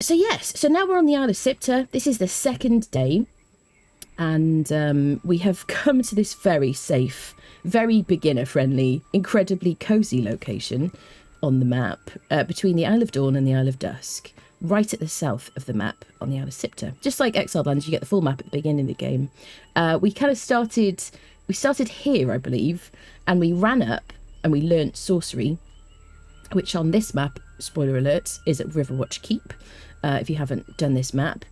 So yes, so now we're on the Isle of Siptah. This is the second day, and we have come to this very safe, very beginner-friendly, incredibly cozy location on the map between the Isle of Dawn and the Isle of Dusk, right at the south of the map on the Isle of Siptah. Just like Exile Lands, you get the full map at the beginning of the game. We kind of started here, I believe, and we ran up and we learnt Sorcery, which on this map, spoiler alert, is at Riverwatch Keep. If you haven't done this map,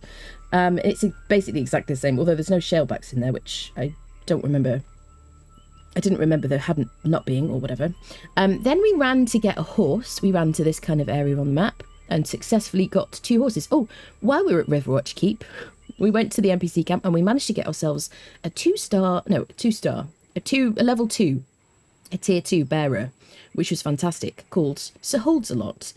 it's basically exactly the same, although there's no shellbacks in there, which I don't remember. I didn't remember there hadn't not being or whatever. Then we ran to get a horse. We ran to this kind of area on the map and successfully got 2 horses. Oh, while we were at Riverwatch Keep, we went to the NPC camp and we managed to get ourselves a level 2, a tier 2 bearer, which was fantastic, called Sir Holds-a-Lot.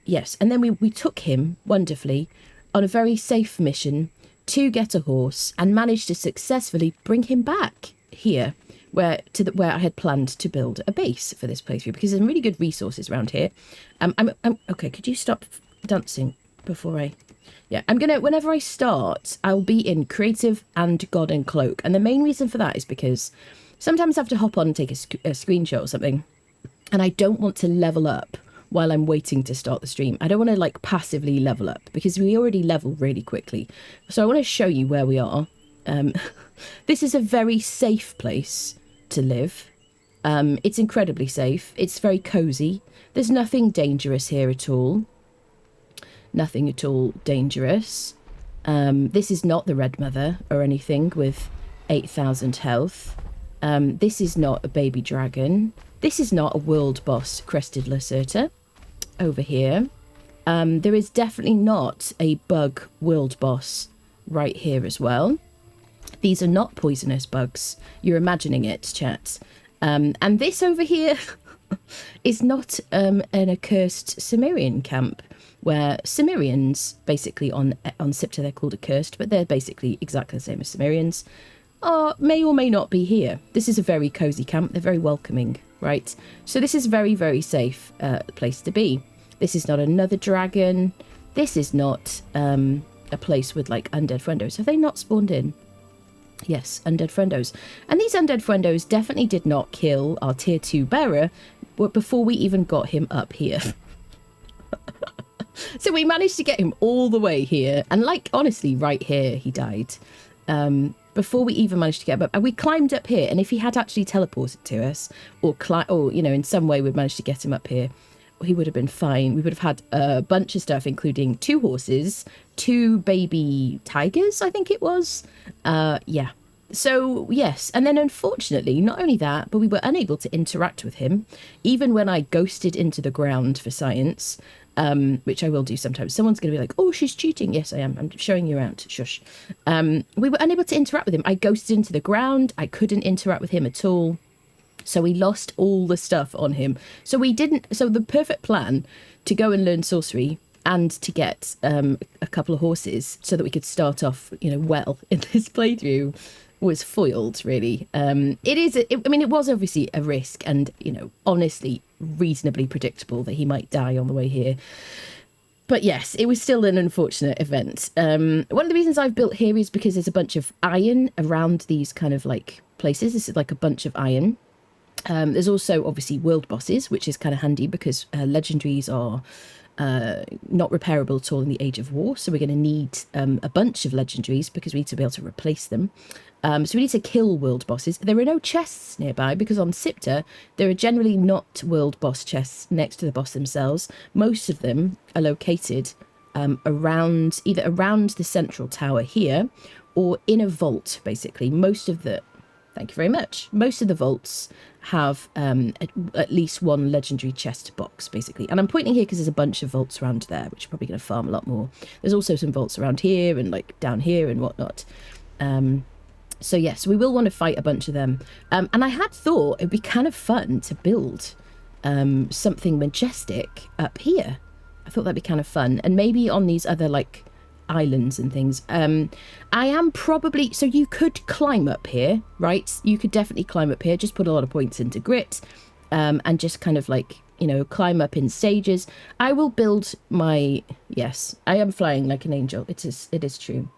Yes, and then we took him wonderfully on a very safe mission to get a horse and managed to successfully bring him back here where I had planned to build a base for this playthrough, because there's some really good resources around here. Okay, could you stop dancing before I... Yeah, I'm gonna, whenever I start, I'll be in creative and God and cloak, and the main reason for that is because sometimes I have to hop on and take a screenshot or something, and I don't want to level up while I'm waiting to start the stream. I don't want to like passively level up because we already level really quickly. So I want to show you where we are. This is a very safe place to live. It's incredibly safe. It's very cozy. There's nothing dangerous here at all. Nothing at all dangerous. This is not the Red Mother or anything with 8,000 health. This is not a baby dragon. This is not a world boss crested lacerta. Over here, there is definitely not a bug world boss right here as well. These are not poisonous bugs. You're imagining it, chat. And this over here is not an accursed Cimmerian camp, where Cimmerians, basically on Siptah they're called accursed, but they're basically exactly the same as Cimmerians, may or may not be here. This is a very cozy camp. They're very welcoming, right? So this is very, very safe place to be. This is not another dragon. This is not a place with like undead friendos. Have they not spawned in? Yes, undead friendos. And these undead friendos definitely did not kill our tier 2 bearer before we even got him up here. So we managed to get him all the way here. And like, honestly, right here, he died. Before we even managed to get him up. And we climbed up here. And if he had actually teleported to us or you know, in some way we'd managed to get him up here, he would have been fine. We would have had a bunch of stuff, including 2 horses, 2 baby tigers, I think it was. Yeah. So, yes. And then, unfortunately, not only that, but we were unable to interact with him, even when I ghosted into the ground for science, which I will do sometimes. Someone's going to be like, oh, she's cheating. Yes, I am. I'm showing you around. Shush. We were unable to interact with him. I ghosted into the ground. I couldn't interact with him at all. So we lost all the stuff on him. So the perfect plan to go and learn sorcery and to get a couple of horses so that we could start off, you know, well in this playthrough was foiled, really. It was obviously a risk and, you know, honestly, reasonably predictable that he might die on the way here. But yes, it was still an unfortunate event. One of the reasons I've built here is because there's a bunch of iron around these kind of like places. This is like a bunch of iron. There's also obviously world bosses, which is kind of handy because legendaries are not repairable at all in the Age of War. So we're going to need a bunch of legendaries because we need to be able to replace them. So we need to kill world bosses. There are no chests nearby because on Siptah, there are generally not world boss chests next to the boss themselves. Most of them are located either around the central tower here or in a vault, basically. Thank you very much. Most of the vaults have at least one legendary chest box, basically. And I'm pointing here because there's a bunch of vaults around there, which are probably going to farm a lot more. There's also some vaults around here and like down here and whatnot. So yes, we will want to fight a bunch of them. And I had thought it'd be kind of fun to build something majestic up here. I thought that'd be kind of fun. And maybe on these other like islands and things. I am probably, so you could climb up here, right? You could definitely climb up here, just put a lot of points into grit. and just kind of like, you know, climb up in stages. I will build my... Yes, I am flying like an angel. It is true.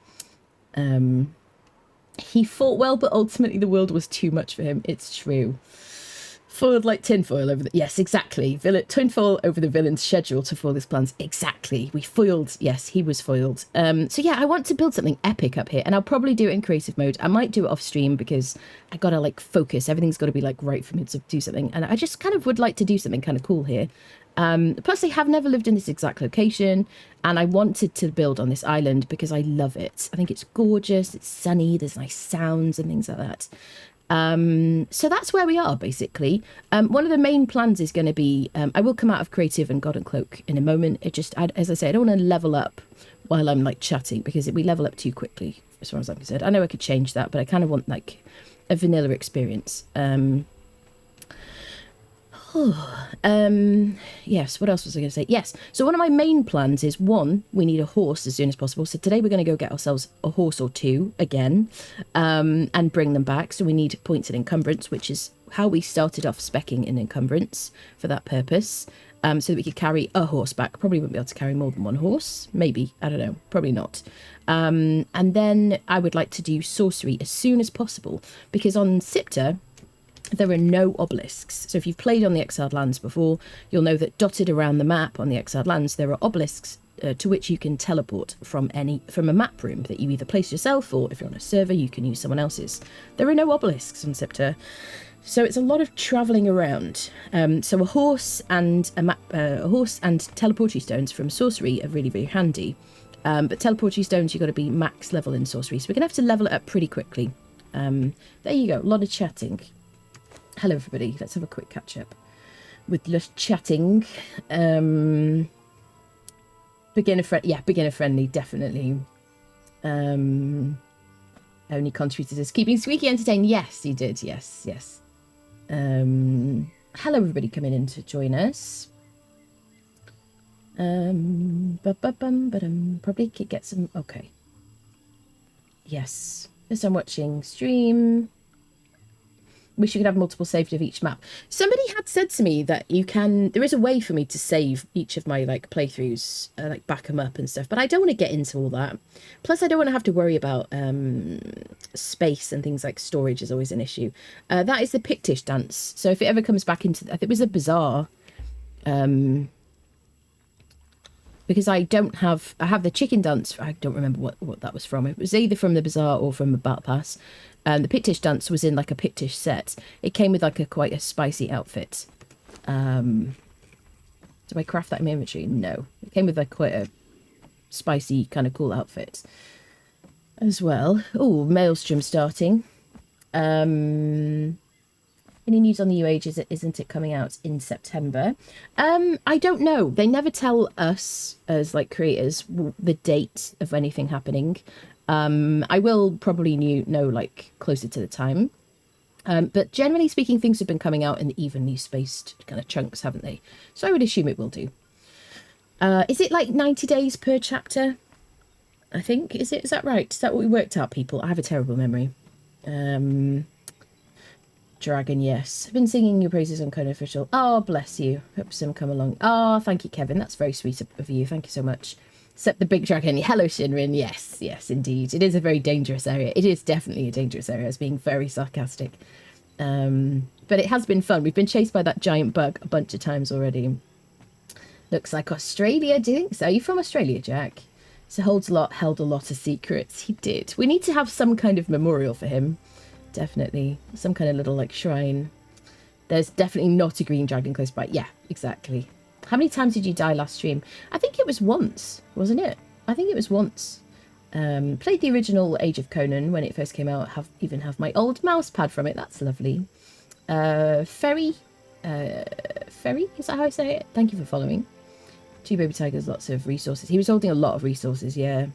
He fought well, but ultimately the world was too much for him. It's true. Foiled like tinfoil over the... Yes, exactly. Tinfoil over the villain's schedule to foil his plans. Exactly. We foiled... Yes, he was foiled. So yeah, I want to build something epic up here, and I'll probably do it in creative mode. I might do it off stream because I gotta like focus. Everything's got to be like right for me to do something, and I just kind of would like to do something kind of cool here. Plus, I have never lived in this exact location, and I wanted to build on this island because I love it. I think it's gorgeous. It's sunny. There's nice sounds and things like that. So that's where we are, basically. One of the main plans is going to be, I will come out of creative and God and Cloak in a moment. It just, as I say, I don't want to level up while I'm like chatting, because we level up too quickly as far as I'm concerned. I know I could change that, but I kind of want like a vanilla experience. Yes, what else was I going to say? Yes, so one of my main plans is, one, we need a horse as soon as possible. So today we're going to go get ourselves a horse or two again, and bring them back. So we need points in encumbrance, which is how we started off speccing in encumbrance for that purpose. So that we could carry a horse back. Probably wouldn't be able to carry more than one horse. Maybe, I don't know, probably not. And then I would like to do sorcery as soon as possible, because on Siptah, there are no obelisks. So if you've played on the Exiled Lands before, you'll know that dotted around the map on the Exiled Lands, there are obelisks to which you can teleport from a map room that you either place yourself, or if you're on a server, you can use someone else's. There are no obelisks on Siptah, so it's a lot of travelling around. So a horse and teleporty stones from sorcery are really, really handy. But teleporty stones, you've got to be max level in sorcery, so we're gonna have to level it up pretty quickly. There you go, a lot of chatting. Hello everybody, let's have a quick catch up with just chatting. Beginner friendly, definitely. Only contributed as keeping Squeaky entertained. Yes, he did, yes. Hello everybody coming in to join us. Probably could get some, okay. Yes, as I'm watching stream. Wish you could have multiple saved of each map. Somebody had said to me that there is a way for me to save each of my like playthroughs, like back them up and stuff, but I don't want to get into all that. Plus I don't want to have to worry about space and things like storage is always an issue. That is the Pictish dance. So if it ever comes back into, I think it was a bazaar, because I have the chicken dance. I don't remember what that was from. It was either from the bazaar or from the Battle Pass. The Pictish dance was in like a Pictish set. It came with like quite a spicy outfit. Do I craft that in my inventory? No. It came with like quite a spicy kind of cool outfit as well. Oh, Maelstrom starting. Any news on the UH? Isn't it coming out in September? I don't know. They never tell us as like creators the date of anything happening. I will probably know like closer to the time. But generally speaking, things have been coming out in evenly spaced kind of chunks, haven't they? So I would assume it will do. Is it like 90 days per chapter? I think. Is that right? Is that what we worked out, people? I have a terrible memory. Dragon, yes. I've been singing your praises on Conan Official. Oh, bless you. Hope some come along. Oh, thank you, Kevin. That's very sweet of you. Thank you so much. Except the big dragon. Hello, Shinrin. Yes, indeed. It is a very dangerous area. It is definitely a dangerous area. It's being very sarcastic. But it has been fun. We've been chased by that giant bug a bunch of times already. Looks like Australia. Do you think so? Are you from Australia, Jack? So held a lot of secrets. He did. We need to have some kind of memorial for him. Definitely. Some kind of little like shrine. There's definitely not a green dragon close by. Yeah, exactly. How many times did you die last stream? I think it was once, wasn't it? I think it was once. Played the original Age of Conan when it first came out. Even have my old mouse pad from it. That's lovely. Ferry, is that how I say it? Thank you for following. Two baby tigers, lots of resources. He was holding a lot of resources, yeah.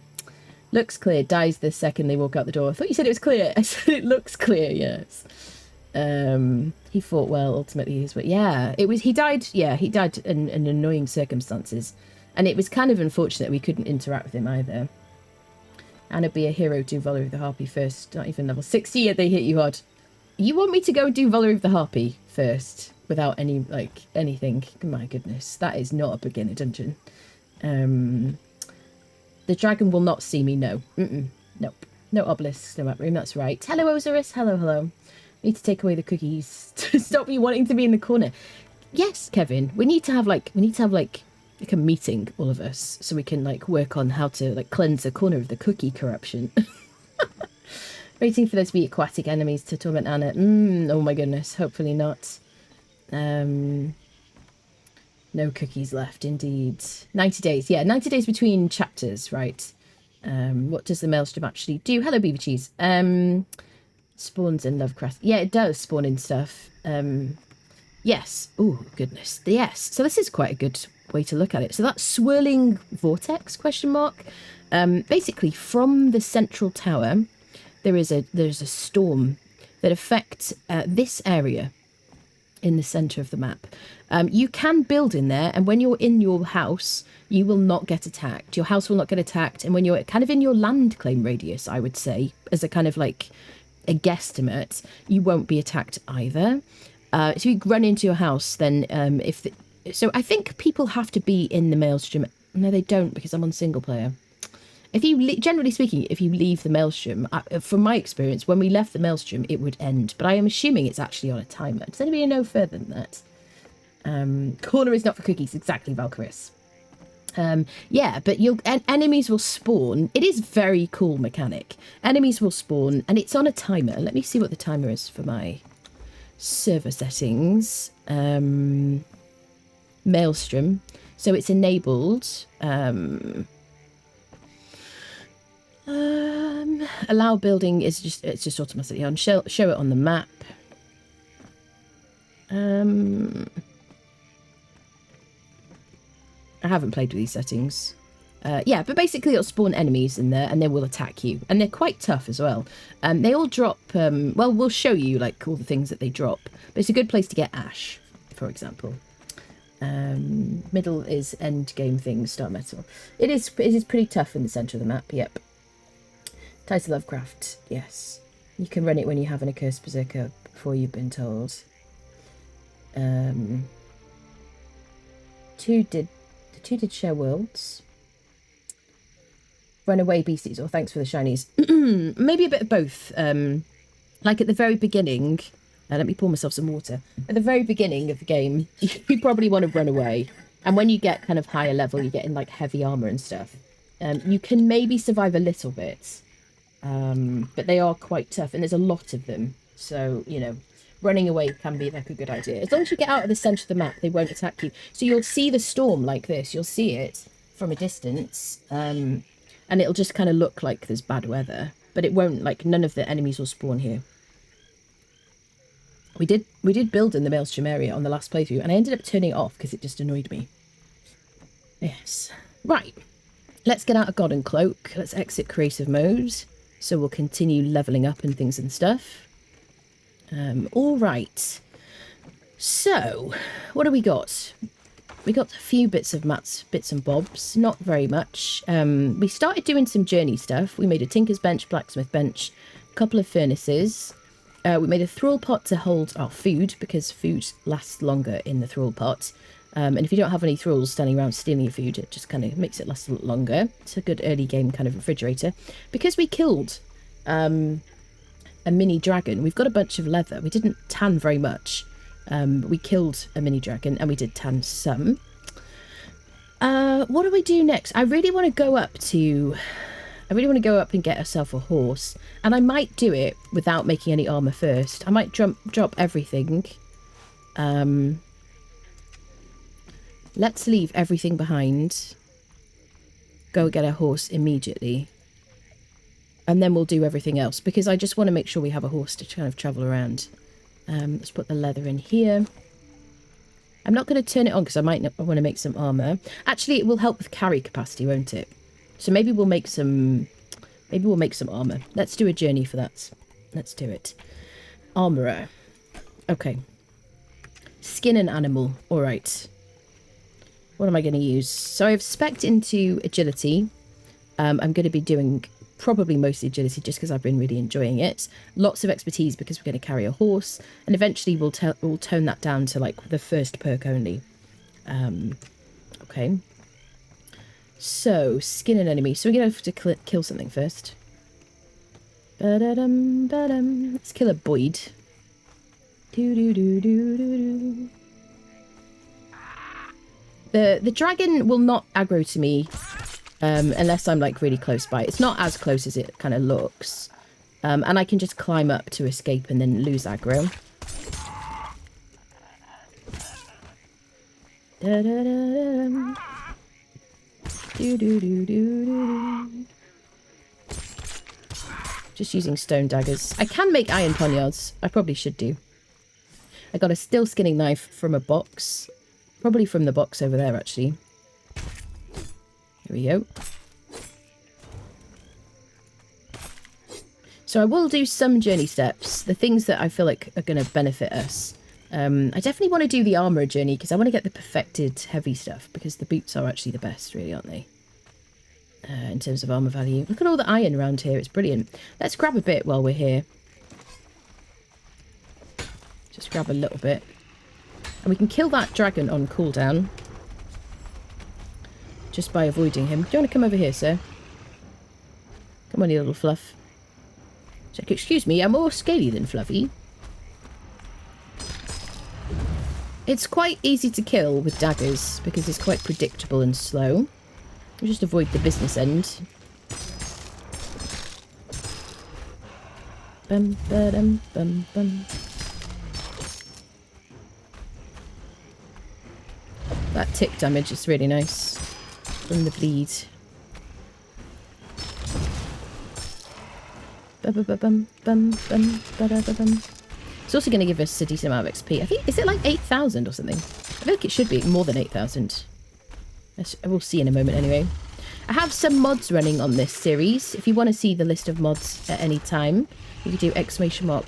Looks clear, dies the second they walk out the door. I thought you said it was clear. I said it looks clear, yes. He fought well ultimately. Yeah, he died in annoying circumstances, and it was kind of unfortunate we couldn't interact with him either. And it'd be a hero to Volatile of the Harpy first, not even level 60 yet they hit you hard. You want me to go do Volatile of the Harpy first? without any, like, anything. My goodness, that is not a beginner dungeon. The dragon will not see me, no. Nope. No obelisks, no map room, that's right. Hello, Osiris. Hello, hello. Need to take away the cookies to stop you wanting to be in the corner. Yes, Kevin. We need to have like a meeting, all of us, so we can like work on how to like cleanse the corner of the cookie corruption. Waiting for there to be aquatic enemies to torment Anna. Oh my goodness. Hopefully not. No cookies left, indeed. 90 days. Yeah, 90 days between chapters, right? What does the Maelstrom actually do? Hello, Beaver Cheese. Spawns in Lovecraft. Yeah, it does spawn in stuff. Yes. Oh, goodness. Yes. So this is quite a good way to look at it. So that swirling vortex, question mark. Basically, from the central tower, there's a storm that affects this area in the center of the map. You can build in there, and when you're in your house, you will not get attacked. Your house will not get attacked, and when you're kind of in your land claim radius, I would say, as a kind of like a guesstimate, you won't be attacked either. If you run into your house, then so I think people have to be in the Maelstrom. No, they don't, because I'm on single player. If you, generally speaking, if you leave the Maelstrom, from my experience, when we left the Maelstrom, it would end. But I am assuming it's actually on a timer. Does anybody know further than that? Corner is not for cookies. Exactly, Valkyris. Yeah, but enemies will spawn. It is very cool mechanic. Enemies will spawn, and it's on a timer. Let me see what the timer is for my server settings. Maelstrom. So it's enabled. Allow building is just automatically on. Show it on the map. I haven't played with these settings. Yeah, but basically it'll spawn enemies in there and they will attack you. And they're quite tough as well. They all drop, well, we'll show you like all the things that they drop. But it's a good place to get ash, for example. Middle is end game things, star metal. It is pretty tough in the centre of the map, yep. Title Lovecraft, yes. You can run it when you have an Accursed Berserker before you've been told. The two did share worlds. Runaway beasties, or thanks for the shinies. Maybe a bit of both. Like at the very beginning, let me pour myself some water. At the very beginning of the game, you probably want to run away. And when you get kind of higher level, you get in like heavy armor and stuff. You can maybe survive a little bit. But they are quite tough, and there's a lot of them. So, you know, running away can be like a good idea. As long as you get out of the centre of the map, they won't attack you. So you'll see the storm like this. You'll see it from a distance. And it'll just kind of look like there's bad weather. But it won't, like, none of the enemies will spawn here. We did build in the Maelstrom area on the last playthrough, and I ended up turning it off because it just annoyed me. Yes. Right. Let's get out of God and Cloak. Let's exit creative mode. So we'll continue leveling up and things and stuff. All right. So, what do we got? We got a few bits of Matt's bits and bobs. Not very much. We started doing some journey stuff. We made a tinker's bench, blacksmith bench, a couple of furnaces. We made a thrall pot to hold our food, because food lasts longer in the thrall pot. And if you don't have any thralls standing around stealing your food, it just kind of makes it last a lot longer. It's a good early game kind of refrigerator. Because we killed a mini dragon, we've got a bunch of leather. We didn't tan very much. But we killed a mini dragon and we did tan some. What do we do next? I really want to go up and get ourselves a horse. And I might do it without making any armour first. I might drop everything. Let's leave everything behind. Go get a horse immediately. And then we'll do everything else, because I just want to make sure we have a horse to kind of travel around. Let's put the leather in here. I'm not going to turn it on because I might want to make some armour. Actually, it will help with carry capacity, won't it? So maybe we'll make some armour. Let's do a journey for that. Let's do it. Armourer. Okay. Skin an animal. All right. What am I going to use? So I've spec'd into agility. I'm going to be doing probably mostly agility just because I've been really enjoying it. Lots of expertise because we're going to carry a horse, and eventually we'll tone that down to like the first perk only. Okay. So, skin an enemy. So we're going to have to kill something first. Ba-da-dum, ba-dum. Let's kill a Boyd. Do-do-do-do-do-do. The dragon will not aggro to me unless I'm like really close by. It's not as close as it kind of looks. And I can just climb up to escape and then lose aggro. Da-da-da-da. Do-do-do-do-do-do. Just using stone daggers. I can make iron poniards. I probably should do. I got a steel skinning knife from a box. Probably from the box over there, actually. Here we go. So I will do some journey steps. The things that I feel like are going to benefit us. I definitely want to do the armor journey because I want to get the perfected heavy stuff because the boots are actually the best, really, aren't they? In terms of armor value. Look at all the iron around here. It's brilliant. Let's grab a bit while we're here. Just grab a little bit. And we can kill that dragon on cooldown. Just by avoiding him. Do you want to come over here, sir? Come on, you little fluff. So, excuse me, I'm more scaly than fluffy. It's quite easy to kill with daggers because it's quite predictable and slow. We'll just avoid the business end. Bum, ba-dum, bum, bum. That tick damage is really nice from the bleed. It's also going to give us a decent amount of XP. I think, is it like 8,000 or something? I feel like it should be more than 8,000. We'll see in a moment anyway. I have some mods running on this series. If you want to see the list of mods at any time, you can do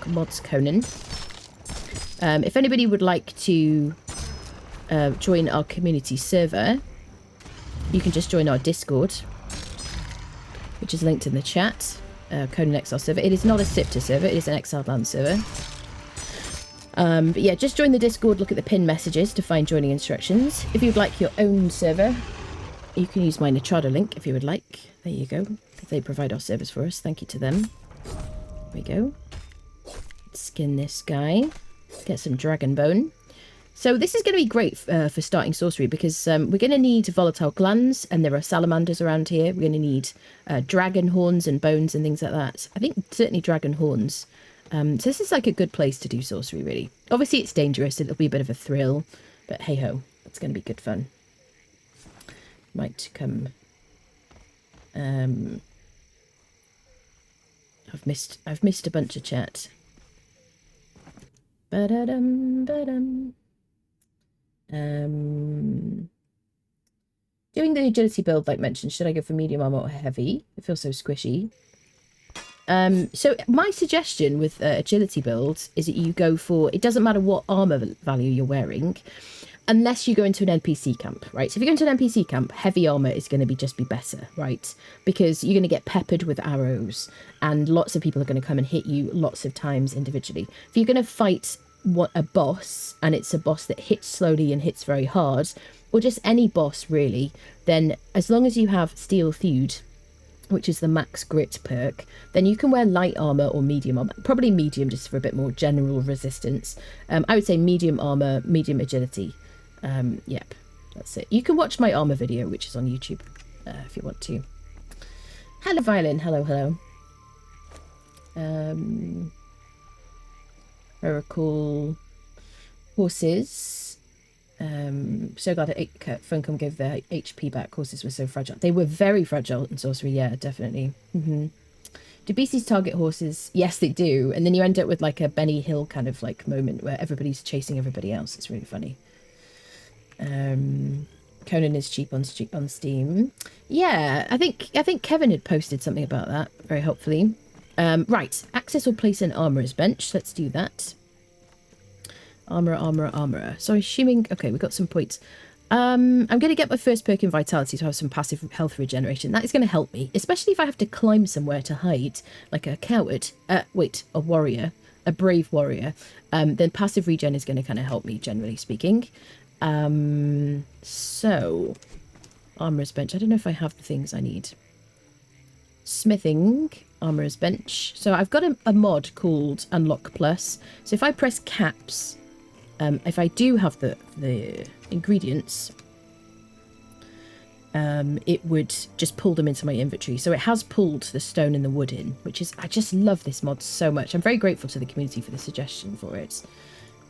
!mods Conan. If anybody would like to join our community server, you can just join our Discord, which is linked in the chat. Conan Exile server. It is not a Siptah server, it is an Exile Land server. But yeah, just join the Discord, look at the pinned messages to find joining instructions. If you'd like your own server, you can use my Nachada link if you would like. There you go. They provide our service for us. Thank you to them. There we go. Let's skin this guy. Get some dragon bone. So this is going to be great for starting sorcery because we're going to need volatile glands, and there are salamanders around here. We're going to need dragon horns and bones and things like that. I think certainly dragon horns. So this is like a good place to do sorcery, really. Obviously it's dangerous. It'll be a bit of a thrill, but hey ho, it's going to be good fun. Might come. I've missed a bunch of chat. Ba-da-dum, ba-dum. Doing the agility build, like mentioned, should I go for medium armor or heavy? It feels so squishy. So my suggestion with agility builds is that you go for, it doesn't matter what armor value you're wearing, unless you go into an NPC camp, right? So if you go into an NPC camp, heavy armor is going to be better, right? Because you're going to get peppered with arrows, and lots of people are going to come and hit you lots of times individually. If you're going to fight a boss, and it's a boss that hits slowly and hits very hard, or just any boss really, then as long as you have Steel Theud, which is the max grit perk, then you can wear light armor or medium armor. Probably medium, just for a bit more general resistance. I would say medium armor, medium agility. Yep, that's it. You can watch my armor video, which is on YouTube, if you want to. Hello, Violin. Hello, hello. Very cool horses. So glad that Funcom gave their HP back. Horses were so fragile. They were very fragile in sorcery, yeah, definitely. Do beasties target horses? Yes, they do. And then you end up with like a Benny Hill kind of like moment where everybody's chasing everybody else. It's really funny. Conan is cheap on Steam. Yeah, I think Kevin had posted something about that very helpfully. Right, access or place an armorer's bench. Let's do that. Armor. So assuming, okay, we've got some points. I'm going to get my first perk in Vitality to have some passive health regeneration. That is going to help me, especially if I have to climb somewhere to hide, like a coward. A warrior, a brave warrior. Then passive regen is going to kind of help me, generally speaking. So, armorer's bench. I don't know if I have the things I need. Smithing, armorer's bench. So I've got a mod called Unlock Plus. So if I press caps, if I do have the ingredients, it would just pull them into my inventory. So it has pulled the stone and the wood in, which is, I just love this mod so much. I'm very grateful to the community for the suggestion for it.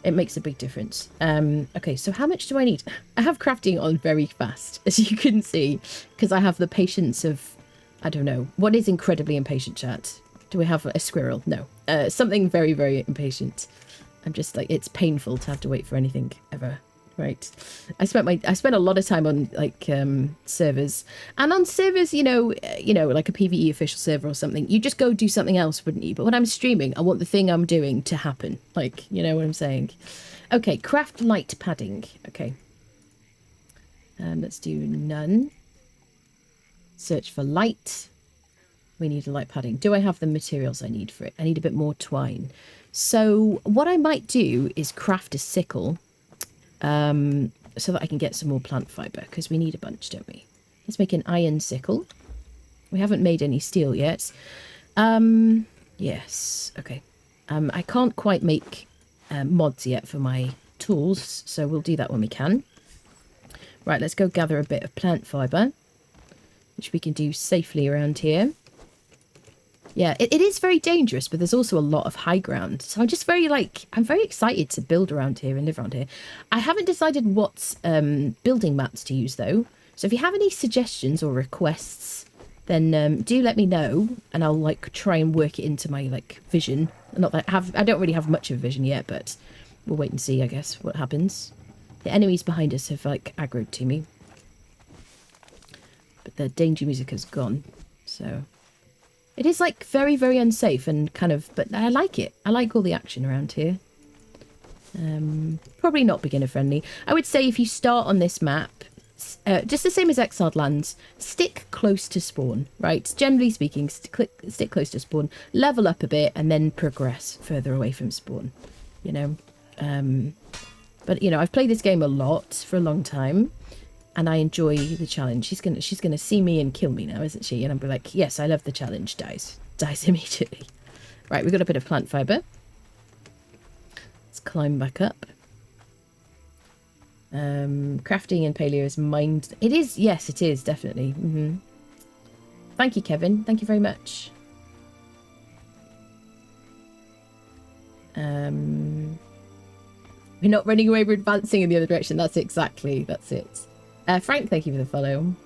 It makes a big difference. Okay, so how much do I need? I have crafting on very fast, as you can see, because I have the patience of, I don't know, what is incredibly impatient, chat? Do we have a squirrel? No. Something very, very impatient. I'm just like, it's painful to have to wait for anything ever. Right. I spent a lot of time on like servers, and on servers, you know, like a PvE official server or something, you just go do something else, wouldn't you? But when I'm streaming, I want the thing I'm doing to happen. Like, you know what I'm saying? Okay, craft light padding. Okay. Let's do none. Search for light. We need a light padding. Do I have the materials I need for it? I need a bit more twine. So what I might do is craft a sickle. So that I can get some more plant fibre, because we need a bunch, don't we? Let's make an iron sickle. We haven't made any steel yet. Yes, okay. I can't quite make mods yet for my tools, so we'll do that when we can. Right, let's go gather a bit of plant fibre, which we can do safely around here. Yeah, it is very dangerous, but there's also a lot of high ground. So I'm just I'm very excited to build around here and live around here. I haven't decided what building mats to use, though. So if you have any suggestions or requests, then do let me know, and I'll like try and work it into my like vision. Not that I don't really have much of a vision yet, but we'll wait and see, I guess, what happens. The enemies behind us have like aggroed to me, but the danger music has gone, so... It is like very, very unsafe and kind of, but I like it. I like all the action around here. Probably not beginner friendly. I would say if you start on this map, just the same as Exiled Lands, stick close to spawn, right? Generally speaking, stick close to spawn, level up a bit, and then progress further away from spawn, you know? But, you know, I've played this game a lot for a long time. And I enjoy the challenge. She's gonna see me and kill me now, isn't she? And I'll be like, yes, I love the challenge. Dies immediately. Right, we've got a bit of plant fibre. Let's climb back up. Crafting and paleo is mind. It is, yes, it is definitely. Thank you, Kevin. Thank you very much. We're not running away. We're advancing in the other direction. That's it. Frank, thank you for the follow.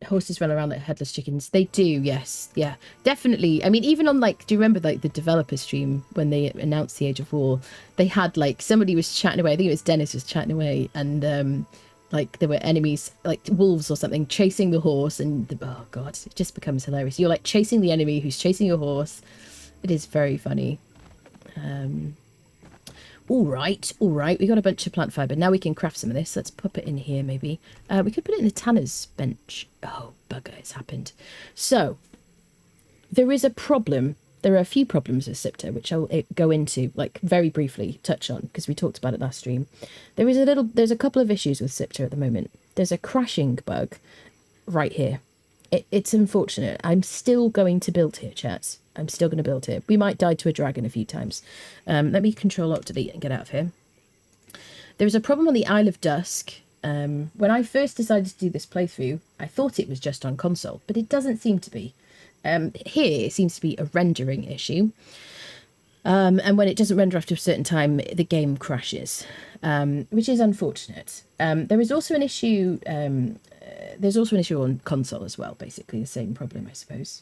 Horses run around like headless chickens. They do, yes. Yeah, definitely. I mean, even on like, do you remember like the developer stream when they announced the Age of War? They had like, somebody was chatting away. I think it was Dennis was chatting away. And like there were enemies, like wolves or something, chasing the horse. And oh God, it just becomes hilarious. You're like chasing the enemy who's chasing your horse. It is very funny. All right. We got a bunch of plant fibre. Now we can craft some of this. Let's pop it in here, maybe. We could put it in the tanner's bench. Oh, bugger, it's happened. So, there is a problem. There are a few problems with Siptah, which I'll go into, like, very briefly touch on, because we talked about it last stream. There's a couple of issues with Siptah at the moment. There's a crashing bug right here. It's unfortunate. I'm still going to build here, chat. I'm still going to build here. We might die to a dragon a few times. Let me Control-Alt-Delete and get out of here. There's a problem on the Isle of Dusk. When I first decided to do this playthrough, I thought it was just on console, but it doesn't seem to be. Here, it seems to be a rendering issue. And when it doesn't render after a certain time, the game crashes, which is unfortunate. There is also an issue... there's also an issue on console as well, basically the same problem, I suppose.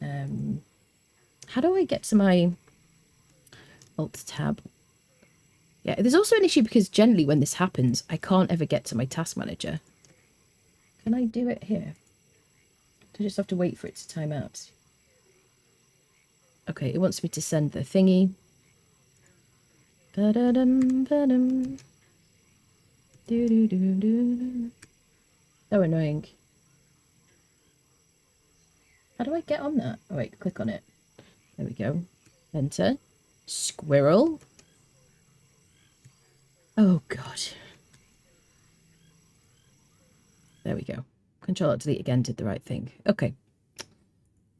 How do I get to my Alt tab? Yeah, there's also an issue because generally when this happens, I can't ever get to my task manager. Can I do it here? Do I just have to wait for it to time out? Okay, it wants me to send the thingy. Ba-da-dum, ba-dum. Do-do-do-do. So annoying. How do I get on that? Oh, wait, click on it. There we go. Enter. Squirrel. Oh, God. There we go. Control-Alt-Delete again did the right thing. Okay.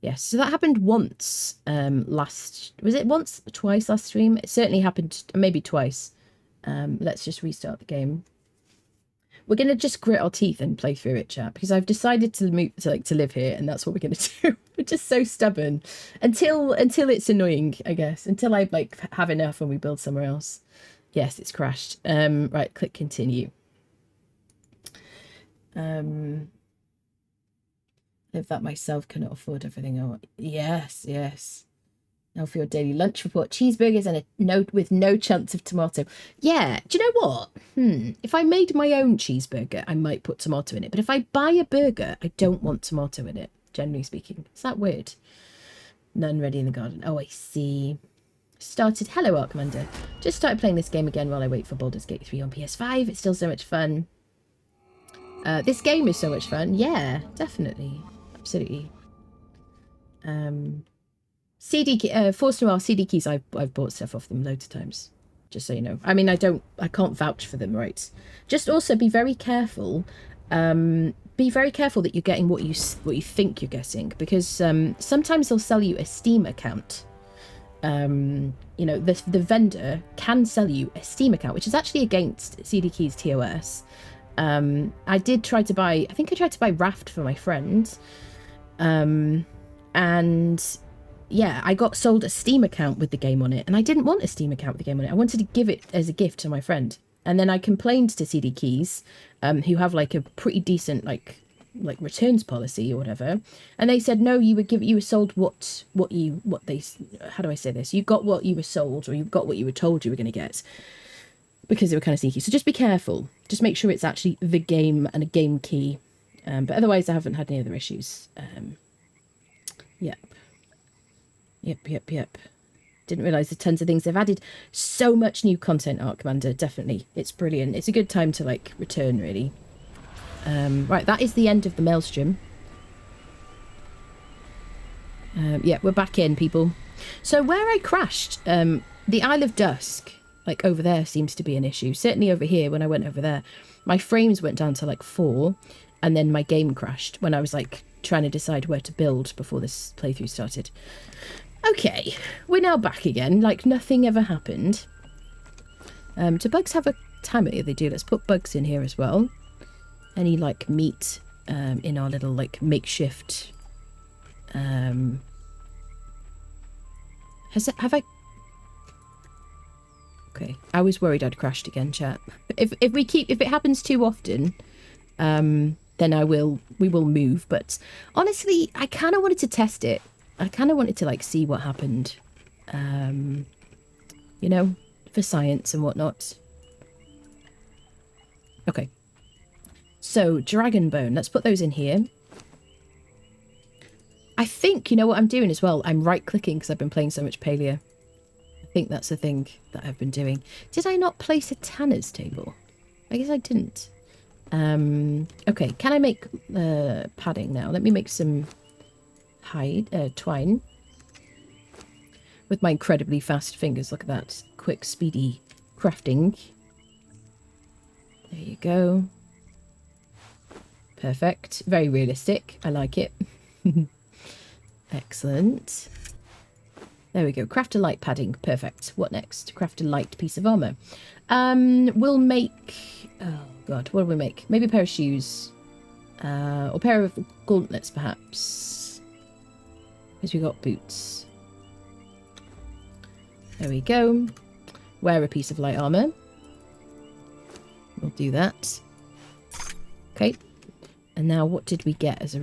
Yes, so that happened once last... Was it once? Twice last stream? It certainly happened, maybe twice. Let's just restart the game. We're going to just grit our teeth and play through it, chat, because I've decided to move to live here, and that's what we're going to do. We're just so stubborn until it's annoying, I guess, until I like have enough and we build somewhere else. Yes, it's crashed. Right, click continue. Live that myself, cannot afford everything I want. Yes, yes. Now for your daily lunch report, cheeseburgers and a note with no chance of tomato. Yeah, do you know what? If I made my own cheeseburger, I might put tomato in it. But if I buy a burger, I don't want tomato in it, generally speaking. Is that weird? None ready in the garden. Oh, I see. Started. Hello, Arc Commander. Just started playing this game again while I wait for Baldur's Gate 3 on PS5. It's still so much fun. This game is so much fun. Yeah, definitely. Absolutely. Force Noir CD keys, I've bought stuff off them loads of times, just so you know. I mean, I can't vouch for them, right? Just also be very careful. Be very careful that you're getting what you think you're getting, because sometimes they'll sell you a Steam account. You know, the vendor can sell you a Steam account, which is actually against CD keys TOS. I did try to buy, I think I tried to buy Raft for my friend, and yeah, I got sold a Steam account with the game on it, and I didn't want a Steam account with the game on it. I wanted to give it as a gift to my friend. And then I complained to CD Keys, who have like a pretty decent like returns policy or whatever. And they said, no, you were sold how do I say this? You got what you were sold, or you got what you were told you were going to get, because they were kind of sneaky. So just be careful. Just make sure it's actually the game and a game key. But otherwise, I haven't had any other issues. Yep. Didn't realise the tons of things they've added. So much new content, Arc Commander, definitely. It's brilliant. It's a good time to like return, really. Right, that is the end of the Maelstrom. Yeah, we're back in, people. So where I crashed, the Isle of Dusk, like over there, seems to be an issue. Certainly over here, when I went over there, my frames went down to like 4, and then my game crashed when I was like trying to decide where to build before this playthrough started. Okay, we're now back again, like nothing ever happened. Do bugs have a timer? Yeah, they do. Let's put bugs in here as well. Any like meat in our little like makeshift. Have I? Okay, I was worried I'd crashed again, chat. If it happens too often, then we will move. But honestly, I kind of wanted to test it. I kind of wanted to like see what happened, you know, for science and whatnot. Okay. So dragon bone, let's put those in here. I think, you know what I'm doing as well? I'm right clicking because I've been playing so much Paleo. I think that's the thing that I've been doing. Did I not place a tanner's table? I guess I didn't. Okay, can I make padding now? Let me make some twine with my incredibly fast fingers. Look at that quick, speedy crafting. There you go. Perfect. Very realistic. I like it. Excellent. There we go. Craft a light padding. Perfect. What next? Craft a light piece of armor. We'll make... Oh, God. What do we make? Maybe a pair of shoes. Or a pair of gauntlets, perhaps. Because we got boots. There we go. Wear a piece of light armor. We'll do that. Okay. And now what did we get as a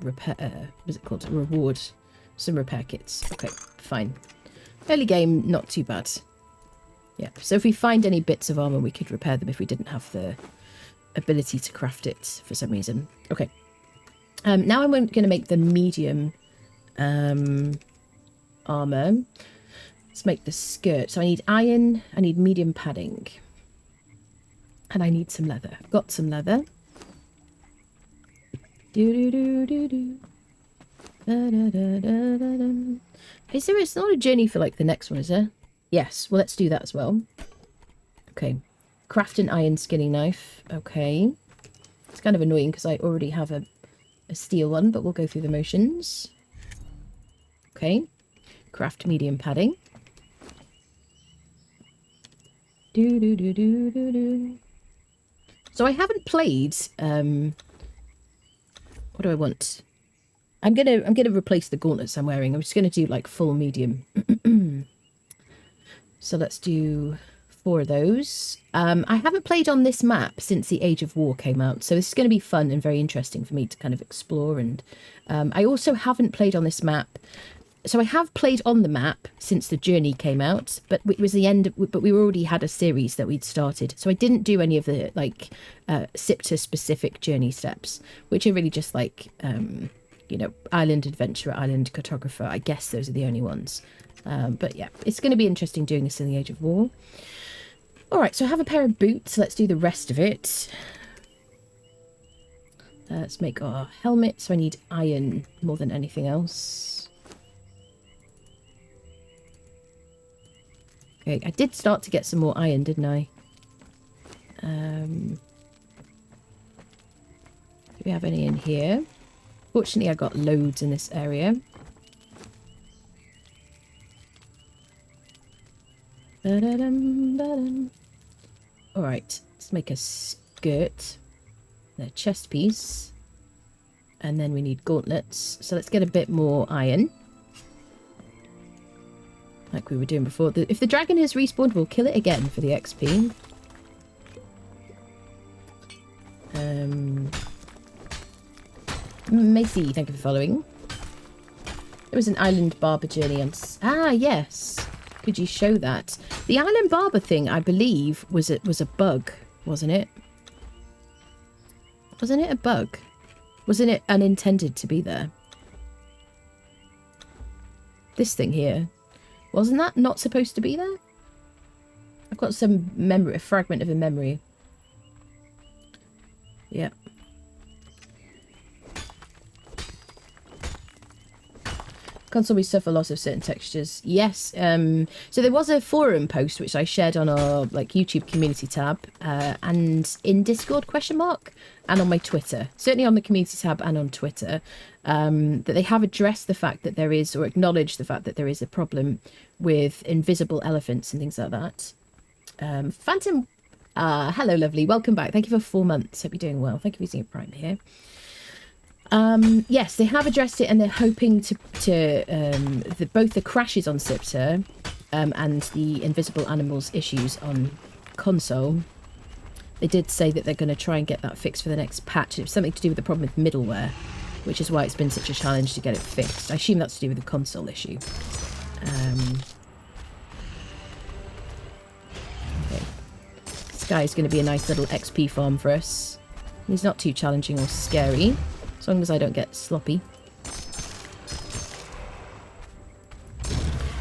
repair? Was it called a reward? Some repair kits. Okay, fine. Early game, not too bad. Yeah. So if we find any bits of armor, we could repair them if we didn't have the ability to craft it for some reason. Okay. Now I'm going to make the medium armor. Let's make the skirt. So I need iron, I need medium padding. And I need some leather. I've got some leather. Is there, it's not a journey for like the next one, is there? Yes, well let's do that as well. Okay. Craft an iron skinning knife. Okay. It's kind of annoying because I already have a steel one, but we'll go through the motions. Okay. Craft medium padding. So I haven't played what do I want? I'm gonna replace the gauntlets I'm wearing. I'm just gonna do like full medium. So let's do 4 of those. I haven't played on this map since the Age of War came out, so this is going to be fun and very interesting for me to kind of explore. And I also haven't played on this map. So I have played on the map since the journey came out, but it was the end. But we already had a series that we'd started, so I didn't do any of the like Siptah specific journey steps, which are really just like you know, island adventurer, island cartographer. I guess those are the only ones. But yeah, it's going to be interesting doing this in the Age of War. All right, so I have a pair of boots. Let's do the rest of it. Let's make our helmet. So I need iron more than anything else. Okay, I did start to get some more iron, didn't I? Do we have any in here? Fortunately, I got loads in this area. Alright, let's make a skirt. A chest piece. And then we need gauntlets. So let's get a bit more iron. Like we were doing before. If the dragon has respawned, we'll kill it again for the XP. Macy, thank you for following. There was an island barber journey on... Ah, yes. Could you show that? The island barber thing, I believe, was a bug, wasn't it? Wasn't it a bug? Wasn't it unintended to be there? This thing here. Wasn't that not supposed to be there? I've got some memory, a fragment of a memory. Yeah. Console, we suffer loss of certain textures. Yes. So there was a forum post which I shared on our like YouTube community tab, and in Discord ? And on my Twitter. Certainly on the community tab and on Twitter, that they have addressed the fact that there is, or acknowledged the fact that there is a problem with invisible elephants and things like that. Phantom, hello, lovely. Welcome back. Thank you for 4 months. Hope you're doing well. Thank you for using a Prime here. Yes, they have addressed it, and they're hoping to both the crashes on Siptah and the invisible animals issues on console. They did say that they're going to try and get that fixed for the next patch. It was something to do with the problem with middleware, which is why it's been such a challenge to get it fixed. I assume that's to do with the console issue. Okay. This guy is going to be a nice little XP farm for us. He's not too challenging or scary. As long as I don't get sloppy.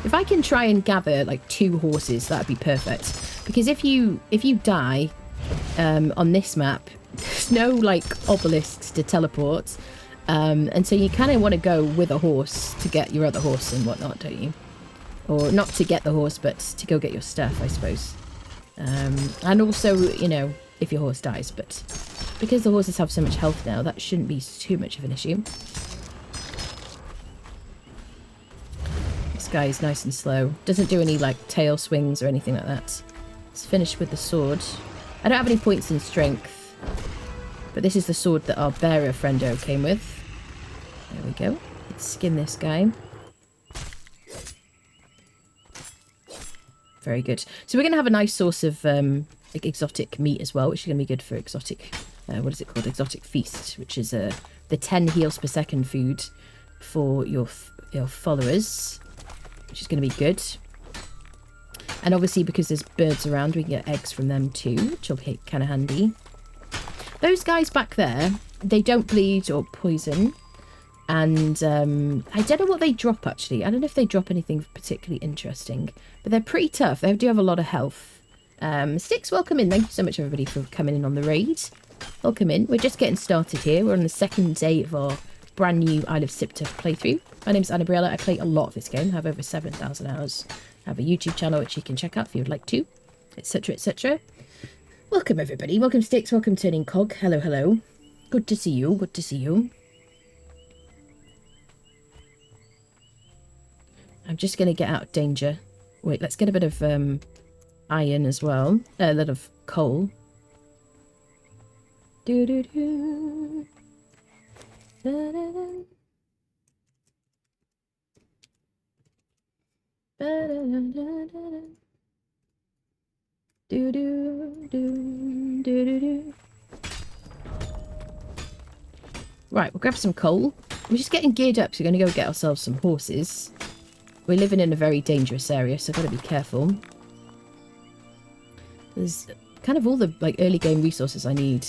If I can try and gather like 2 horses, that'd be perfect. Because if you die on this map, there's no like obelisks to teleport. And so you kind of want to go with a horse to get your other horse and whatnot, don't you? Or not to get the horse, but to go get your stuff, I suppose. And also, you know, if your horse dies, but... Because the horses have so much health now, that shouldn't be too much of an issue. This guy is nice and slow. Doesn't do any, like, tail swings or anything like that. Let's finish with the sword. I don't have any points in strength. But this is the sword that our bearer friendo came with. There we go. Let's skin this guy. Very good. So we're going to have a nice source of exotic meat as well, which is going to be good for exotic... what is it called? Exotic Feast, which is the 10 heals per second food for your followers, which is going to be good. And obviously, because there's birds around, we can get eggs from them too, which will be kind of handy. Those guys back there, they don't bleed or poison. And I don't know what they drop, actually. I don't know if they drop anything particularly interesting. But they're pretty tough. They do have a lot of health. Sticks, welcome in. Thank you so much, everybody, for coming in on the raid. Welcome in. We're just getting started here. We're on the second day of our brand new Isle of Siptah playthrough. My name's Annabriella. I play a lot of this game. I have over 7,000 hours. I have a YouTube channel which you can check out if you would like to, etc, etc. Welcome, everybody. Welcome, Sticks. Welcome, Turning Cog. Hello, hello. Good to see you. Good to see you. I'm just going to get out of danger. Wait, let's get a bit of iron as well. A lot of coal. Do do do. Da, da, da. Da, da, da, da, da. Do do do do do do. Right, we'll grab some coal. We're just getting geared up, so we're going to go get ourselves some horses. We're living in a very dangerous area, so I've got to be careful. There's kind of all the early game resources I need.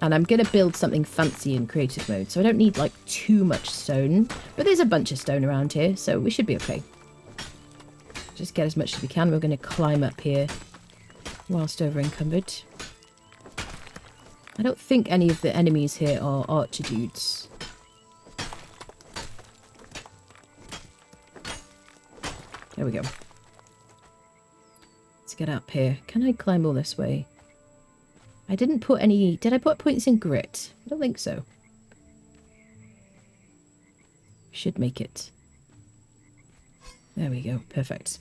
And I'm going to build something fancy in creative mode, so I don't need too much stone. But there's a bunch of stone around here, so we should be okay. Just get as much as we can. We're going to climb up here whilst over encumbered. I don't think any of the enemies here are archer dudes. There we go. Let's get up here. Can I climb all this way? I didn't put any... Did I put points in grit? I don't think so. Should make it. There we go. Perfect.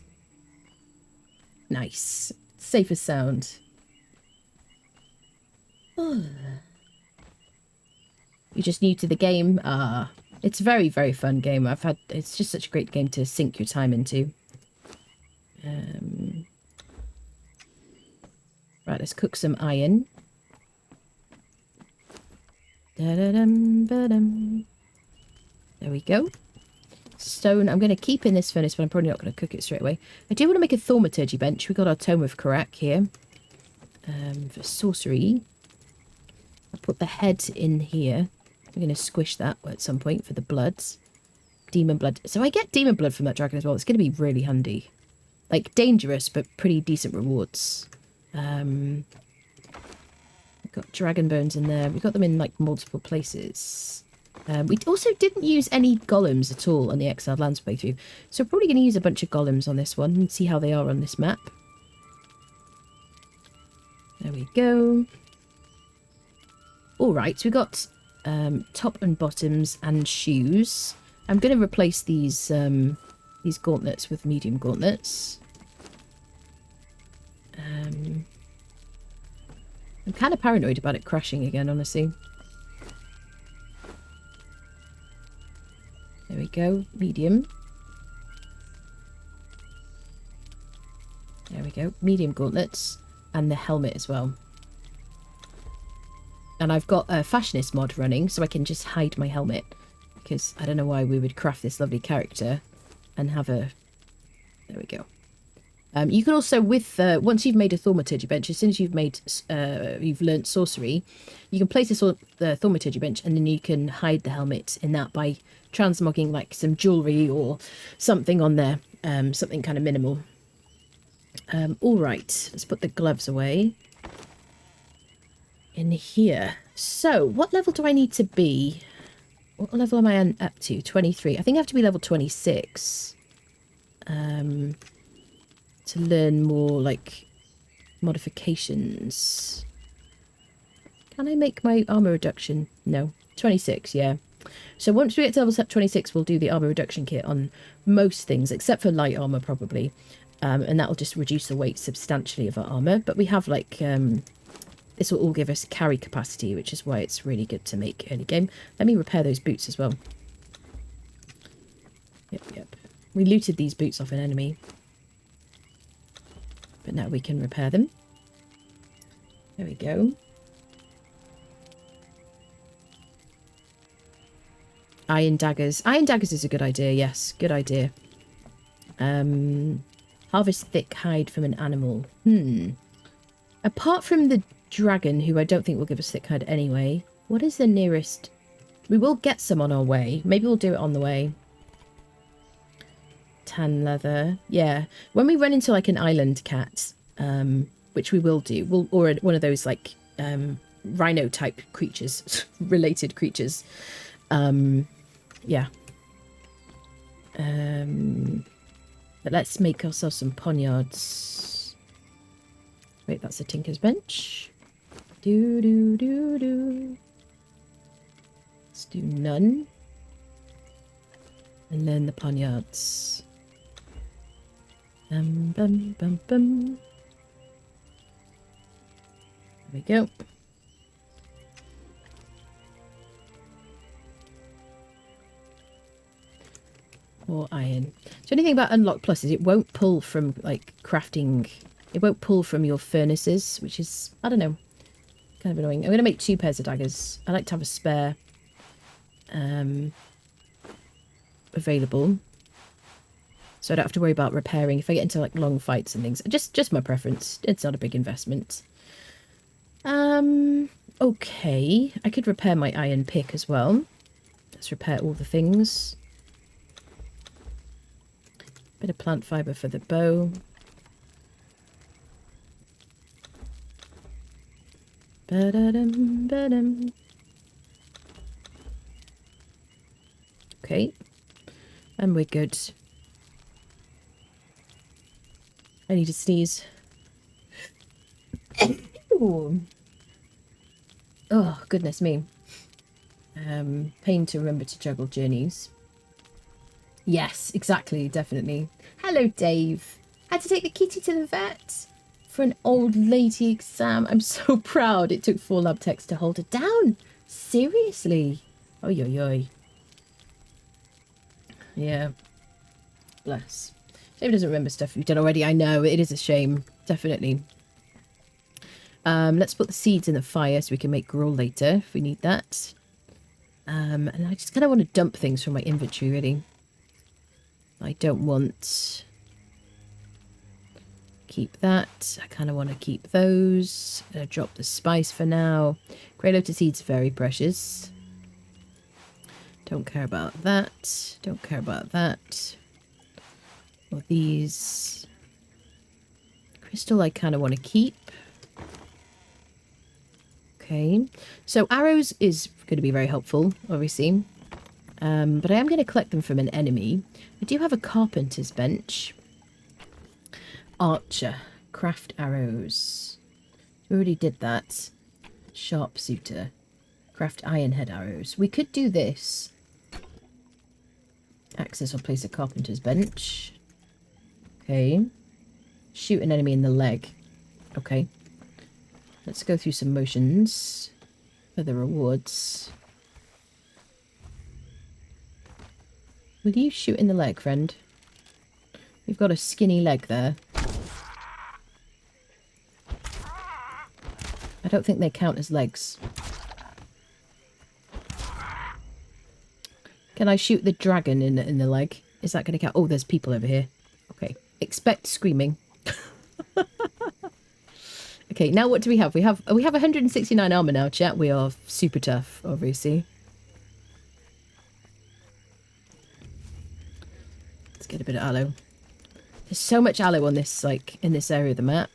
Nice. Safe as sound. Oh. You're just new to the game? It's a very, very fun game. It's just such a great game to sink your time into. Right, let's cook some iron. Da-da-dum, ba-dum. There we go. Stone, I'm going to keep in this furnace, but I'm probably not going to cook it straight away. I do want to make a thaumaturgy bench. We've got our tome of Karak here. For sorcery. I'll put the head in here. I'm going to squish that at some point for the blood. Demon blood. So I get demon blood from that dragon as well. It's going to be really handy. Dangerous, but pretty decent rewards. We've got dragon bones in there. We've got them in multiple places. We also didn't use any golems at all on the Exiled Lands playthrough. So we're probably going to use a bunch of golems on this one and see how they are on this map. There we go. Alright, so we've got top and bottoms and shoes. I'm going to replace these gauntlets with medium gauntlets. I'm kind of paranoid about it crashing again, honestly. There we go, medium. There we go, medium gauntlets. And the helmet as well. And I've got a fashionist mod running, so I can just hide my helmet. Because I don't know why we would craft this lovely character and have a... There we go. You can also, with once you've made a thaumaturgy bench, as soon as you've learnt sorcery, you can place the thaumaturgy bench, and then you can hide the helmet in that by transmogging some jewellery or something on there, something kind of minimal. All right, let's put the gloves away. In here. So, what level do I need to be? What level am I up to? 23. I think I have to be level 26. To learn more, modifications. Can I make my armor reduction? No. 26, yeah. So once we get to level 26, we'll do the armor reduction kit on most things, except for light armor, probably. And that will just reduce the weight substantially of our armor. But we have, this will all give us carry capacity, which is why it's really good to make early game. Let me repair those boots as well. Yep. We looted these boots off an enemy. But now we can repair them. There we go. Iron daggers. Iron daggers is a good idea, yes. Good idea. Harvest thick hide from an animal. Apart from the dragon, who I don't think will give us thick hide anyway, what is the nearest We will get some on our way. Maybe we'll do it on the way. Tan leather. Yeah. When we run into like an island cat, which we will do, or one of those like rhino type creatures, related creatures. Yeah. But let's make ourselves some poniards. Wait, that's a tinker's bench. Do. Let's do none. And then the poniards. Bum. There we go. Or iron. So anything about Unlock Plus is it won't pull from like crafting. It won't pull from your furnaces, which is, I don't know, kind of annoying. I'm going to make 2 pairs of daggers. I like to have a spare available, so I don't have to worry about repairing if I get into like long fights and things. Just my preference. It's not a big investment. Okay, I could repair my iron pick as well. Let's repair all the things. Bit of plant fiber for the bow. Ba-da-dum. Okay, and we're good. I need to sneeze. Oh, goodness me. Pain to remember to juggle journeys. Yes, exactly, definitely. Hello, Dave. Had to take the kitty to the vet for an old lady exam. I'm so proud. It took 4 lab techs to hold her down. Seriously. Oy, oy, oy. Yeah. Bless. Shame doesn't remember stuff you've done already. I know, it is a shame. Definitely. Let's put the seeds in the fire so we can make gruel later if we need that. And I just kind of want to dump things from my inventory, really. I don't want... Keep that. I kind of want to keep those. I'm going to drop the spice for now. Grey lotus seeds, very precious. Don't care about that. Don't care about that. Or these. Crystal I kind of want to keep. Okay. So arrows is going to be very helpful, obviously. But I am going to collect them from an enemy. I do have a carpenter's bench. Archer. Craft arrows. We already did that. Sharpshooter. Craft iron head arrows. We could do this. Access or place a carpenter's bench. Okay. Shoot an enemy in the leg. Okay. Let's go through some motions for the rewards. Will you shoot in the leg, friend? You've got a skinny leg there. I don't think they count as legs. Can I shoot the dragon in the leg? Is that going to count? Oh, there's people over here. Okay. Expect screaming. Okay, now what do we have? We have 169 armor now, chat. We are super tough, obviously. Let's get a bit of aloe. There's so much aloe on this, like, in this area of the map.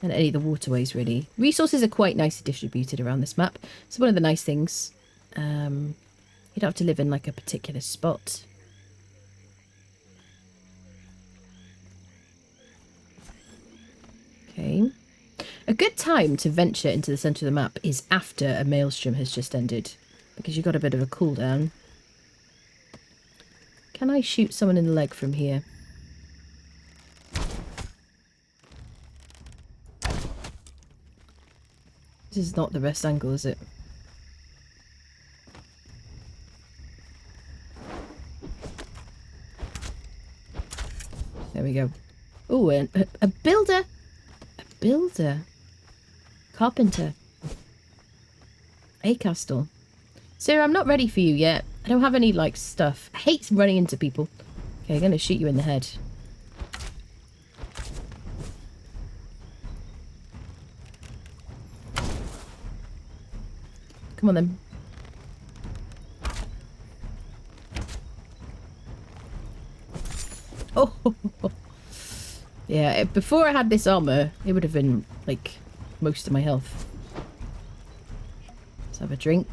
And any of the waterways, really. Resources are quite nicely distributed around this map. It's one of the nice things. You don't have to live in, like, a particular spot. Okay. A good time to venture into the centre of the map is after a Maelstrom has just ended. Because you've got a bit of a cooldown. Can I shoot someone in the leg from here? This is not the best angle, is it? There we go. Oh, a builder! A builder. Carpenter. A castle. Sarah, I'm not ready for you yet. I don't have any, like, stuff. I hate running into people. Okay, I'm going to shoot you in the head. Come on, then. Yeah, before I had this armor, it would have been, like, most of my health. Let's have a drink.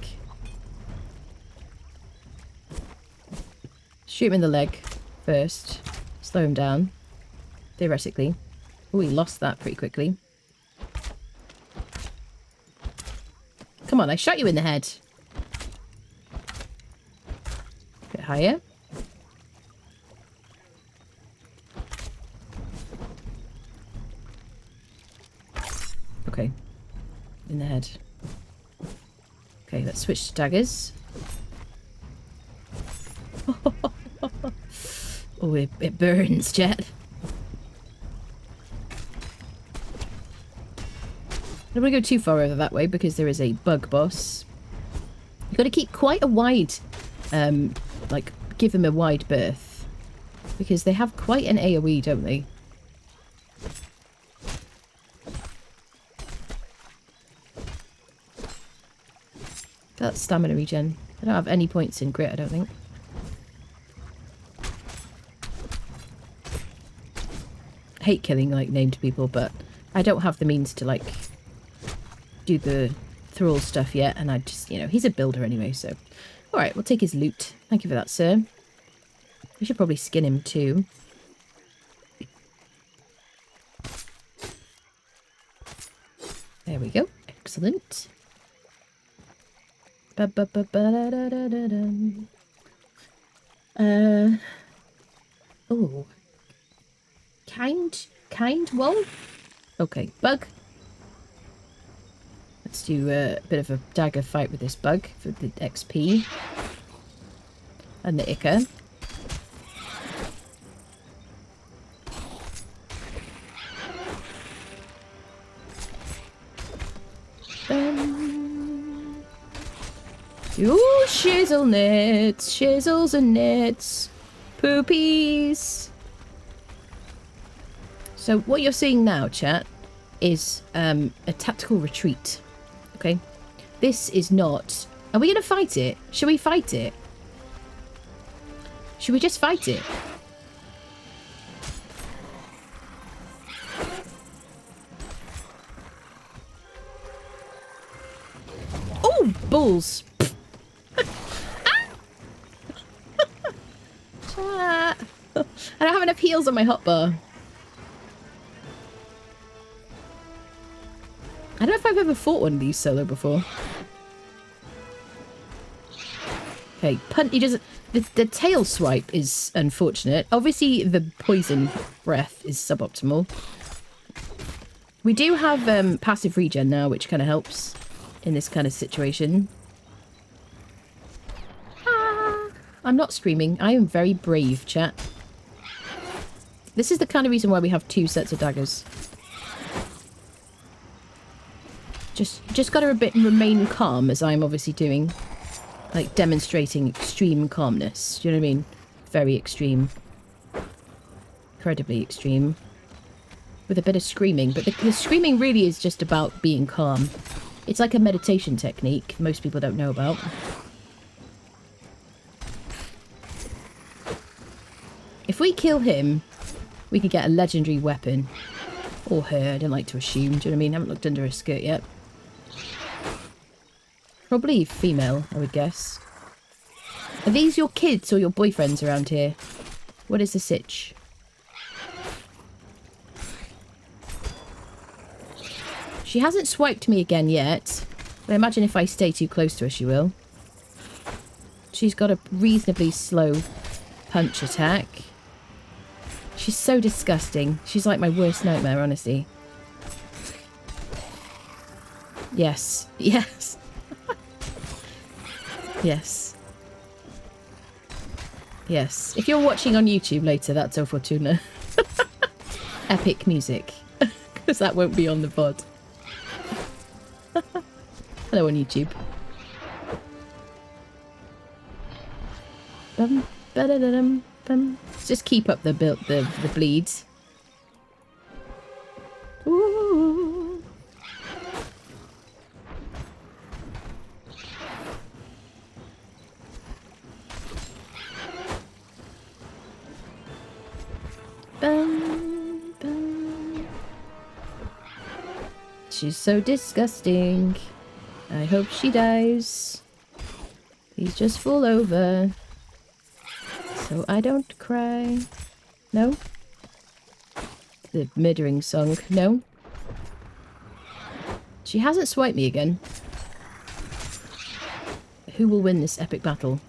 Shoot him in the leg first. Slow him down. Theoretically. Oh, he lost that pretty quickly. Come on, I shot you in the head. Bit higher. Okay. In the head. Okay, let's switch to daggers. Oh, it burns, Jet. I don't want to go too far over that way because there is a bug boss. You've got to keep quite a wide, like, give them a wide berth. Because they have quite an AoE, don't they? That's stamina regen. I don't have any points in grit, I don't think. I hate killing, like, named people, but I don't have the means to, like, do the thrall stuff yet, and I just, you know, he's a builder anyway, so. Alright, we'll take his loot. Thank you for that, sir. We should probably skin him too. There we go. Excellent. Oh. Kind wool? Okay, bug. Let's do a bit of a dagger fight with this bug for the XP. And the ichor. Ooh, shizzle nits, shizzles and nits, poopies. So what you're seeing now, chat, is a tactical retreat. Okay, this is not. Are we going to fight it? Should we fight it? Should we just fight it? Oh, balls! Chat. I don't have enough heals on my hotbar. I don't know if I've ever fought one of these solo before. Okay, punt. He doesn't. The tail swipe is unfortunate. Obviously, the poison breath is suboptimal. We do have passive regen now, which kind of helps in this kind of situation. Ah, I'm not screaming. I am very brave, chat. This is the kind of reason why we have 2 sets of daggers. Just got to remain calm, as I'm obviously doing. Like, demonstrating extreme calmness. Do you know what I mean? Very extreme. Incredibly extreme. With a bit of screaming. But the screaming really is just about being calm. It's like a meditation technique most people don't know about. If we kill him, we could get a legendary weapon. Or her, I don't like to assume. Do you know what I mean? I haven't looked under her skirt yet. Probably female, I would guess. Are these your kids or your boyfriends around here? What is the sitch? She hasn't swiped me again yet. But I imagine if I stay too close to her, she will. She's got a reasonably slow punch attack. She's so disgusting. She's like my worst nightmare, honestly. Yes. Yes. Yes. Yes. If you're watching on YouTube later, that's O Fortuna. Epic music. Because that won't be on the pod. Hello on YouTube. Let's just keep up the bleeds. Ooh. She's so disgusting. I hope she dies. Please just fall over. So I don't cry. No? The murdering song. No? She hasn't swiped me again. Who will win this epic battle?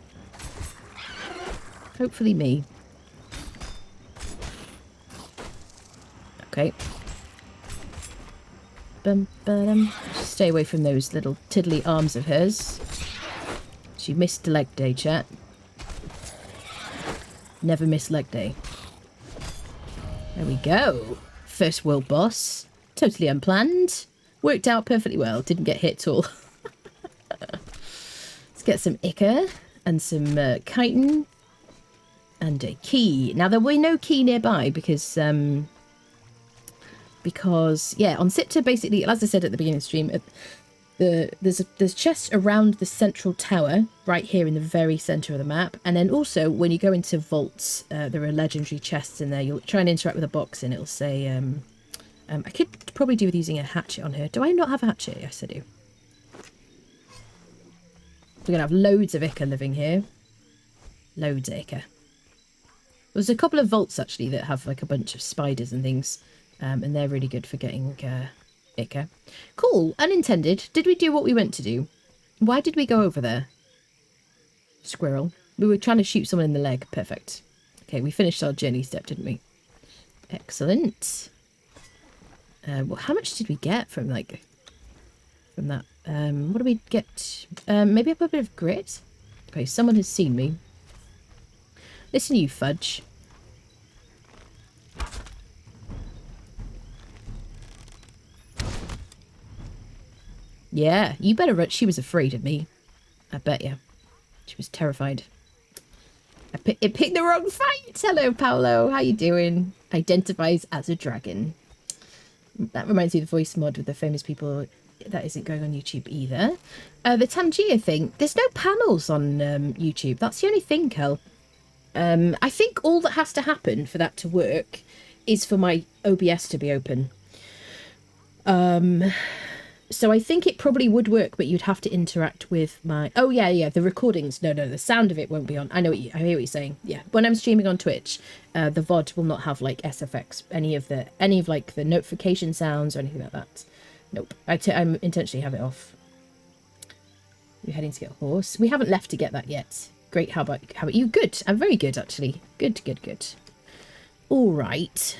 Hopefully me. Okay. Stay away from those little tiddly arms of hers. She missed leg day, chat. Never miss leg day. There we go. First world boss. Totally unplanned. Worked out perfectly well. Didn't get hit at all. Let's get some ichor and some chitin and a key. Now there were no key nearby because yeah, on Siptah basically, as I said at the beginning of the stream, there's chests around the central tower right here in the very center of the map, and then also when you go into vaults, there are legendary chests in there. You'll try and interact with a box and it'll say I could probably do with using a hatchet on her. Do I not have a hatchet? Yes, I do. We're gonna have loads of ichor living here. Loads of ichor. There's a couple of vaults actually that have like a bunch of spiders and things, and they're really good for getting ichor. Cool. Unintended. Did we do what we went to do? Why did we go over there? Squirrel. We were trying to shoot someone in the leg. Perfect. Okay, we finished our journey step, didn't we? Excellent. Well, how much did we get from that? What do we get? Maybe a bit of grit? Okay, someone has seen me. Listen, you fudge. Yeah, you better run. She was afraid of me. I bet you. She was terrified. It picked the wrong fight. Hello, Paolo. How you doing? Identifies as a dragon. That reminds me of the voice mod with the famous people. That isn't going on YouTube either. The Tangier thing. There's no panels on YouTube. That's the only thing, Kel. I think all that has to happen for that to work is for my OBS to be open. So I think it probably would work, but you'd have to interact with my... Oh, yeah, the recordings. No, the sound of it won't be on. I hear what you're saying. Yeah, when I'm streaming on Twitch, the VOD will not have, like, SFX, any of like, the notification sounds or anything like that. Nope. I'm intentionally have it off. We're heading to get a horse. We haven't left to get that yet. Great. How about you? Good. I'm very good, actually. Good. All right.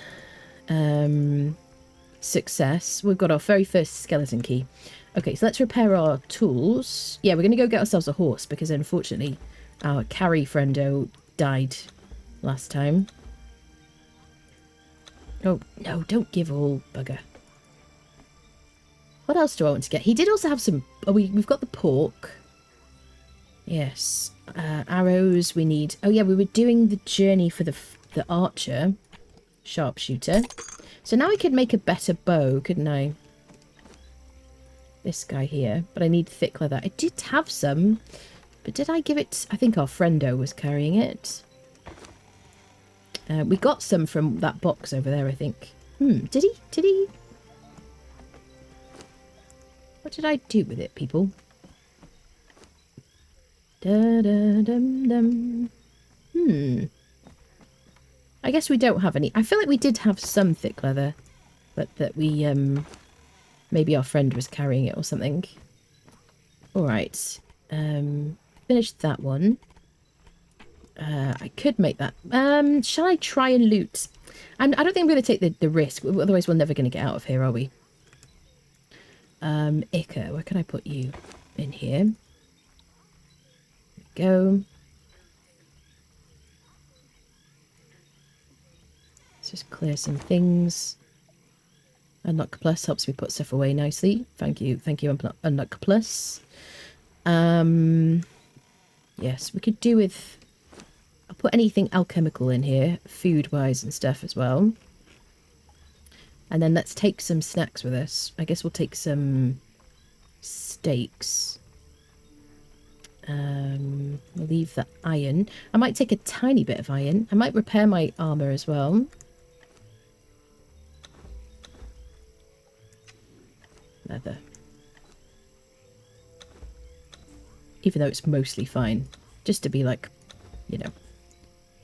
Success. We've got our very first skeleton key. Okay, so let's repair our tools. Yeah, we're going to go get ourselves a horse because unfortunately our carry friendo died last time. Oh, no, don't give all, bugger. What else do I want to get? He did also have some... Oh, we've got the pork. Yes. Arrows we need. Oh, yeah, we were doing the journey for the archer. Sharpshooter. So now I could make a better bow, couldn't I? This guy here. But I need thick leather. I did have some. But did I give it... I think our friendo was carrying it. We got some from that box over there, I think. Did he? What did I do with it, people? Da-da-dum-dum. I guess we don't have any. I feel like we did have some thick leather, but that we, maybe our friend was carrying it or something. Alright. Finished that one. I could make that. Shall I try and loot? I don't think I'm going to take the risk, otherwise we're never going to get out of here, are we? Ichor, where can I put you? In here. There we go. Let's just clear some things. Unlock Plus helps me put stuff away nicely. Thank you, Unlock Plus. Yes, we could do with... I'll put anything alchemical in here, food-wise and stuff as well. And then let's take some snacks with us. I guess we'll take some steaks. We'll leave the iron. I might take a tiny bit of iron. I might repair my armor as well. leather. Even though it's mostly fine. Just to be like, you know.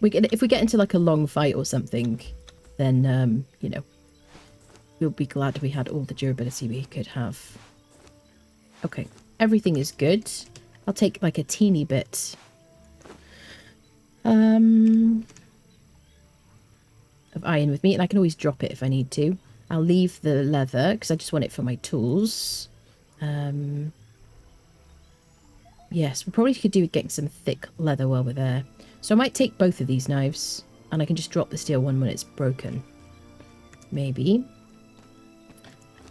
If we get into like a long fight or something, then, you know, we'll be glad we had all the durability we could have. Okay, everything is good. I'll take like a teeny bit of iron with me, and I can always drop it if I need to. I'll leave the leather because I just want it for my tools. Yes, we probably could do with getting some thick leather while we're there. So I might take both of these knives, and I can just drop the steel one when it's broken. Maybe.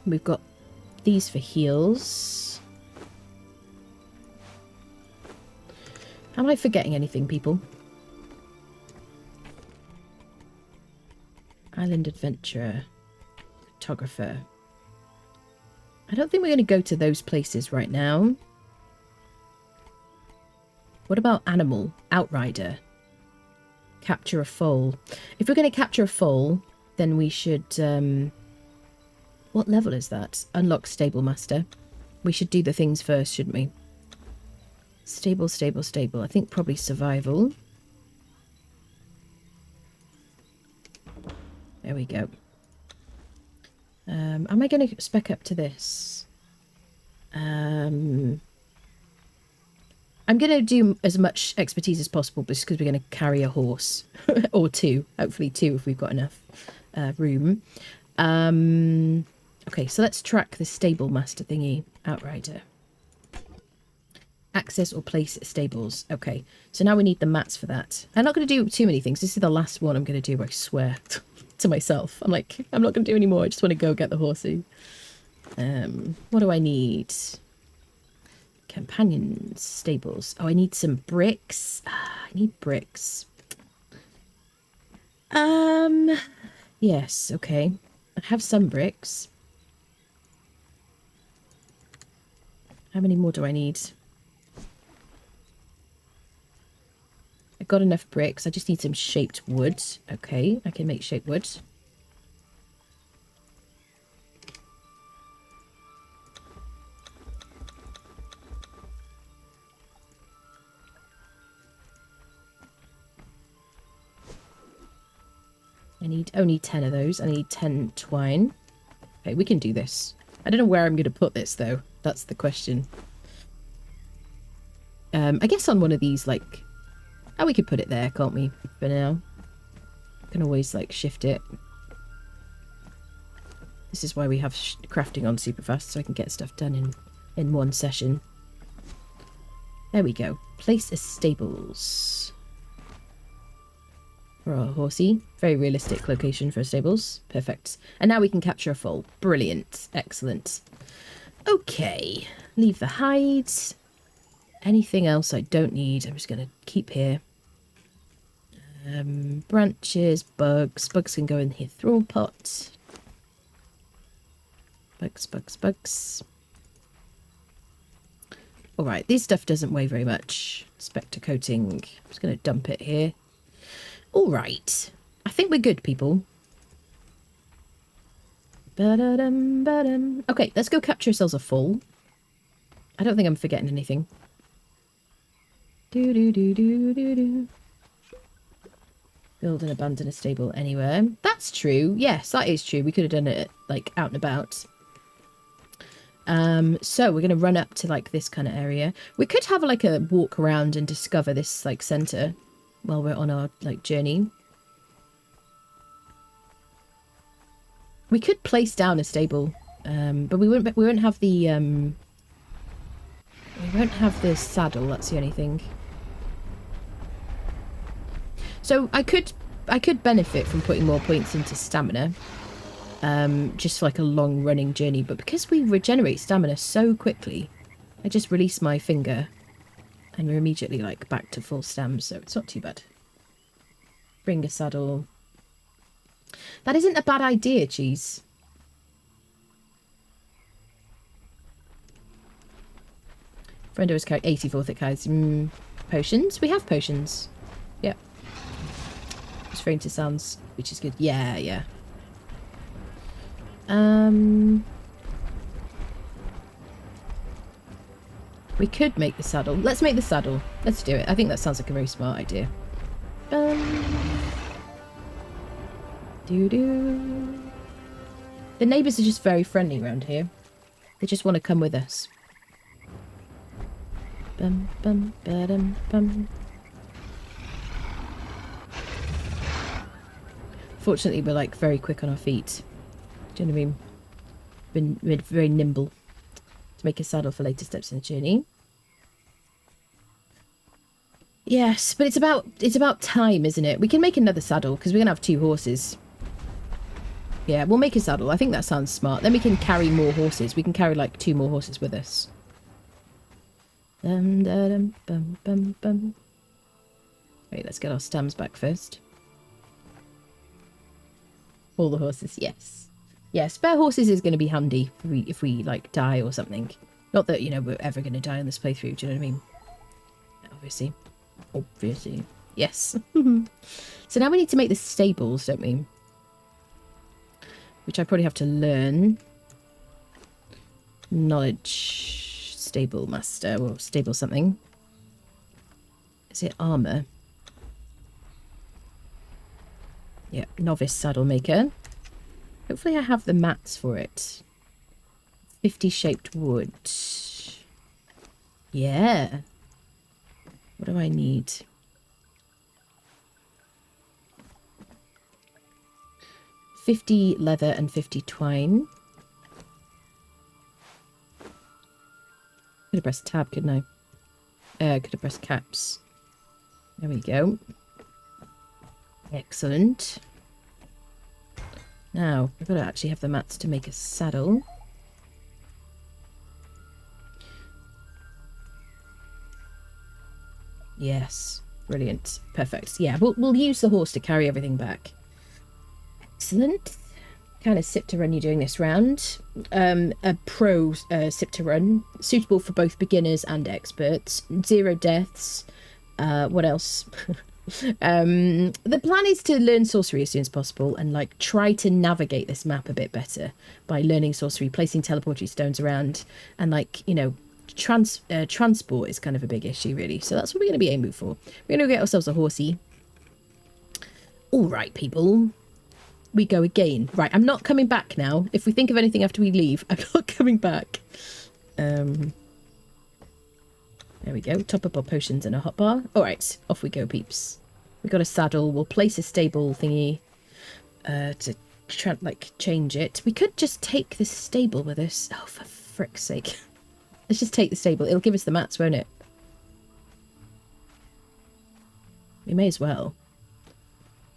We've got these for heals. Am I forgetting anything, people? Island Adventurer. Photographer. I don't think we're going to go to those places right now. What about Animal? Outrider. Capture a foal. If we're going to capture a foal, then we should... what level is that? Unlock Stable Master. We should do the things first, shouldn't we? Stable, stable, stable. I think probably survival. There we go. Am I going to spec up to this? I'm going to do as much expertise as possible just because we're going to carry a horse. Or two. Hopefully two if we've got enough room. Okay, so let's track the stable master thingy. Outrider. Access or place stables. Okay, so now we need the mats for that. I'm not going to do too many things. This is the last one I'm going to do, I swear, to myself. I'm like, I'm not going to do any more. I just want to go get the horsey. What do I need? Companions, stables. Oh, I need some bricks. I need bricks. Yes, okay. I have some bricks. How many more do I need? I got enough bricks. I just need some shaped wood. Okay, I can make shaped wood. I need only 10 of those. I need 10 twine. Okay, we can do this. I don't know where I'm going to put this, though. That's the question. I guess on one of these, like... Oh, we could put it there, can't we? For now. Can always, like, shift it. This is why we have crafting on super fast, so I can get stuff done in one session. There we go. Place as stables. For our horsey. Very realistic location for stables. Perfect. And now we can capture a foal. Brilliant. Excellent. Okay. Leave the hides. Anything else I don't need, I'm just going to keep here. Branches, bugs. Bugs can go in here. Thrall pot. Bugs, bugs, bugs. Alright, this stuff doesn't weigh very much. Spectre coating. I'm just going to dump it here. Alright. I think we're good, people. Ba-da-dum, ba-dum. Okay, let's go capture ourselves a foal. I don't think I'm forgetting anything. Do-do-do-do-do-do. Build and abandon a stable anywhere. That's true. Yes, that is true. We could have done it, like, out and about. So we're going to run up to, like, this kind of area. We could have, like, a walk around and discover this, like, centre while we're on our, like, journey. We could place down a stable, but we won't have the, we won't have the saddle. That's the only thing. So I could benefit from putting more points into stamina, just like a long running journey. But because we regenerate stamina so quickly, I just release my finger, and we're immediately like back to full stam. So it's not too bad. Bring a saddle. That isn't a bad idea, Cheese. Friendo was carrying 84 thick hides. Potions? We have potions. Yep. Just for into sounds, which is good. Yeah, yeah. We could make the saddle. Let's make the saddle. Let's do it. I think that sounds like a very smart idea. Doo-doo. The neighbours are just very friendly around here. They just want to come with us. Bum, bum, ba-dum, bum. Fortunately, we're like very quick on our feet. Do you know what I mean? We're very nimble to make a saddle for later steps in the journey. Yes, but it's about time, isn't it? We can make another saddle because we're gonna have 2 horses. Yeah, we'll make a saddle. I think that sounds smart. Then we can carry more horses. We can carry like 2 more horses with us. Dum, da, dum, bum, bum, bum. Wait, let's get our stems back first. All the horses, yes. Yeah, spare horses is going to be handy if we like die or something. Not that, you know, we're ever going to die on this playthrough, do you know what I mean? Obviously. Obviously. Yes. So now we need to make the stables, don't we? Which I probably have to learn. Knowledge. Stable master. Or stable something. Is it armor? Yeah, novice saddle maker. Hopefully I have the mats for it. 50 shaped wood. Yeah. What do I need? 50 leather and 50 twine. Could have pressed tab, couldn't I? Could have pressed caps. There we go. Excellent. Now, we've got to actually have the mats to make a saddle. Yes. Brilliant. Perfect. Yeah, we'll use the horse to carry everything back. Excellent. Kind of Siptah run you're doing this round. A pro Siptah run. Suitable for both beginners and experts. 0 deaths. What else? The plan is to learn sorcery as soon as possible and like try to navigate this map a bit better by learning sorcery, placing teleporting stones around, and like, you know, transport is kind of a big issue really. So that's what we're going to be aiming for. We're going to get ourselves a horsey. All right, people, we go again. Right, I'm not coming back now. If we think of anything after we leave, I'm not coming back. There we go. Top up our potions and a hotbar. All right, off we go, peeps. We got a saddle. We'll place a stable thingy to try, like, change it. We could just take this stable with us. Oh, for frick's sake. Let's just take the stable. It'll give us the mats, won't it? We may as well.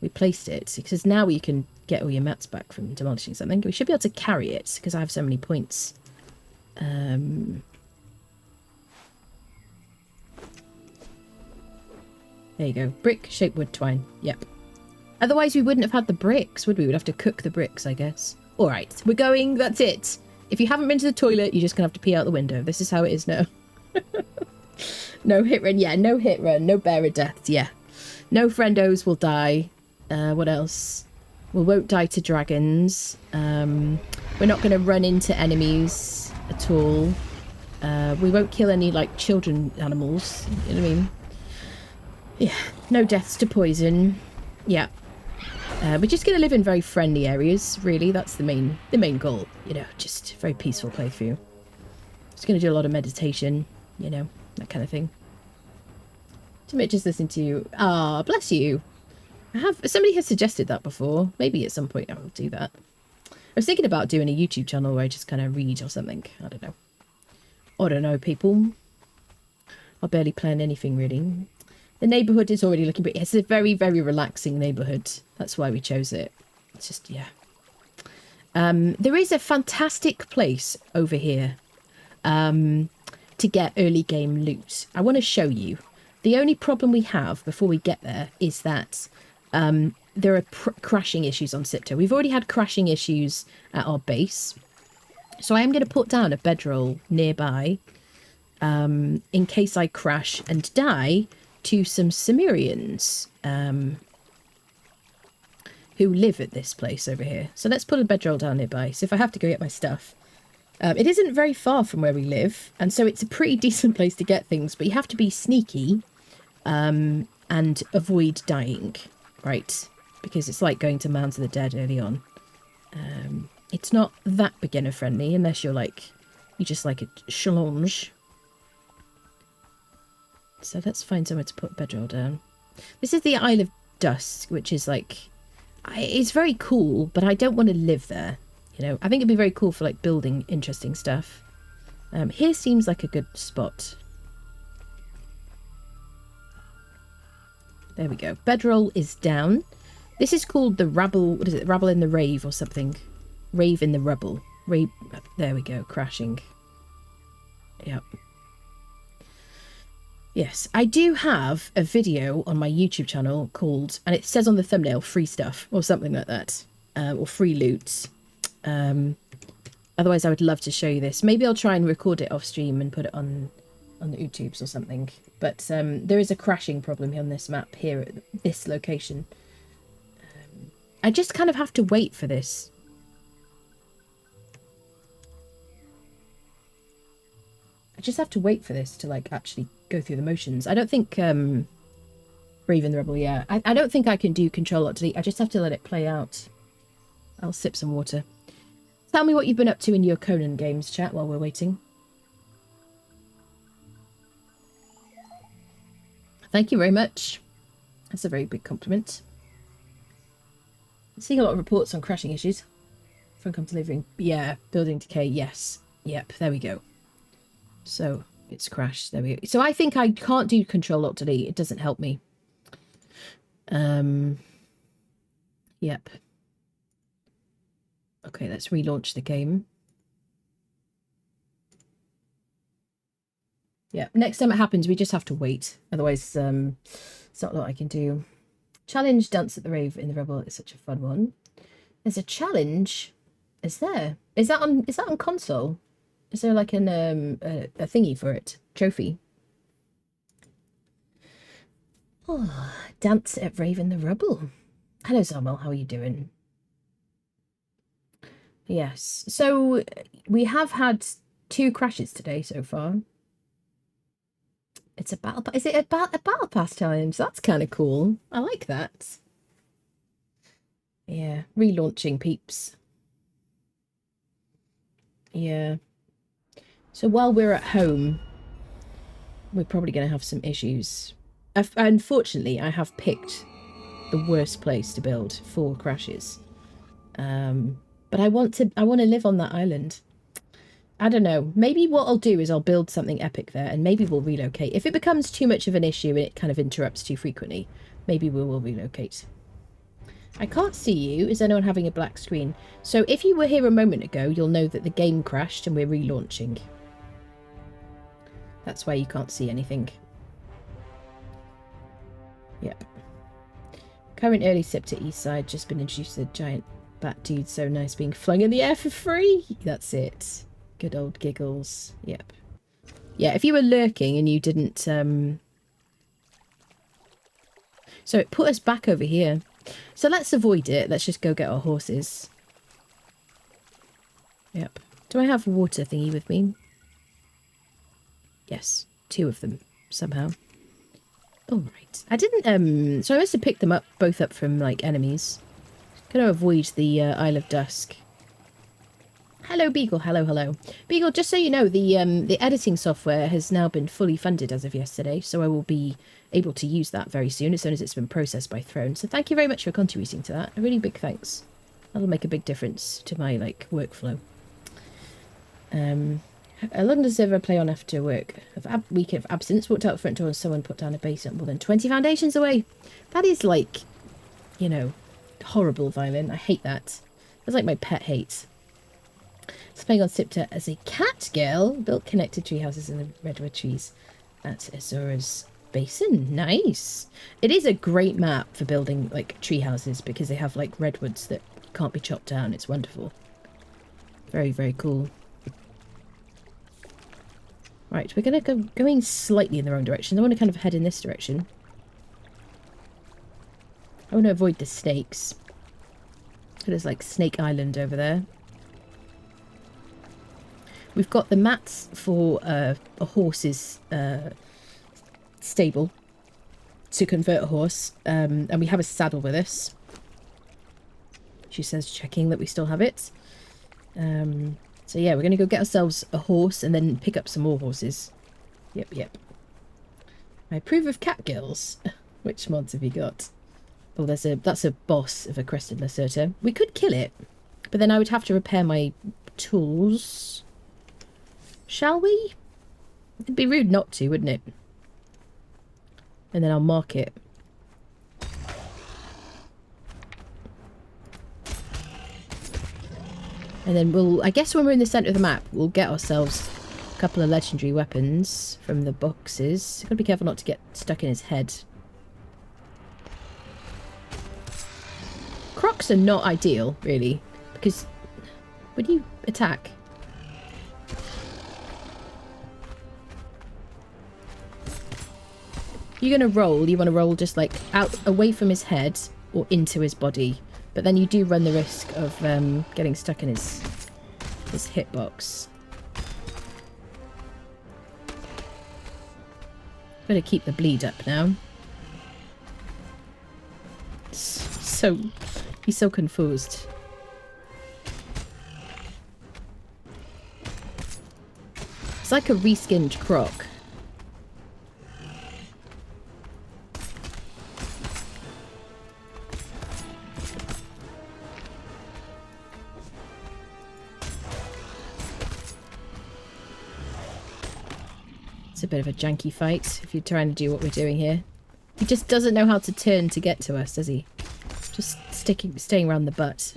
We placed it because now you can get all your mats back from demolishing something. We should be able to carry it because I have so many points. There you go. Brick, shape, wood, twine. Yep. Otherwise we wouldn't have had the bricks, would we? We'd have to cook the bricks, I guess. All right, we're going. That's it. If you haven't been to the toilet, you're just going to have to pee out the window. This is how it is now. No hit run. Yeah, no hit run. No bearer deaths. Yeah. No friendos will die. What else? We won't die to dragons. We're not going to run into enemies at all. We won't kill any, like, children animals. You know what I mean? Yeah. No deaths to poison. Yeah. We're just going to live in very friendly areas, really. That's the main goal. You know, just very peaceful playthrough. Just going to do a lot of meditation, you know, that kind of thing. Timmy, just listening to you. Ah, bless you. Somebody has suggested that before. Maybe at some point I will do that. I was thinking about doing a YouTube channel where I just kind of read or something. I don't know. I don't know, people. I barely plan anything, really. The neighbourhood is already looking pretty. It's a very, very relaxing neighbourhood. That's why we chose it. It's just, yeah. There is a fantastic place over here to get early game loot. I want to show you. The only problem we have before we get there is that there are crashing issues on Siptah. We've already had crashing issues at our base. So I am going to put down a bedroll nearby in case I crash and die to some Lemurians who live at this place over here. So let's put a bedroll down nearby. So if I have to go get my stuff, It isn't very far from where we live, and so it's a pretty decent place to get things, but you have to be sneaky and avoid dying, right? Because it's like going to Mounds of the Dead early on. It's not that beginner friendly unless you just like a challenge. So let's find somewhere to put bedroll down. This is the Isle of Dusk, which is like, it's very cool, but I don't want to live there. You know, I think it'd be very cool for like building interesting stuff. Here seems like a good spot. There we go. Bedroll is down. This is called the Rabble. What is it? Rabble in the Rave or something. Rave in the Rubble. Rave. There we go. Crashing. Yep. Yes, I do have a video on my YouTube channel called, and it says on the thumbnail, free stuff or something like that, or free loot. Otherwise, I would love to show you this. Maybe I'll try and record it off stream and put it on the YouTubes or something. But there is a crashing problem here on this map here at this location. I just kind of have to wait for this. I just have to wait for this to like actually go through the motions. I don't think Raven the Rebel, yeah. I don't think I can do Control-Alt-Delete. I just have to let it play out. I'll sip some water. Tell me what you've been up to in your Conan games, chat, while we're waiting. Thank you very much. That's a very big compliment. I'm seeing a lot of reports on crashing issues. Funcom delivering. Yeah, building decay, yes. Yep, there we go. So, it's crashed. There we go. So I think I can't do Control-Alt-Delete. It doesn't help me. Yep. Okay, let's relaunch the game. Yeah, next time it happens, we just have to wait. Otherwise, it's not a lot I can do. Challenge Dance at the Rave in the Rebel is such a fun one. There's a challenge. Is there? Is that on console? Is there like an a thingy for it? Trophy. Oh, Dance at Rave in the Rubble. Hello, Samuel. How are you doing? Yes. So we have had 2 crashes today so far. It's a battle. Is it about a battle pass challenge? That's kind of cool. I like that. Yeah, relaunching peeps. Yeah. So while we're at home, we're probably going to have some issues. Unfortunately, I have picked the worst place to build 4 crashes. But I want to live on that island. I don't know. Maybe what I'll do is I'll build something epic there and maybe we'll relocate. If it becomes too much of an issue and it kind of interrupts too frequently, maybe we will relocate. I can't see you. Is anyone having a black screen? So if you were here a moment ago, you'll know that the game crashed and we're relaunching. That's why you can't see anything. Yep. Current early Siptah east side, just been introduced to the giant bat dude. So nice being flung in the air for free. That's it. Good old giggles. Yep. Yeah, if you were lurking and you didn't... So it put us back over here. So let's avoid it. Let's just go get our horses. Yep. Do I have a water thingy with me? Yes. 2 of them, somehow. All right. I didn't... So I must have picked them up, both up from, like, enemies. Gonna avoid the Isle of Dusk. Hello, Beagle. Hello, hello. Beagle, just so you know, the editing software has now been fully funded as of yesterday, so I will be able to use that very soon, as soon as it's been processed by Throne. So thank you very much for contributing to that. A really big thanks. That'll make a big difference to my, like, workflow. How long does ever play on after work? Week of absence, walked out the front door and someone put down a base at more than 20 foundations away. That is, like, you know, horrible violin. I hate that. That's like my pet hate. It's playing on Siptah as a cat girl. Built connected tree houses in the redwood trees at Azura's Basin. Nice. It is a great map for building like tree houses because they have like redwoods that can't be chopped down. It's wonderful. Very, very cool. Right, we're going to go going slightly in the wrong direction. I want to kind of head in this direction. I want to avoid the snakes. There's like Snake Island over there. We've got the mats for a horse's stable to convert a horse, and we have a saddle with us. She says, checking that we still have it. So yeah, we're going to go get ourselves a horse and then pick up some more horses. Yep. I approve of catgills. Which mods have you got? Oh, that's a boss of a crested lacerta. We could kill it, but then I would have to repair my tools. Shall we? It'd be rude not to, wouldn't it? And then I'll mark it. And then I guess when we're in the centre of the map, we'll get ourselves a couple of legendary weapons from the boxes. Gotta be careful not to get stuck in his head. Crocs are not ideal, really, because when you attack... You're going to roll, you want to roll just like out away from his head or into his body. But then you do run the risk of getting stuck in his hitbox. Better keep the bleed up now. He's so confused. It's like a reskinned croc. It's a bit of a janky fight if you're trying to do what we're doing here. He just doesn't know how to turn to get to us, does he? Just staying around the butt.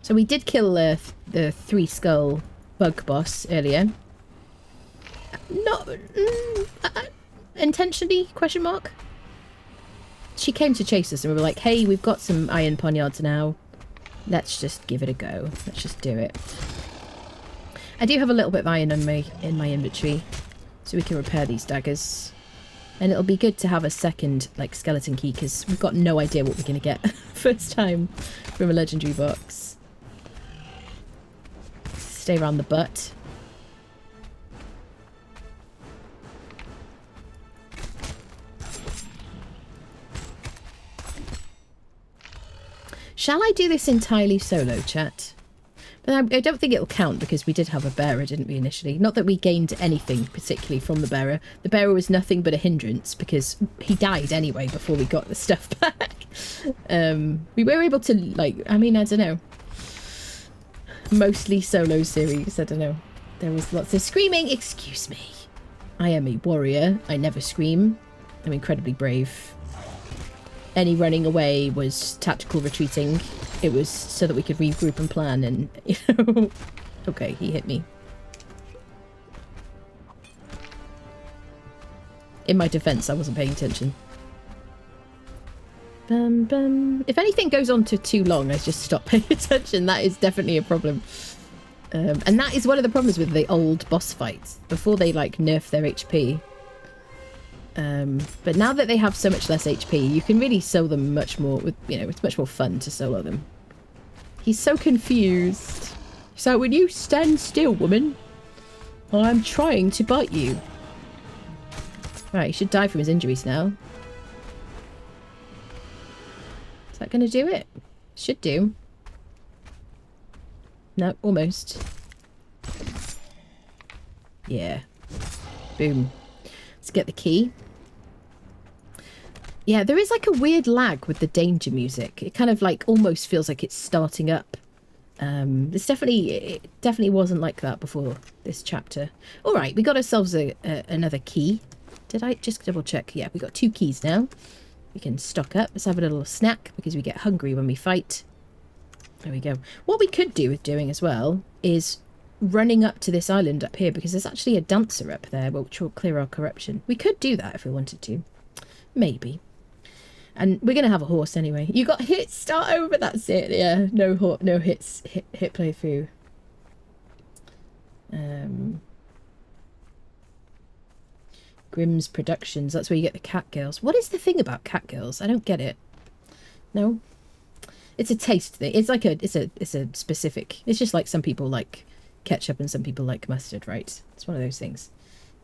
So we did kill the 3-skull bug boss earlier. Not intentionally, question mark. She came to chase us and we were like, hey, we've got some iron poniards now. Let's just give it a go. Let's just do it. I do have a little bit of iron on in my inventory, so we can repair these daggers. And it'll be good to have a second like skeleton key, because we've got no idea what we're going to get first time from a legendary box. Stay around the butt. Shall I do this entirely solo, chat? But I don't think it'll count because we did have a bearer, didn't we, initially? Not that we gained anything particularly from the bearer. The bearer was nothing but a hindrance because he died anyway before we got the stuff back. We were able to, like, I mean, I don't know. Mostly solo series, I don't know. There was lots of screaming. Excuse me. I am a warrior. I never scream. I'm incredibly brave. Any running away was tactical retreating. It was so that we could regroup and plan and, you know... Okay, he hit me. In my defense, I wasn't paying attention. If anything goes on to too long, I just stop paying attention. That is definitely a problem. And that is one of the problems with the old boss fights. Before they, like, nerf their HP. But now that they have so much less HP, you can really solo them much more with, you know, it's much more fun to solo them. He's so confused. So will you stand still, woman? I'm trying to bite you. Right, he should die from his injuries now. Is that going to do it? Should do. No, almost. Yeah. Boom. Let's get the key. Yeah, there is like a weird lag with the danger music. It kind of like almost feels like it's starting up. It definitely wasn't like that before this chapter. All right, we got ourselves another key. Did I just double check? Yeah, we got 2 keys now. We can stock up. Let's have a little snack because we get hungry when we fight. There we go. What we could do with doing as well is running up to this island up here, because there's actually a dancer up there which will clear our corruption. We could do that if we wanted to. Maybe. And we're going to have a horse anyway. You got hits, start over, that's it. Yeah, no hits, hit playthrough. Grimm's Productions, that's where you get the cat girls. What is the thing about cat girls? I don't get it. No? It's a taste thing. It's like it's a specific. It's just like some people like ketchup and some people like mustard, right? It's one of those things.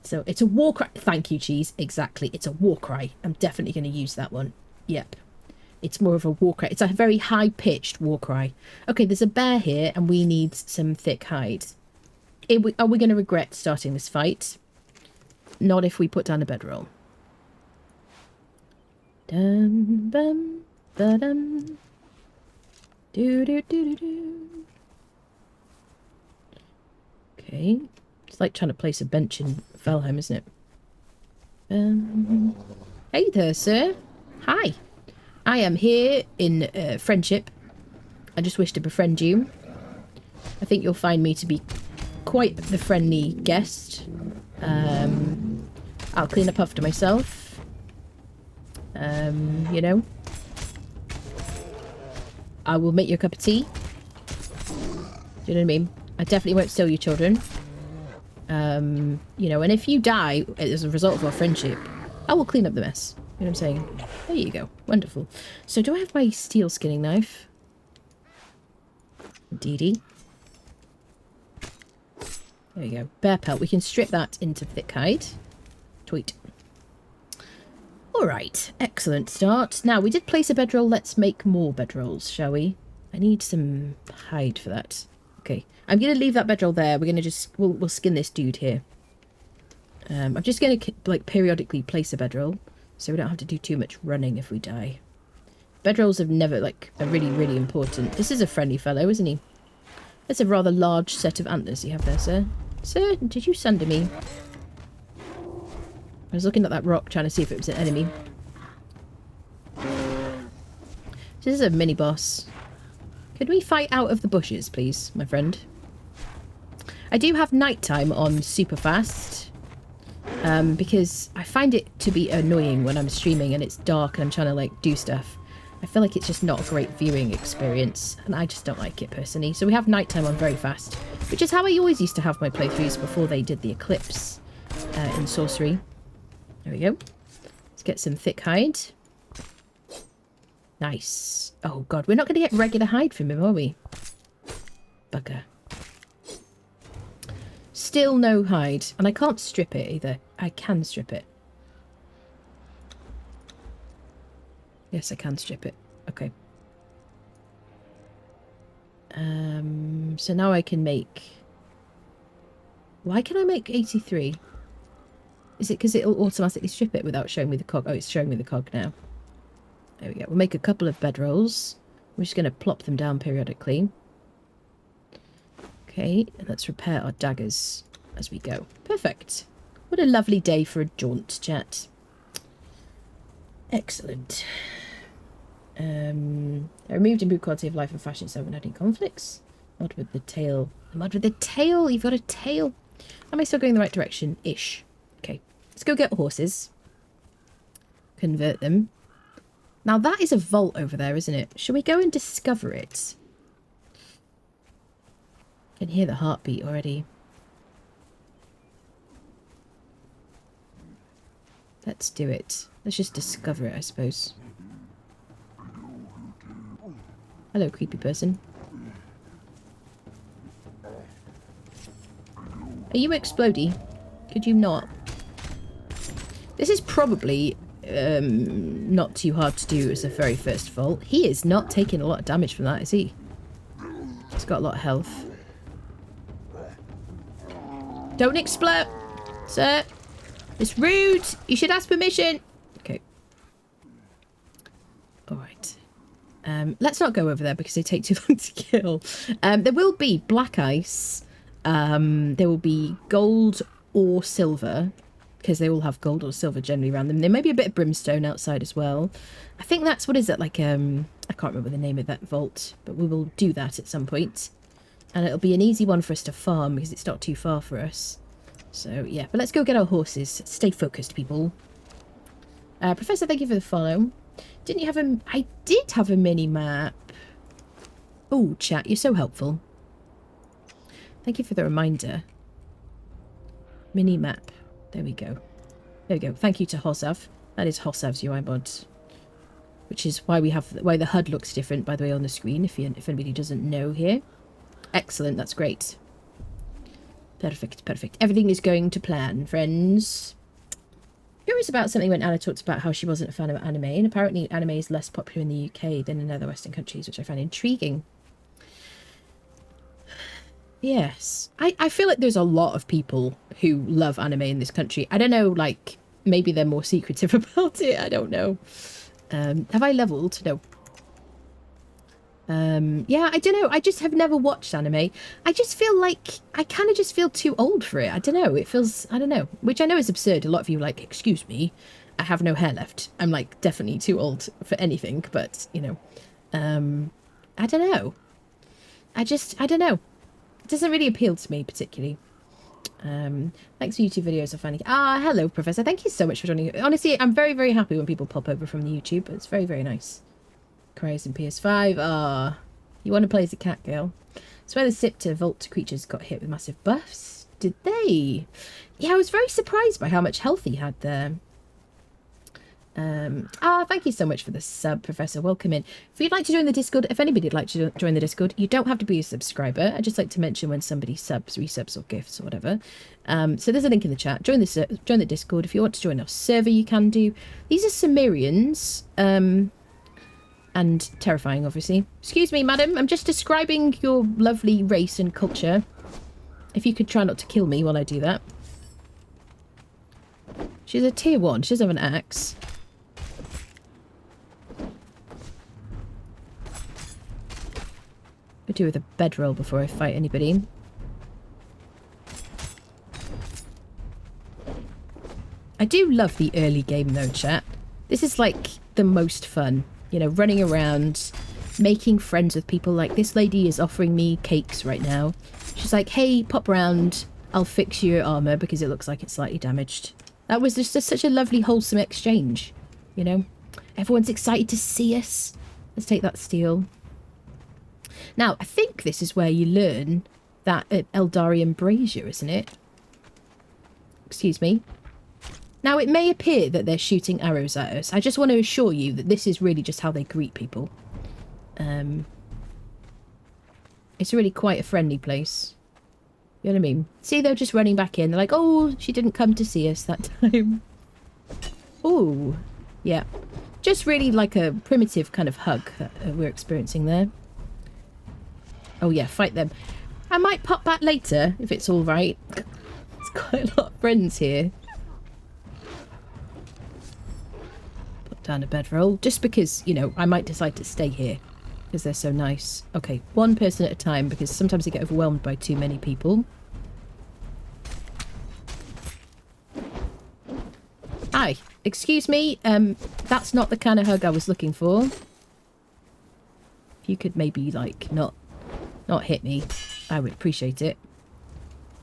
So it's a war cry. Thank you, cheese. Exactly. It's a war cry. I'm definitely going to use that one. Yep. It's more of a war cry. It's a very high-pitched war cry. Okay, there's a bear here and we need some thick hide. Are we going to regret starting this fight? Not if we put down a bedroll. Dum bum ba dum. Do do do do do. Okay. It's like trying to place a bench in Valheim, isn't it? Hey there, sir. Hi. I am here in friendship. I just wish to befriend you. I think you'll find me to be quite the friendly guest. I'll clean up after myself. You know. I will make you a cup of tea. Do you know what I mean? I definitely won't steal your children. You know, and if you die as a result of our friendship, I will clean up the mess. You know what I'm saying? There you go. Wonderful. So do I have my steel skinning knife? Indeedy. There you go. Bear pelt. We can strip that into thick hide. Tweet. Alright. Excellent start. Now, we did place a bedroll. Let's make more bedrolls, shall we? I need some hide for that. Okay. I'm going to leave that bedroll there. We're going to just... We'll skin this dude here. I'm just going to, like, periodically place a bedroll, so we don't have to do too much running if we die. Bedrolls have never, like, are really, really important. This is a friendly fellow, isn't he? That's a rather large set of antlers you have there, sir. Sir, did you sunder me? I was looking at that rock, trying to see if it was an enemy. This is a mini-boss. Could we fight out of the bushes, please, my friend? I do have nighttime on super fast. Because I find it to be annoying when I'm streaming and it's dark and I'm trying to like do stuff. I feel like it's just not a great viewing experience and I just don't like it personally. So we have nighttime on very fast, which is how I always used to have my playthroughs before they did the eclipse in Sorcery. There we go. Let's get some thick hide. Nice. Oh god, we're not going to get regular hide from him, are we? Bugger. Still no hide. And I can't strip it either. I can strip it. Yes, I can strip it. Okay. So now I can make... Why can I make 83? Is it because it'll automatically strip it without showing me the cog? Oh, it's showing me the cog now. There we go. We'll make a couple of bedrolls. We're just going to plop them down periodically. Okay, and let's repair our daggers as we go. Perfect. What a lovely day for a jaunt, chat. Excellent. I removed improved quality of life and fashion so we're not in conflicts. Mod with the tail. Mod with the tail! You've got a tail! Am I still going the right direction? Ish. Okay. Let's go get horses. Convert them. Now that is a vault over there, isn't it? Shall we go and discover it? I can hear the heartbeat already. Let's do it. Let's just discover it, I suppose. Hello, creepy person. Are you explodey? Could you not? This is probably not too hard to do as a very first vault. He is not taking a lot of damage from that, is he? He's got a lot of health. Don't explode, sir. It's rude. You should ask permission. Okay. All right. Let's not go over there because they take too long to kill. There will be black ice. There will be gold or silver because they all have gold or silver generally around them. There may be a bit of brimstone outside as well. I think that's, what is it? Like, I can't remember the name of that vault, but we will do that at some point. And it'll be an easy one for us to farm because it's not too far for us. So, yeah. But let's go get our horses. Stay focused, people. Professor, thank you for the follow. Didn't you have a... I did have a mini-map. Oh, chat, you're so helpful. Thank you for the reminder. Mini-map. There we go. There we go. Thank you to Hosav. That is Hosav's UI mod. which is why why the HUD looks different, by the way, on the screen, if anybody doesn't know here. Excellent, that's great. Perfect, perfect. Everything is going to plan, friends. Curious about something when Anna talked about how she wasn't a fan of anime, and apparently anime is less popular in the UK than in other Western countries, which I find intriguing. Yes. I feel like there's a lot of people who love anime in this country. I don't know, like, maybe they're more secretive about it. I don't know. Have I leveled? No. Yeah, I don't know. I just have never watched anime. I just feel like I kind of just feel too old for it. I don't know. It feels, I don't know, which I know is absurd. A lot of you are like, excuse me, I have no hair left. I'm like definitely too old for anything, but you know, I don't know. I don't know. It doesn't really appeal to me particularly. Thanks for YouTube videos. I finally, hello, Professor. Thank you so much for joining. Honestly, I'm very, very happy when people pop over from the YouTube. It's very, very nice. Cries in PS5. You want to play as a cat girl? So where the Siptah vault creatures got hit with massive buffs. Did they? Yeah, I was very surprised by how much health he had there. Thank you so much for the sub, Professor. Welcome in. If you'd like to join the Discord, if anybody would like to join the Discord, you don't have to be a subscriber. I just like to mention when somebody subs, resubs, or gifts or whatever. So there's a link in the chat. Join the Discord. If you want to join our server, you can do. These are Lemurians. And terrifying, obviously. Excuse me, madam. I'm just describing your lovely race and culture. If you could try not to kill me while I do that. She's a tier 1. She doesn't have an axe. I'll do with a bedroll before I fight anybody. I do love the early game though, chat. This is like the most fun. You know, running around, making friends with people. Like this lady is offering me cakes right now. She's like, hey, pop round. I'll fix your armor because it looks like it's slightly damaged. That was just such a lovely, wholesome exchange. You know, everyone's excited to see us. Let's take that steel. Now, I think this is where you learn that Eldarian brazier, isn't it? Excuse me. Now, it may appear that they're shooting arrows at us. I just want to assure you that this is really just how they greet people. It's really quite a friendly place. You know what I mean? See, they're just running back in. They're like, oh, she didn't come to see us that time. Oh, yeah. Just really like a primitive kind of hug that we're experiencing there. Oh, yeah, fight them. I might pop back later, if it's all right. There's quite a lot of friends here. Down a bedroll, just because, you know, I might decide to stay here because they're so nice. Okay, one person at a time because sometimes you get overwhelmed by too many people. Hi, excuse me, that's not the kind of hug I was looking for. If you could maybe like not hit me, I would appreciate it.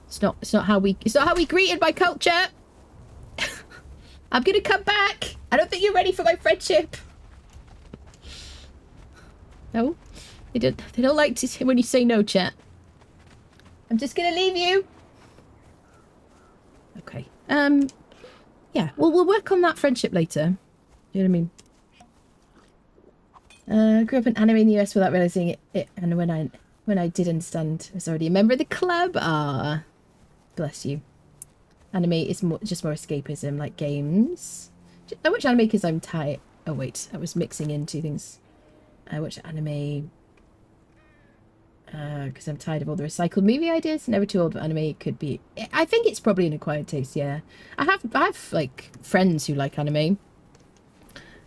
It's not how we greeted my culture. I'm gonna come back. I don't think you're ready for my friendship. No, they don't like to when you say no, chat. I'm just gonna leave you. Okay. Yeah. Well, we'll work on that friendship later. You know what I mean? Grew up in anime in the US without realizing it, and when I did understand, I was already a member of the club. Ah, bless you. Anime is just more escapism, like games. I watch anime because I'm tired. Oh wait, I was mixing in two things. I watch anime because I'm tired of all the recycled movie ideas. Never too old for anime. It could be. I think it's probably an acquired taste. Yeah, I have like friends who like anime.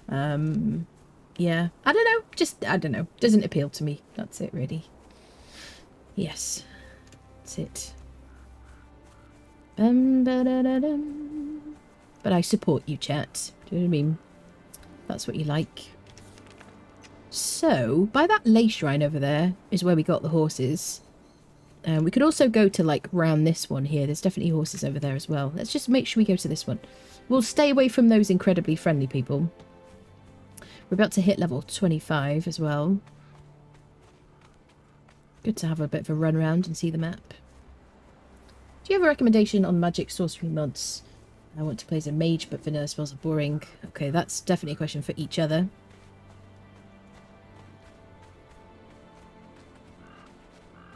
Yeah, I don't know. I don't know. Doesn't appeal to me. That's it, really. Yes, that's it. But I support you, chat. Do you know what I mean? That's what you like. So, by that lace shrine over there is where we got the horses. We could also go to, like, round this one here. There's definitely horses over there as well. Let's just make sure we go to this one. We'll stay away from those incredibly friendly people. We're about to hit level 25 as well. Good to have a bit of a run around and see the map. Do you have a recommendation on magic sorcery mods? I want to play as a mage, but vanilla spells are boring. Okay, that's definitely a question for each other.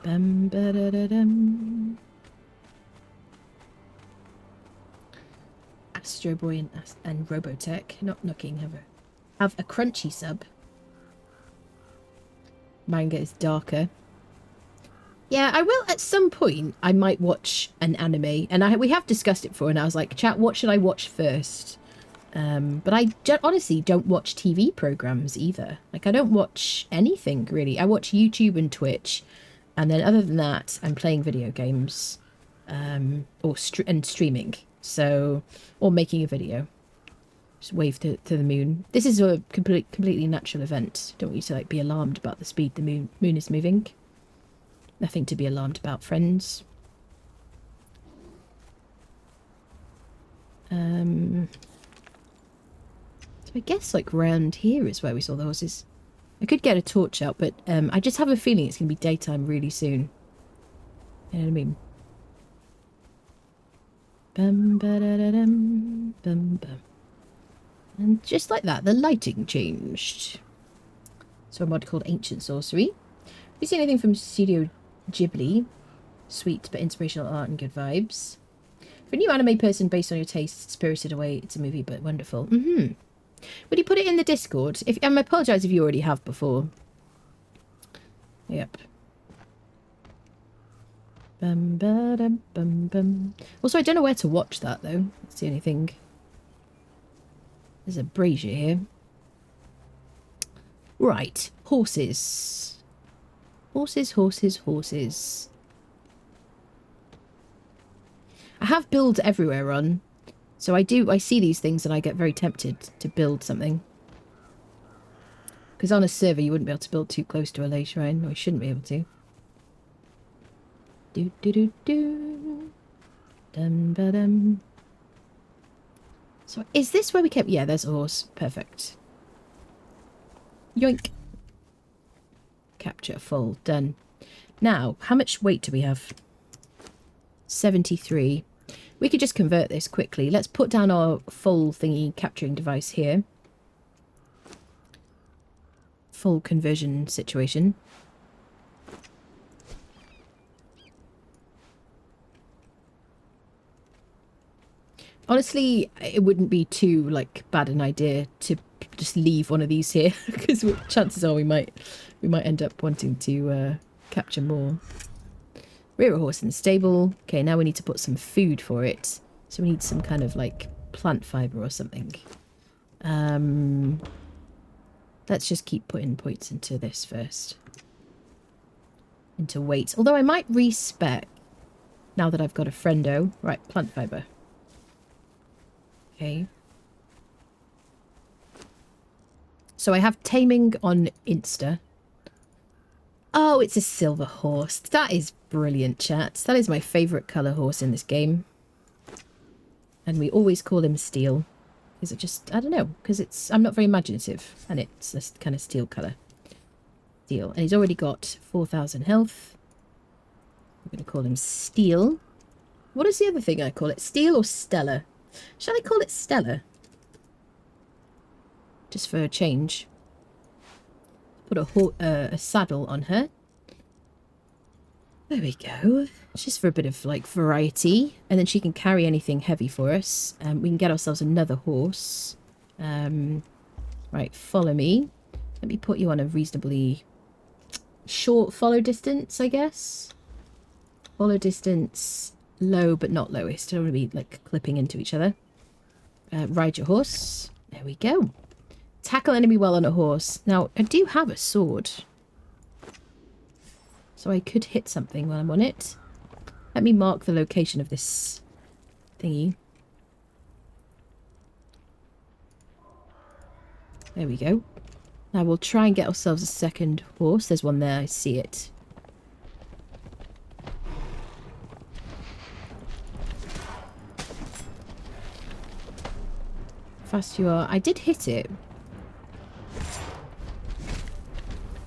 Bum, ba-da-da-dum. Astro Boy and Robotech, not knocking, have a crunchy sub. Manga is darker. Yeah, I will at some point. I might watch an anime, and we have discussed it before. And I was like, chat, what should I watch first? But I honestly don't watch TV programs either. Like, I don't watch anything really. I watch YouTube and Twitch, and then other than that, I'm playing video games, or streaming. So, or making a video. Just wave to the moon. This is a completely natural event. Don't want you to like be alarmed about the speed the moon is moving. Nothing to be alarmed about, friends. So I guess like round here is where we saw the horses. I could get a torch out, but I just have a feeling it's going to be daytime really soon. You know what I mean? Bum, ba-da-da-dum, bum, bum. And just like that, the lighting changed. So a mod called Ancient Sorcery. Have you seen anything from Studio Ghibli? Sweet but inspirational art and good vibes. For a new anime person based on your taste, Spirited Away, it's a movie but wonderful. Would you put it in the Discord? I apologise if you already have before. Yep. Bum, ba, dum, bum, bum. Also, I don't know where to watch that though. That's the only thing. There's a brazier here. Right. Horses. Horses, horses, horses. I have builds everywhere on. So I see these things and I get very tempted to build something. Because on a server you wouldn't be able to build too close to a lay shrine. Or you shouldn't be able to. Do do do do. Dum ba dum. So is this where we kept... Yeah, there's a horse. Perfect. Yoink. Capture full. Done. Now, how much weight do we have? 73. We could just convert this quickly. Let's put down our full thingy capturing device here. Full conversion situation. Honestly, it wouldn't be too like bad an idea to just leave one of these here, because chances are we might end up wanting to capture more. Rear a horse in the stable. Okay, now we need to put some food for it. So we need some kind of like plant fibre or something. Let's just keep putting points into this first. Into weight. Although I might respec now that I've got a friendo. Right, plant fibre. Okay. So I have taming on Insta. Oh, it's a silver horse. That is brilliant, chat. That is my favourite colour horse in this game. And we always call him steel. Is it just, I don't know, because I'm not very imaginative. And it's this kind of steel colour. Steel. And he's already got 4,000 health. I'm going to call him Steel. What is the other thing I call it? Steel or Stella? Shall I call it Stella? Just for a change. Put a saddle on her. There we go. Just for a bit of like variety. And then she can carry anything heavy for us. We can get ourselves another horse. Right, follow me. Let me put you on a reasonably short follow distance, I guess. Follow distance, low but not lowest. I don't want to be like clipping into each other. Ride your horse. There we go. Tackle enemy well on a horse. Now, I do have a sword. So I could hit something while I'm on it. Let me mark the location of this thingy. There we go. Now we'll try and get ourselves a second horse. There's one there, I see it. Fast you are. I did hit it.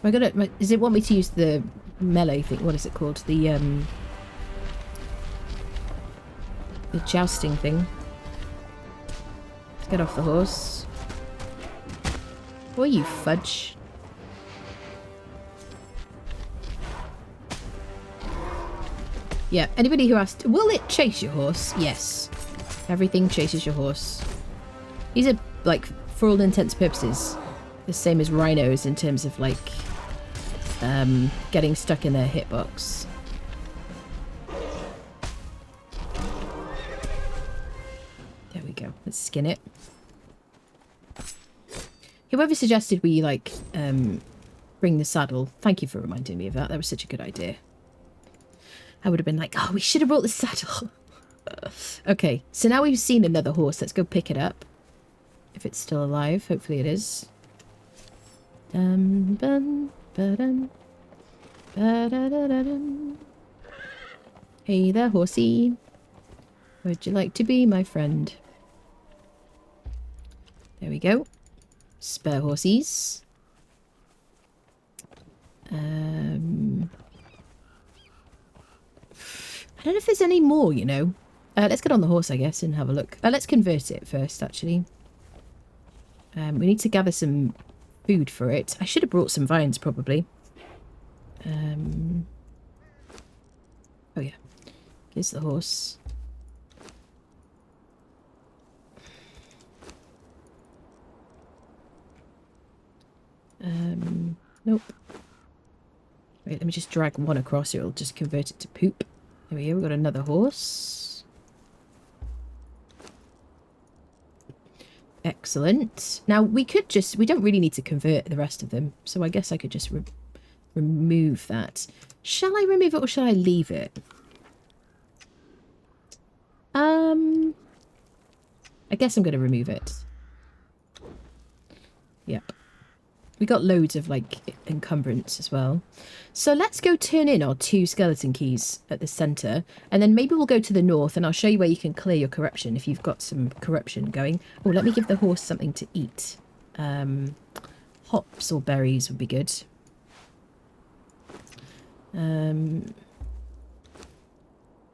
Am I gonna... Does it want me to use the melee thing? What is it called? The jousting thing. Let's get off the horse. Boy, you fudge. Yeah, anybody who asked, will it chase your horse? Yes. Everything chases your horse. These are, like, for all intents and purposes, the same as rhinos in terms of, like, getting stuck in their hitbox. There we go. Let's skin it. Whoever suggested we, like, bring the saddle, thank you for reminding me of that. That was such a good idea. I would have been like, oh, we should have brought the saddle. Okay, so now we've seen another horse. Let's go pick it up. If it's still alive. Hopefully it is. Dum, bum, ba-dum, ba-da-da-da-dum. Hey there, horsey. Would you like to be my friend? There we go. Spare horsies. I don't know if there's any more, you know. Let's get on the horse, I guess, and have a look. Let's convert it first, actually. We need to gather some food for it. I should have brought some vines, probably. Oh, yeah. Here's the horse. Nope. Wait, let me just drag one across here. It'll just convert it to poop. There we go. We've got another horse. Excellent. Now, we could just... We don't really need to convert the rest of them. So I guess I could just remove that. Shall I remove it or shall I leave it? I guess I'm going to remove it. Yep. We got loads of, like, encumbrance as well. So let's go turn in our 2 skeleton keys at the centre. And then maybe we'll go to the north and I'll show you where you can clear your corruption if you've got some corruption going. Oh, let me give the horse something to eat. Hops or berries would be good.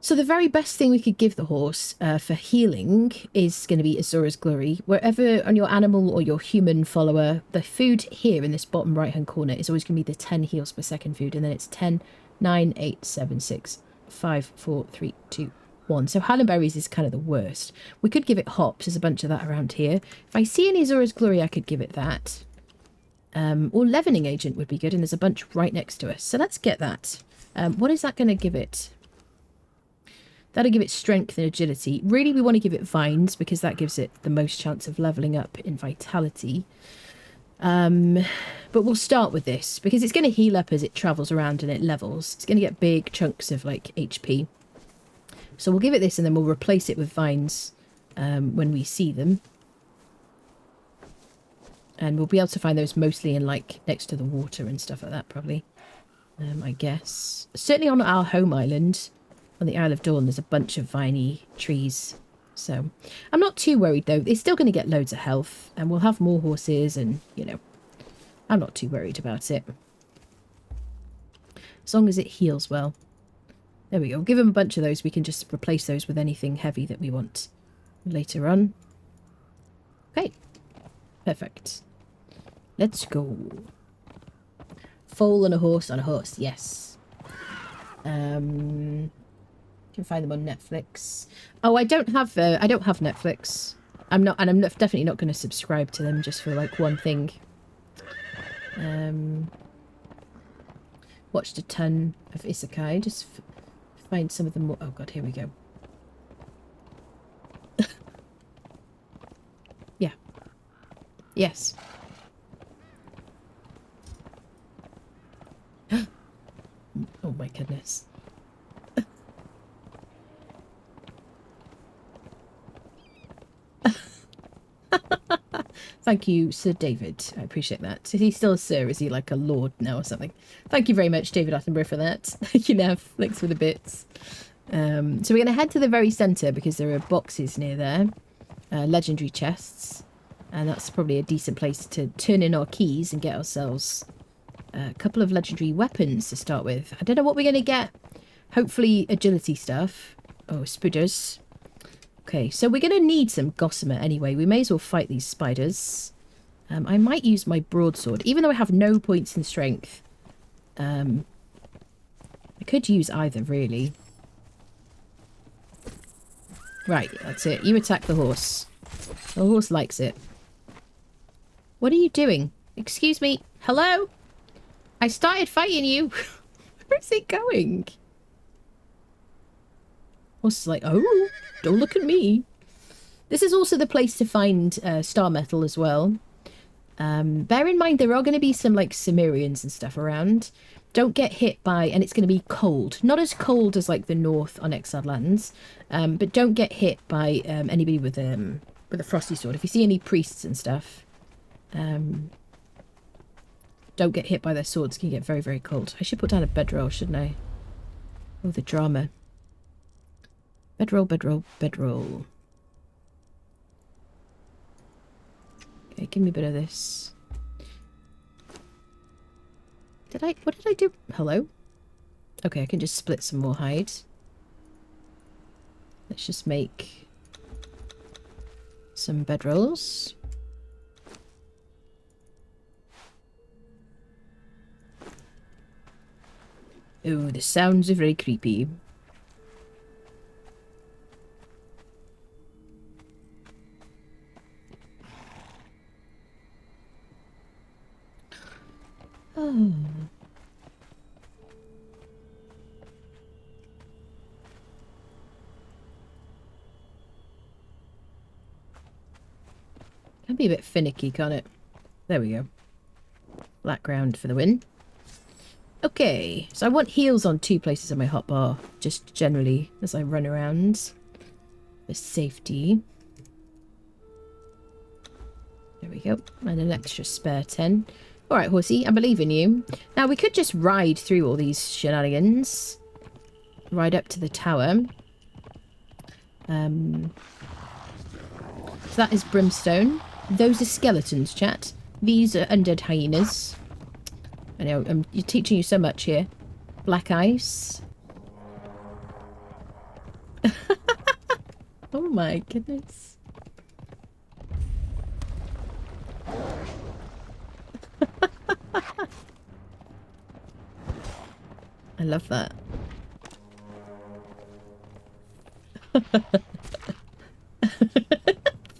So the very best thing we could give the horse for healing is going to be Azura's Glory. Wherever on your animal or your human follower, the food here in this bottom right hand corner is always going to be the 10 heals per second food. And then it's 10, 9, 8, 7, 6, 5, 4, 3, 2, 1. So Highland berries is kind of the worst. We could give it hops. There's a bunch of that around here. If I see any Azura's Glory, I could give it that. Or leavening agent would be good. And there's a bunch right next to us. So let's get that. What is that going to give it? That'll give it strength and agility. Really, we want to give it vines because that gives it the most chance of leveling up in vitality. But we'll start with this because it's going to heal up as it travels around and it levels. It's going to get big chunks of like HP. So we'll give it this and then we'll replace it with vines when we see them. And we'll be able to find those mostly in like next to the water and stuff like that probably. I guess. Certainly on our home island... On the Isle of Dawn, there's a bunch of viney trees. So, I'm not too worried, though. They're still going to get loads of health. And we'll have more horses and, you know, I'm not too worried about it. As long as it heals well. There we go. Give them a bunch of those. We can just replace those with anything heavy that we want later on. Okay. Perfect. Let's go. Foal and a horse. Yes. You can find them on Netflix. Oh, I don't have Netflix. I'm definitely not going to subscribe to them just for like one thing. Watched a ton of isekai. Just find some of them more. Oh god, here we go. Yeah. Yes. Oh my goodness. Thank you, Sir David. I appreciate that. Is he still a sir? Is he like a lord now or something? Thank you very much, David Attenborough, for that. Thank you, Nev. Thanks for the bits. So we're going to head to the very centre because there are boxes near there. Legendary chests. And that's probably a decent place to turn in our keys and get ourselves a couple of legendary weapons to start with. I don't know what we're going to get. Hopefully agility stuff. Oh, spooders. Okay, so we're going to need some gossamer anyway. We may as well fight these spiders. I might use my broadsword, even though I have no points in strength. I could use either, really. Right, that's it. You attack the horse. The horse likes it. What are you doing? Excuse me. Hello? I started fighting you. Where's it going? Horse is like, oh, don't look at me. This is also the place to find star metal as well. Bear in mind there are going to be some like Lemurians and stuff around. Don't get hit by, and it's going to be cold. Not as cold as like the north on Exiled Lands, but don't get hit by anybody with a frosty sword. If you see any priests and stuff, don't get hit by their swords. It can get very, very cold. I should put down a bedroll, shouldn't I? Oh, the drama. Bedroll, bedroll, bedroll. Okay, give me a bit of this. What did I do? Hello? Okay, I can just split some more hide. Let's just make some bedrolls. Oh, the sounds are very creepy. Oh. Can be a bit finicky, can't it? There we go. Black ground for the win. Okay, so I want heals on 2 places on my hotbar, just generally as I run around for safety. There we go, and an extra spare 10. All right, horsey, I believe in you. Now, we could just ride through all these shenanigans. Ride up to the tower. So that is brimstone. Those are skeletons, chat. These are undead hyenas. I know, you're teaching you so much here. Black ice. Oh my goodness. I love that.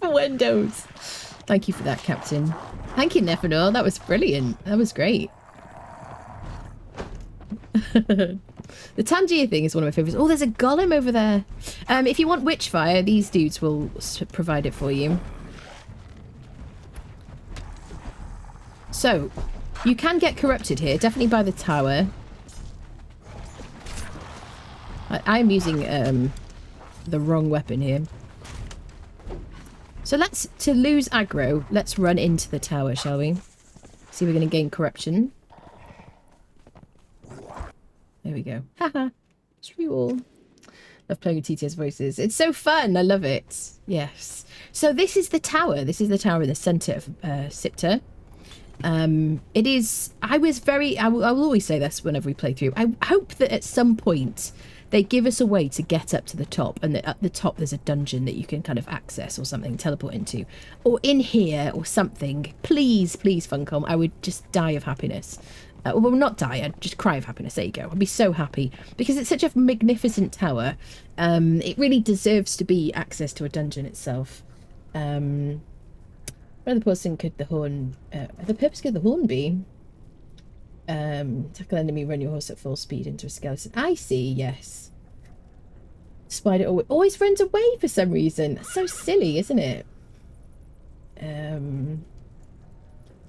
Windows. Thank you for that, Captain. Thank you, Nefanor. That was brilliant. That was great. The Tangier thing is one of my favourites. Oh, there's a golem over there. If you want witchfire, these dudes will provide it for you. So, you can get corrupted here, definitely by the tower. I'm using the wrong weapon here. So to lose aggro, let's run into the tower, shall we? See if we're going to gain corruption. There we go. Haha. Screw you all. Love playing with TTS voices. It's so fun. I love it. Yes. So this is the tower. This is the tower in the centre of Siptah. It is... I will always say this whenever we play through. I hope that at some point they give us a way to get up to the top, and at the top there's a dungeon that you can kind of access or something, teleport into. Or in here or something. Please, please, Funcom. I would just die of happiness. Well, not die, I'd just cry of happiness. There you go. I'd be so happy. Because it's such a magnificent tower. It really deserves to be access to a dungeon itself. Where the person could the horn... the purpose could the horn be? Tackle enemy, run your horse at full speed into a skeleton. I see, yes. Spider always runs away for some reason. That's so silly, isn't it?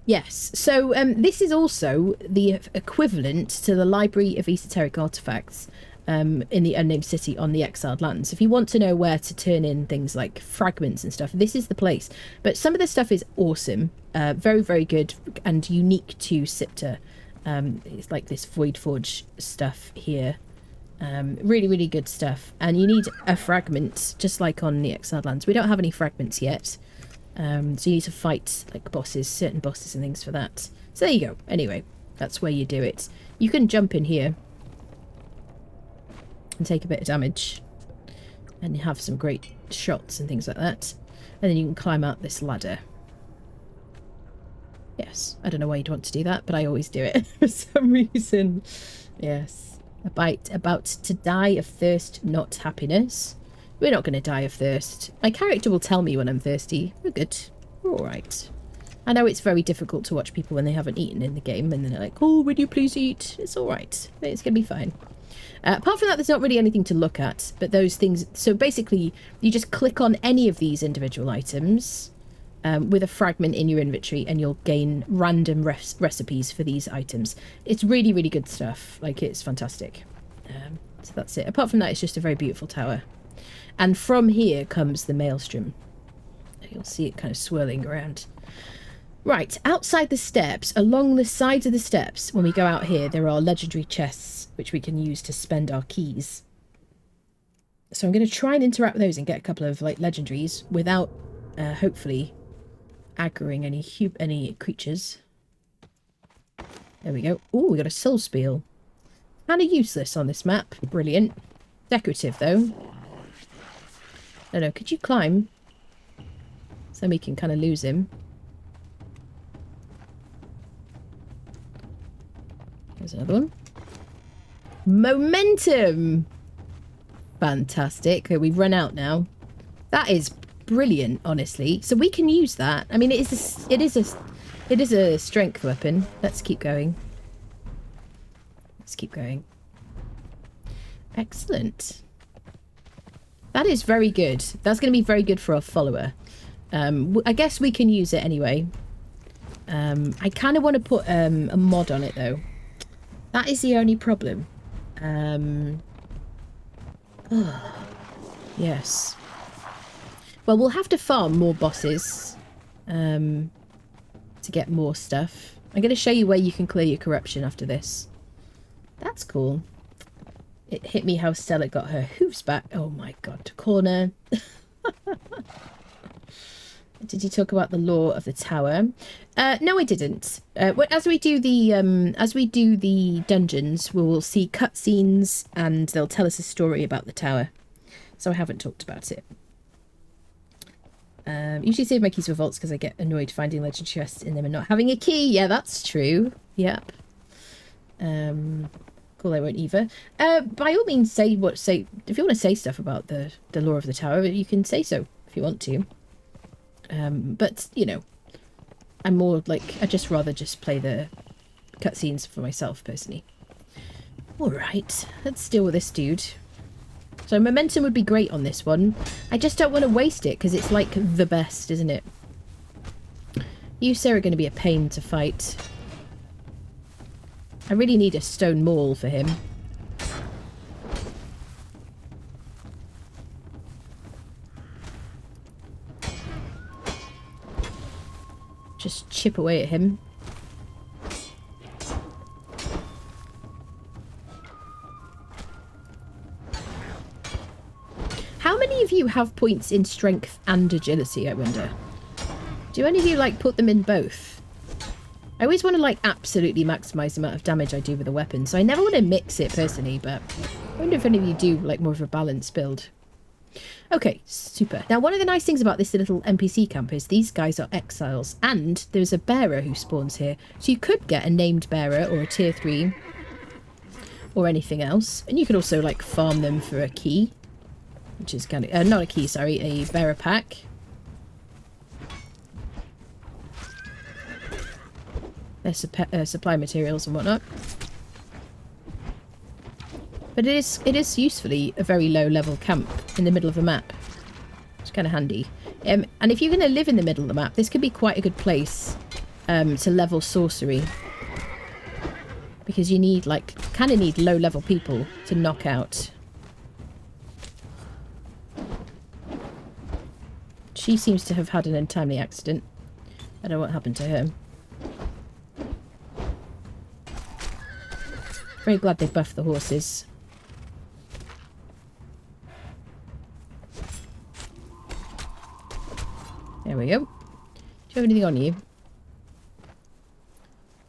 Yes, so this is also the equivalent to the Library of Esoteric Artifacts in the Unnamed City on the Exiled Lands. If you want to know where to turn in things like fragments and stuff, this is the place. But some of the stuff is awesome, very, very good and unique to Siptah. It's like this Void Forge stuff here. Really, really good stuff. And you need a fragment, just like on the Exiled Lands. We don't have any fragments yet. So you need to fight like bosses, certain bosses and things for that. So there you go. Anyway, that's where you do it. You can jump in here and take a bit of damage and have some great shots and things like that. And then you can climb out this ladder. Yes, I don't know why you'd want to do that, but I always do it for some reason. Yes. About to die of thirst, not happiness. We're not going to die of thirst. My character will tell me when I'm thirsty. We're good. We're alright. I know it's very difficult to watch people when they haven't eaten in the game and then they're like, oh, would you please eat? It's alright. It's going to be fine. Apart from that, there's not really anything to look at, but those things... So basically, you just click on any of these individual items with a fragment in your inventory and you'll gain random recipes for these items. It's really, really good stuff. Like, it's fantastic. So that's it. Apart from that, it's just a very beautiful tower. And from here comes the Maelstrom. You'll see it kind of swirling around. Right, outside the steps, along the sides of the steps, when we go out here, there are legendary chests which we can use to spend our keys. So I'm going to try and interact with those and get a couple of like legendaries without hopefully aggroing any creatures. There we go. Oh, we got a soul spiel. Kind of useless on this map. Brilliant. Decorative though. No, could you climb? So we can kind of lose him. There's another one. Momentum! Fantastic. Okay, we've run out now. That is brilliant, honestly. So we can use that. I mean, it is a strength weapon. Let's keep going. Let's keep going. Excellent. That is very good. That's going to be very good for our follower. I guess we can use it anyway. I kind of want to put a mod on it, though. That is the only problem. Yes. Well, we'll have to farm more bosses to get more stuff. I'm going to show you where you can clear your corruption after this. That's cool. It hit me how Stella got her hooves back. Oh my god, Conan. Did you talk about the lore of the tower? No, I didn't. As we do the dungeons, we will see cutscenes and they'll tell us a story about the tower. So I haven't talked about it. Usually save my keys for vaults because I get annoyed finding legend chests in them and not having a key. Yeah, that's true. Yep. Cool, I won't either. By all means, if you want to say stuff about the lore of the tower, you can say so if you want to. But, you know, I'm more like, I'd just rather just play the cutscenes for myself, personally. Alright, let's deal with this dude. So momentum would be great on this one. I just don't want to waste it, because it's like the best, isn't it? You, sir, are going to be a pain to fight. I really need a stone maul for him. Just chip away at him. How many of you have points in strength and agility, I wonder? Do any of you, like, put them in both? I always want to, like, absolutely maximise the amount of damage I do with a weapon, so I never want to mix it, personally, but I wonder if any of you do, like, more of a balanced build. Okay, super. Now, one of the nice things about this little NPC camp is these guys are exiles, and there's a bearer who spawns here. So you could get a named bearer or a tier 3 or anything else. And you could also, like, farm them for a key, which is kind of... not a key, sorry, a bearer pack. There's supply materials and whatnot. But it is usefully a very low level camp in the middle of the map. It's kind of handy. And if you're going to live in the middle of the map, this could be quite a good place to level sorcery. Because you need, like, kind of need low level people to knock out. She seems to have had an untimely accident. I don't know what happened to her. Very glad they buffed the horses. There we go. Do you have anything on you?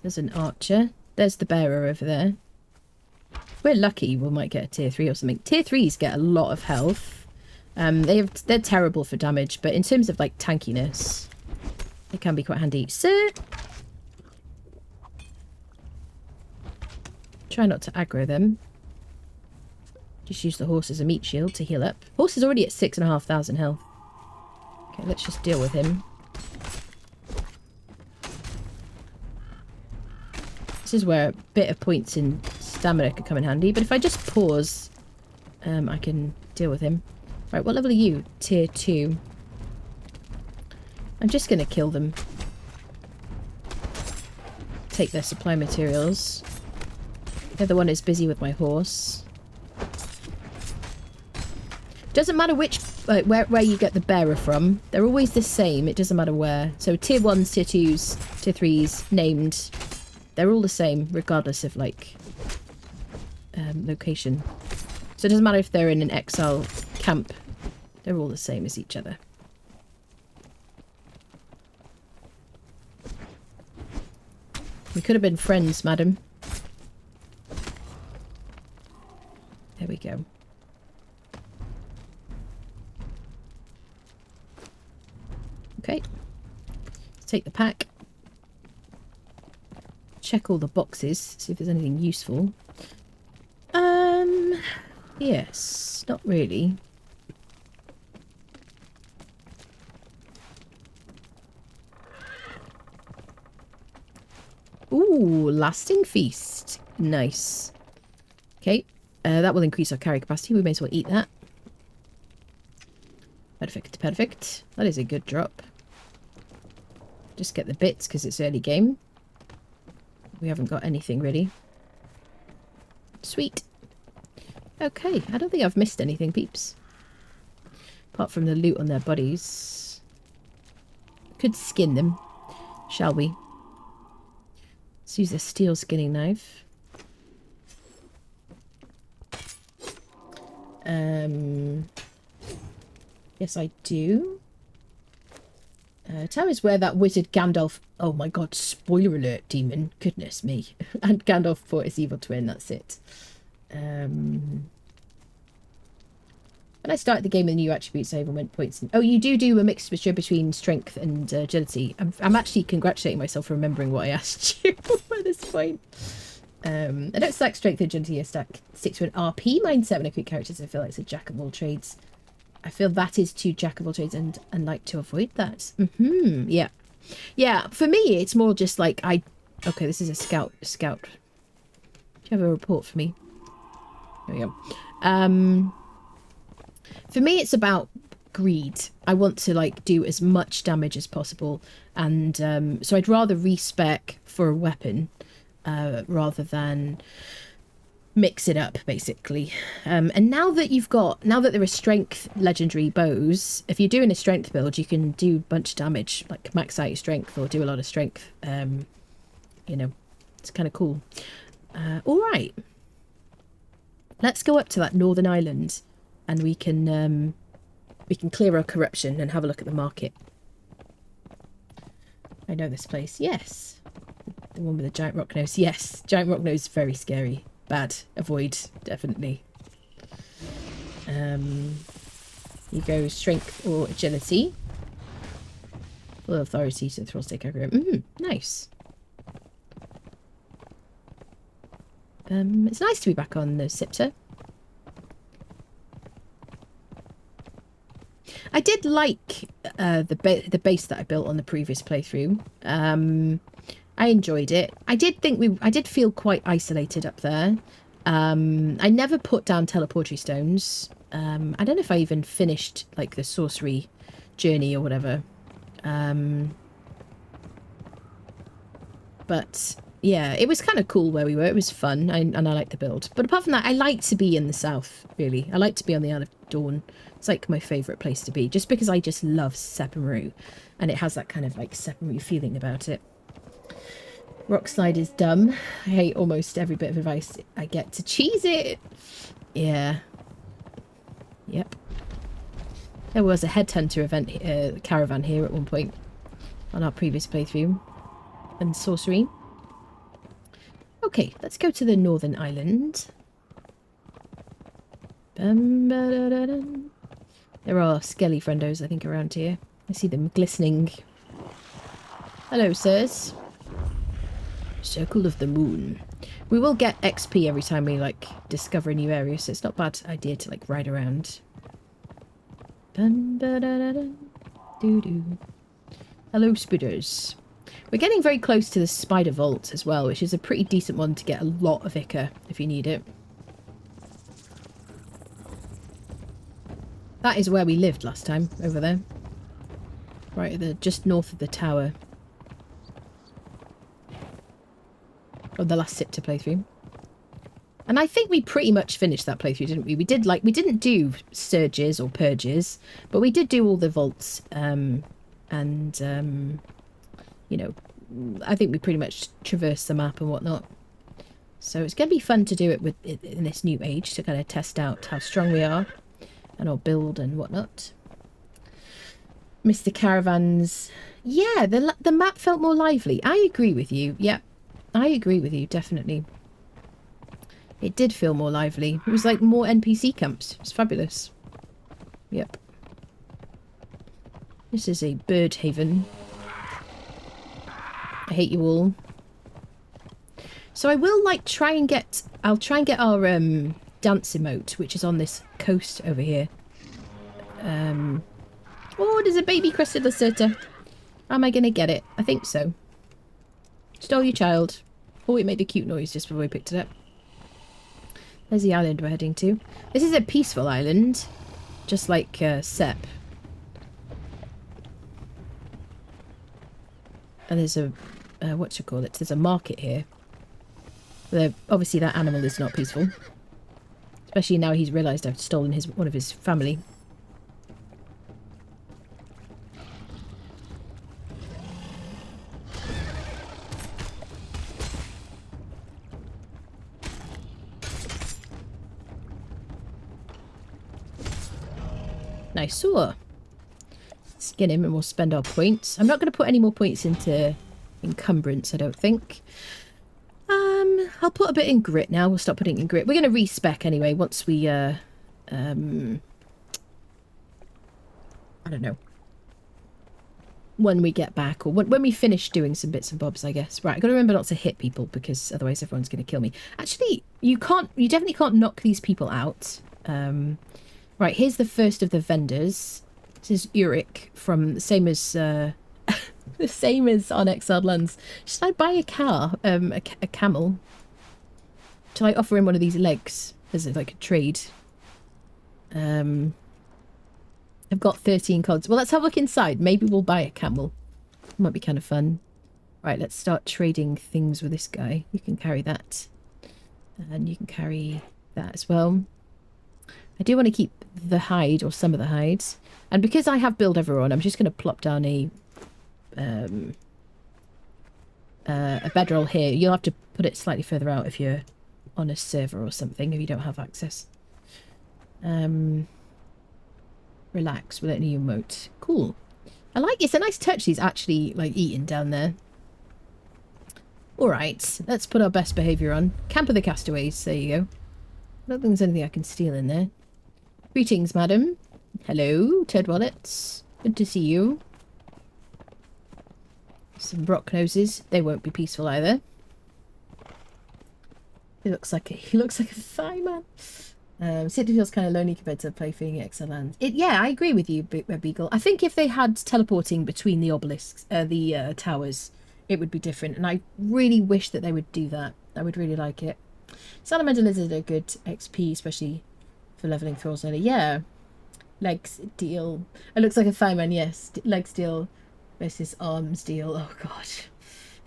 There's an archer. There's the bearer over there. If we're lucky, we might get a tier 3 or something. Tier 3s get a lot of health. They're terrible for damage, but in terms of, like, tankiness, they can be quite handy. Sir! Try not to aggro them. Just use the horse as a meat shield to heal up. Horse is already at 6,500 health. Okay, let's just deal with him. This is where a bit of points in stamina could come in handy. But if I just pause, I can deal with him. Right, what level are you? Tier 2. I'm just going to kill them. Take their supply materials. The other one is busy with my horse. Doesn't matter which, where you get the bearer from. They're always the same. It doesn't matter where. So tier 1s, tier 2s, tier 3s, named. They're all the same, regardless of, like, location. So it doesn't matter if they're in an exile camp. They're all the same as each other. We could have been friends, madam. There we go. Okay. Let's take the pack. Check all the boxes, see if there's anything useful. Yes, not really. Ooh, lasting feast. Nice. Okay, that will increase our carry capacity. We may as well eat that. Perfect, perfect. That is a good drop. Just get the bits because it's early game. We haven't got anything really. Sweet. Okay, I don't think I've missed anything, peeps. Apart from the loot on their bodies. Could skin them, shall we? Let's use a steel skinning knife. Yes, I do. Tell us where that wizard Gandalf... Oh my god, spoiler alert, demon. Goodness me. And Gandalf fought his evil twin, that's it. When I started the game with new attributes, I even went points in... Oh, you do a mixture between strength and agility. I'm actually congratulating myself for remembering what I asked you by this point. I don't stack strength and agility, I stick to an RP mindset when I create characters. I feel like it's a jack of all trades. I feel that is too jack of all trades and like to avoid that. Yeah. Yeah, for me, it's more just like Okay, this is a scout. Do you have a report for me? There we go. For me, it's about greed. I want to, like, do as much damage as possible. And so I'd rather respec for a weapon rather than... mix it up, basically. And now that there are strength legendary bows, if you're doing a strength build, you can do a bunch of damage, like max out your strength or do a lot of strength. You know, it's kind of cool. All right, let's go up to that northern island, and we can clear our corruption and have a look at the market. I know this place. Yes, the one with the giant rock nose. Yes, giant rock nose is very scary. Bad. Avoid, definitely. You go strength or agility. Full authority to the thrall stake aggro. Nice. It's nice to be back on the Siptah. I did like the base that I built on the previous playthrough. I enjoyed it. I did feel quite isolated up there. I never put down teleportary stones. I don't know if I even finished like the sorcery journey or whatever. But yeah, it was kind of cool where we were. It was fun and I liked the build. But apart from that, I like to be in the south, really. I like to be on the Isle of Dawn. It's like my favourite place to be, just because I just love Seppenru. And it has that kind of like Seppenru feeling about it. Rock slide is dumb. I hate almost every bit of advice I get to cheese it. Yeah. Yep. There was a headhunter event caravan here at one point on our previous playthrough. And sorcery. Okay, let's go to the northern island. There are skelly friendos, I think, around here. I see them glistening. Hello, sirs. Circle of the moon. We will get XP every time we, like, discover a new area, so it's not a bad idea to, like, ride around. Dun, da, da, da, dun. Doo doo. Hello, spitters. We're getting very close to the spider vault as well, which is a pretty decent one to get a lot of ichor if you need it. That is where we lived last time, over there. Right at the just north of the tower. Of the last Siptah playthrough. And I think we pretty much finished that playthrough, didn't we? We didn't do surges or purges, but we did do all the vaults, you know, I think we pretty much traversed the map and whatnot. So it's going to be fun to do it in this new age to kind of test out how strong we are and our build and whatnot. Mr. Caravans. Yeah, the map felt more lively. I agree with you. Yep, I agree with you, definitely. It did feel more lively. It was like more NPC camps. It was fabulous. Yep. This is a bird haven. I hate you all. So I will like try and get... I'll try and get our dance emote, which is on this coast over here. Oh, there's a baby crested lacerta. Am I going to get it? I think so. Stole your child. Oh, it made a cute noise just before we picked it up. There's the island we're heading to. This is a peaceful island. Just like Sep. And there's a... whatchamacallit? There's a market here. Obviously that animal is not peaceful. Especially now he's realised I've stolen one of his family. Nice saw. Skin him and we'll spend our points. I'm not going to put any more points into encumbrance, I don't think. I'll put a bit in grit now. We'll stop putting in grit. We're going to respec anyway once we, I don't know. When we get back or when we finish doing some bits and bobs, I guess. Right, I've got to remember not to hit people because otherwise everyone's going to kill me. Actually, you definitely can't knock these people out. Right, here's the first of the vendors. This is Uric from the same as the same as on Exiled Lands. Should I buy a camel? Shall I offer him one of these legs as like a trade? I've got 13 cods. Well, let's have a look inside. Maybe we'll buy a camel. Might be kind of fun. Right, let's start trading things with this guy. You can carry that. And you can carry that as well. I do want to keep the hide, or some of the hides. And because I have build everyone, I'm just going to plop down a bedroll here. You'll have to put it slightly further out if you're on a server or something, if you don't have access. Relax without any emote. Cool. I like it's a nice touch he's actually like eating down there. Alright, let's put our best behaviour on. Camp of the Castaways, there you go. I don't think there's anything I can steal in there. Greetings, madam. Hello, turd wallets. Good to see you. Some rock noses. They won't be peaceful either. He looks like a thigh man. Siptah feels kind of lonely compared to playthrough Exiled Lands. Yeah, I agree with you, Beagle. I think if they had teleporting between the obelisks, the towers, it would be different. And I really wish that they would do that. I would really like it. Salamander lizard are good XP, especially for leveling thralls early. Yeah. Legs deal. It looks like a thigh man, yes. Legs deal versus arms deal. Oh god.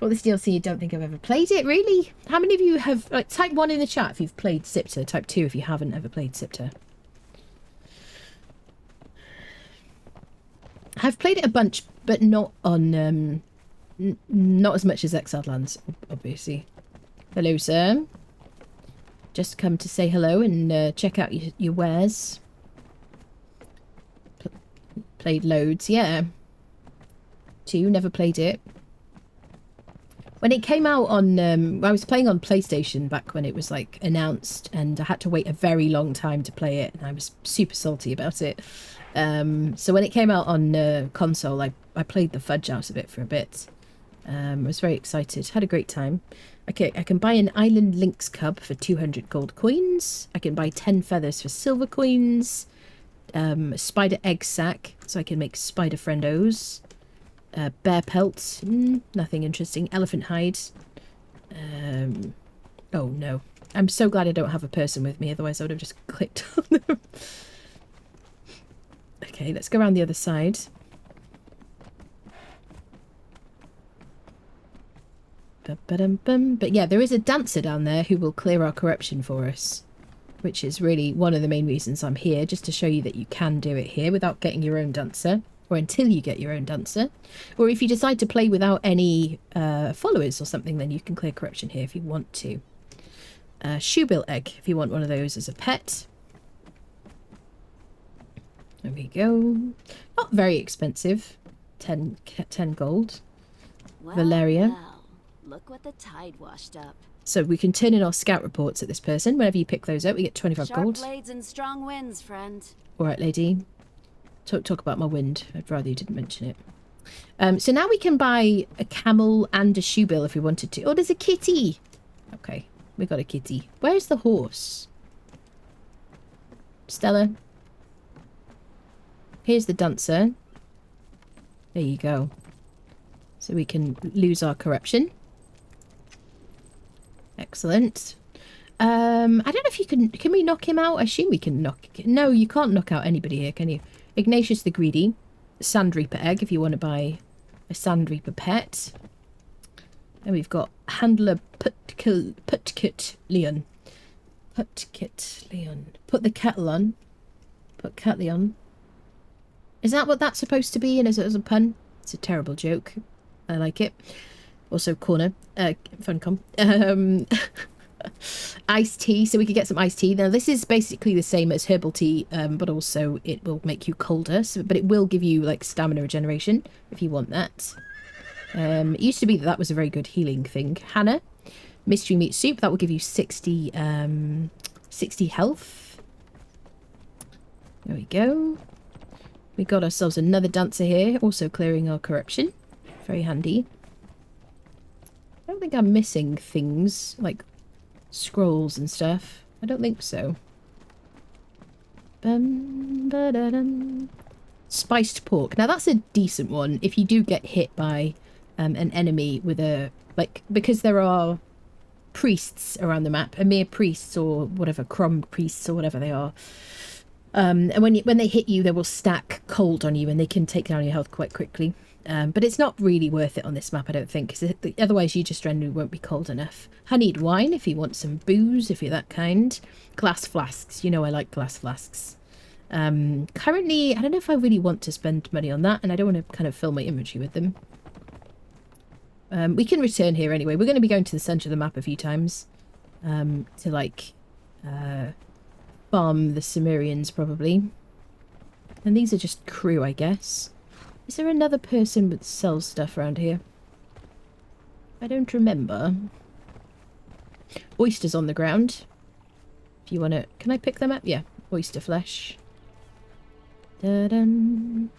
Well, this DLC, I don't think I've ever played it, really. How many of you have... type 1 in the chat if you've played Siptah. Type 2 if you haven't ever played Siptah. I've played it a bunch, but not on... not as much as Exiled Lands, obviously. Hello, sir. Just come to say hello and check out your wares. Played loads, yeah. 2, never played it. When it came out on, I was playing on PlayStation back when it was like announced, and I had to wait a very long time to play it, and I was super salty about it. So when it came out on console, I played the fudge out of it for a bit. I was very excited. Had a great time. Okay, I can buy an island lynx cub for 200 gold coins. I can buy 10 feathers for silver coins. A spider egg sack, so I can make spider friendos. Bear pelt, nothing interesting. Elephant hide. Oh no. I'm so glad I don't have a person with me, otherwise I would have just clicked on them. Okay, let's go around the other side. But yeah, there is a dancer down there who will clear our corruption for us, which is really one of the main reasons I'm here, just to show you that you can do it here without getting your own dancer, or until you get your own dancer. Or if you decide to play without any followers or something, then you can clear corruption here if you want to. Shoebill egg, if you want one of those as a pet. There we go. Not very expensive. 10 gold. Well, Valeria. well, look what the tide washed up. So we can turn in our scout reports at this person. Whenever you pick those up, we get 25 Sharp gold. blades and strong winds, friend. All right, lady. Talk about my wind. I'd rather you didn't mention it. So now we can buy a camel and a shoebill if we wanted to. Oh, there's a kitty. Okay, we got a kitty. Where's the horse? Stella. Here's the dancer. There you go. So we can lose our corruption. Excellent. I don't know if you can we knock him out? I assume we can knock... No, you can't knock out anybody here, can you? Ignatius the Greedy. Sand Reaper egg if you want to buy a Sand Reaper pet. And we've got Handler Putkit Leon. Putkit Leon. Put the kettle on. Put Catley on. Is that what that's supposed to be? And as a pun? It's a terrible joke. I like it. Also, corner. Funcom. Iced tea. So we could get some iced tea. Now, this is basically the same as herbal tea, but also it will make you colder. So, but it will give you, like, stamina regeneration if you want that. It used to be that was a very good healing thing. Hannah. Mystery meat soup. That will give you 60 health. There we go. We got ourselves another dancer here, also clearing our corruption. Very handy. I don't think I'm missing things, like scrolls and stuff. I don't think so. Spiced pork. Now that's a decent one if you do get hit by an enemy with a... like, because there are priests around the map. Emir priests or whatever, Crom priests or whatever they are. And when they hit you, they will stack cold on you and they can take down your health quite quickly. But it's not really worth it on this map, I don't think, because otherwise you just generally won't be cold enough. Honeyed wine, if you want some booze, if you're that kind. Glass flasks, you know I like glass flasks. Currently, I don't know if I really want to spend money on that, and I don't want to kind of fill my inventory with them. We can return here anyway. We're going to be going to the centre of the map a few times to, like... farm the Lemurians, probably. And these are just crew, I guess. Is there another person that sells stuff around here? I don't remember. Oysters on the ground. If you want to... Can I pick them up? Yeah. Oyster flesh. Da-dun.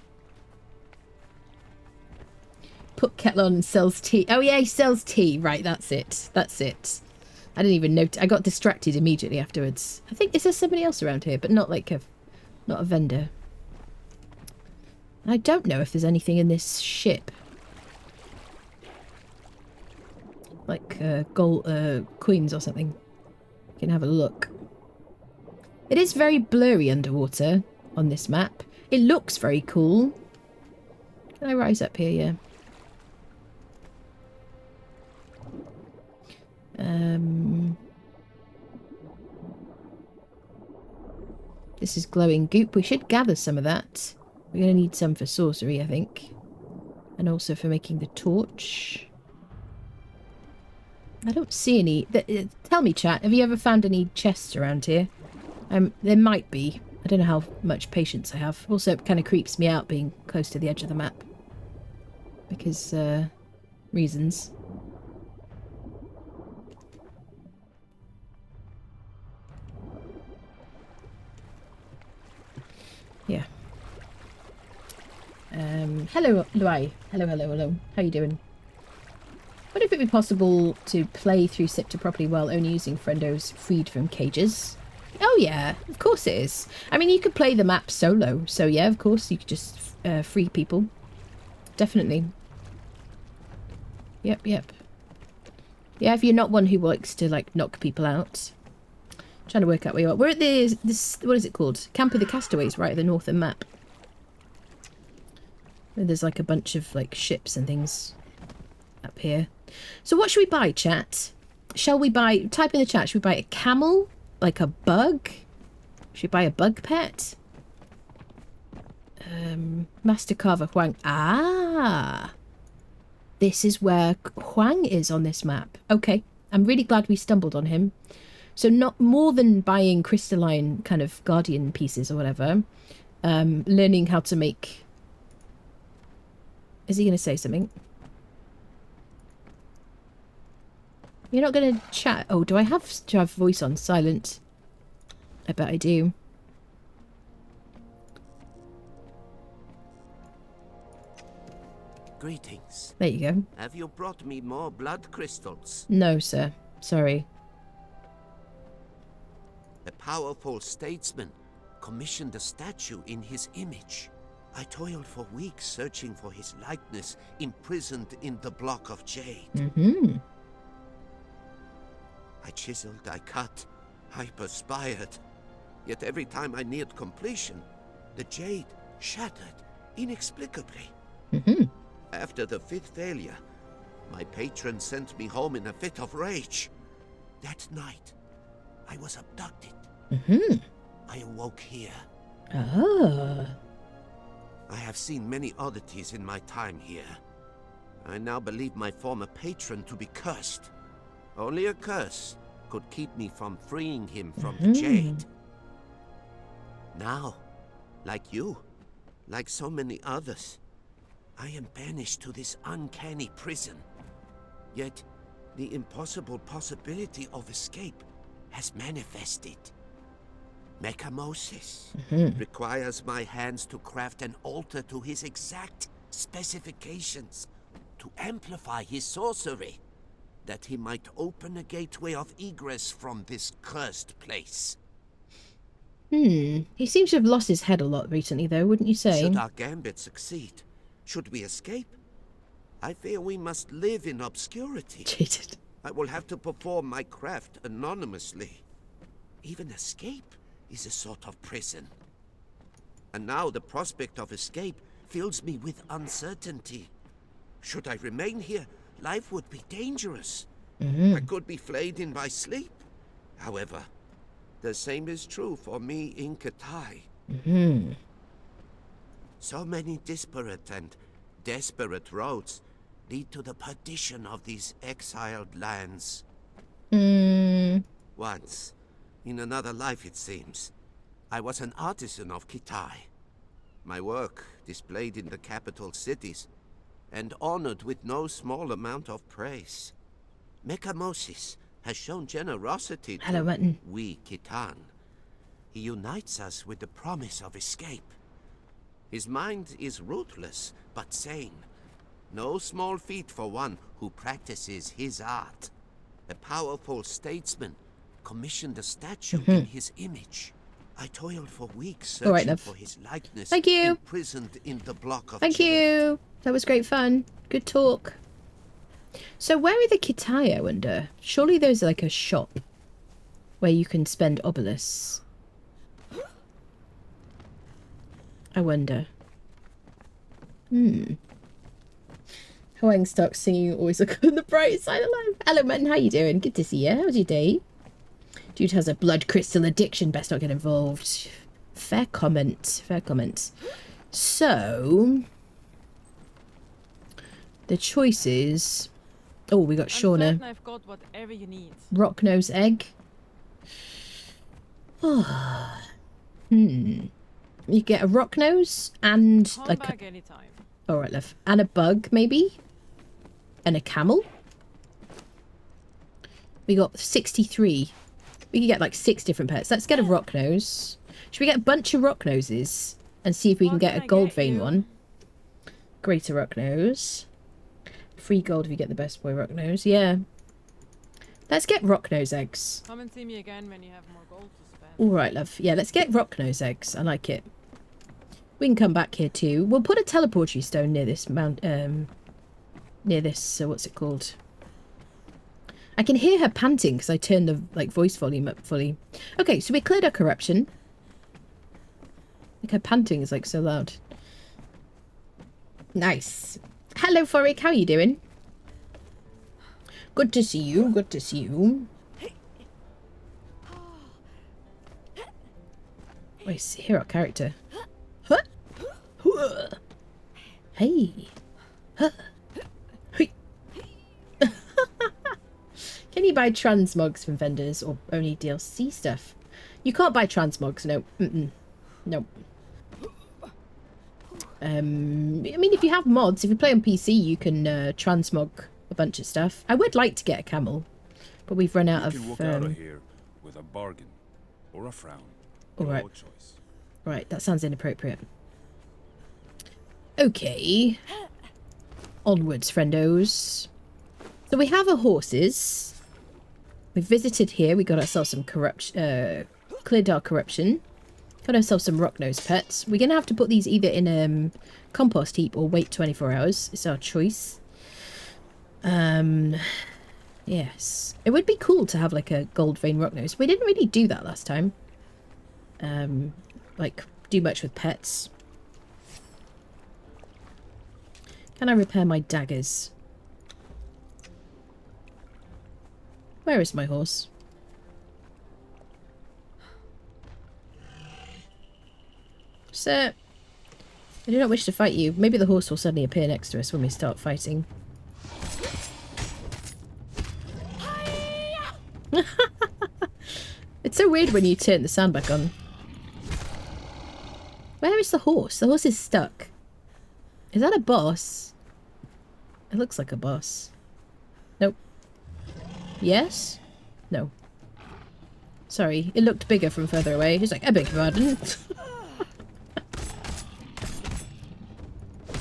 Put kettle on and sells tea. Oh yeah, he sells tea. Right, that's it. That's it. I didn't even notice. I got distracted immediately afterwards. I think, is there somebody else around here? But not like not a vendor. I don't know if there's anything in this ship. Like gold coins or something. You can have a look. It is very blurry underwater on this map. It looks very cool. Can I rise up here? Yeah. This is glowing goop. We should gather some of that. We're going to need some for sorcery, I think. And also for making the torch. I don't see any... Tell me, chat, have you ever found any chests around here? There might be. I don't know how much patience I have. Also, it kind of creeps me out being close to the edge of the map. Because, reasons. Yeah. Hello, Luai. Hello. How you doing? Would it be possible to play through Siptah properly while only using friendos freed from cages? Oh yeah, of course it is. I mean, you could play the map solo, so yeah, of course you could just free people. Definitely. Yep, yep. Yeah, if you're not one who likes to like knock people out. Trying to work out where you are. We're at this what is it called? Camp of the Castaways, right at the northern map. And there's like a bunch of like ships and things up here. So what should we buy, chat? Shall we buy, type in the chat, should we buy a camel? Like a bug? Should we buy a bug pet? Master Carver Huang. Ah! This is where Huang is on this map. Okay, I'm really glad we stumbled on him. So not more than buying crystalline kind of guardian pieces or whatever. Learning how to make... Is he going to say something? You're not going to chat? Oh, do I have voice on silent? I bet I do. Greetings. There you go. Have you brought me more blood crystals? No, sir. Sorry. A powerful statesman commissioned a statue in his image. I toiled for weeks searching for his likeness, imprisoned in the block of jade. Mm-hmm. I chiseled, I cut, I perspired. Yet every time I neared completion, the jade shattered inexplicably. Mm-hmm. After the fifth failure, my patron sent me home in a fit of rage. That night, I was abducted. Mm-hmm. I awoke here. Ah. I have seen many oddities in my time here. I now believe my former patron to be cursed. Only a curse could keep me from freeing him from the jade. Now, like you, like so many others, I am banished to this uncanny prison. Yet, the impossible possibility of escape has manifested. Mechamosis requires my hands to craft an altar to his exact specifications, to amplify his sorcery, that he might open a gateway of egress from this cursed place. He seems to have lost his head a lot recently, though, wouldn't you say? Should our gambit succeed, should we escape, I fear we must live in obscurity. Cheated. I will have to perform my craft anonymously. Even escape is a sort of prison. And now the prospect of escape fills me with uncertainty. Should I remain here, life would be dangerous. I could be flayed in my sleep. However, the same is true for me in Katai. So many disparate and desperate roads lead to the perdition of these exiled lands. Once, in another life it seems, I was an artisan of Kitai. My work displayed in the capital cities, and honored with no small amount of praise. Mechamosis has shown generosity to we Kitan. He unites us with the promise of escape. His mind is ruthless, but sane. No small feat for one who practices his art. A powerful statesman commissioned a statue in his image. I toiled for weeks searching for his likeness. Thank you. Imprisoned in the block of Thank jade. you. That was great fun. Good talk. So where are the Kitai, I wonder? Surely there's like a shop where you can spend obelisks. I wonder. Huang starts singing Always Look on the Bright Side of Life. Hello, man. How you doing? Good to see you. How's your day? Dude has a blood crystal addiction. Best not get involved. Fair comment. Fair comment. So... the choices... Oh, we got Shauna. I've got whatever you need. Rock nose egg. You get a rock nose and Come like back anytime. alright, love. And a bug, maybe? And a camel? We got 63. We can get like 6 different pets. Let's get a rock nose. Should we get a bunch of rock noses and see if we can get a gold vein one? Greater rock nose. Free gold if you get the best boy rock nose. Yeah. Let's get rock nose eggs. Come and see me again when you have more gold to spend. All right, love. Yeah, let's get rock nose eggs. I like it. We can come back here too. We'll put a teleportary stone near this mount. Near this. What's it called? I can hear her panting because I turned the voice volume up fully. Okay, so we cleared our corruption. Like her panting is like so loud. Nice. Hello, Forik. How are you doing? Good to see you. Good to see you. Wait, hear our character. Huh? Hey. Huh. Can you buy transmogs from vendors or only DLC stuff? You can't buy transmogs, no. Nope. I mean, if you have mods, if you play on PC, you can transmog a bunch of stuff. I would like to get a camel, but we've run out of... You can walk out of here with a bargain or a frown. All right. Your choice. Right, that sounds inappropriate. Okay. Onwards, friendos. So we have our horses. We visited here. We got ourselves some corruption. Cleared our corruption. Got ourselves some rock nose pets. We're going to have to put these either in a compost heap or wait 24 hours. It's our choice. Yes. It would be cool to have like a gold vein rock nose. We didn't really do that last time. Like, do much with pets. Can I repair my daggers? Where is my horse? Sir, I do not wish to fight you. Maybe the horse will suddenly appear next to us when we start fighting. It's so weird when you turn the sound back on. Where is the horse? The horse is stuck. Is that a boss? It looks like a boss. Nope. Yes? No. Sorry, it looked bigger from further away. He's like, I beg your pardon.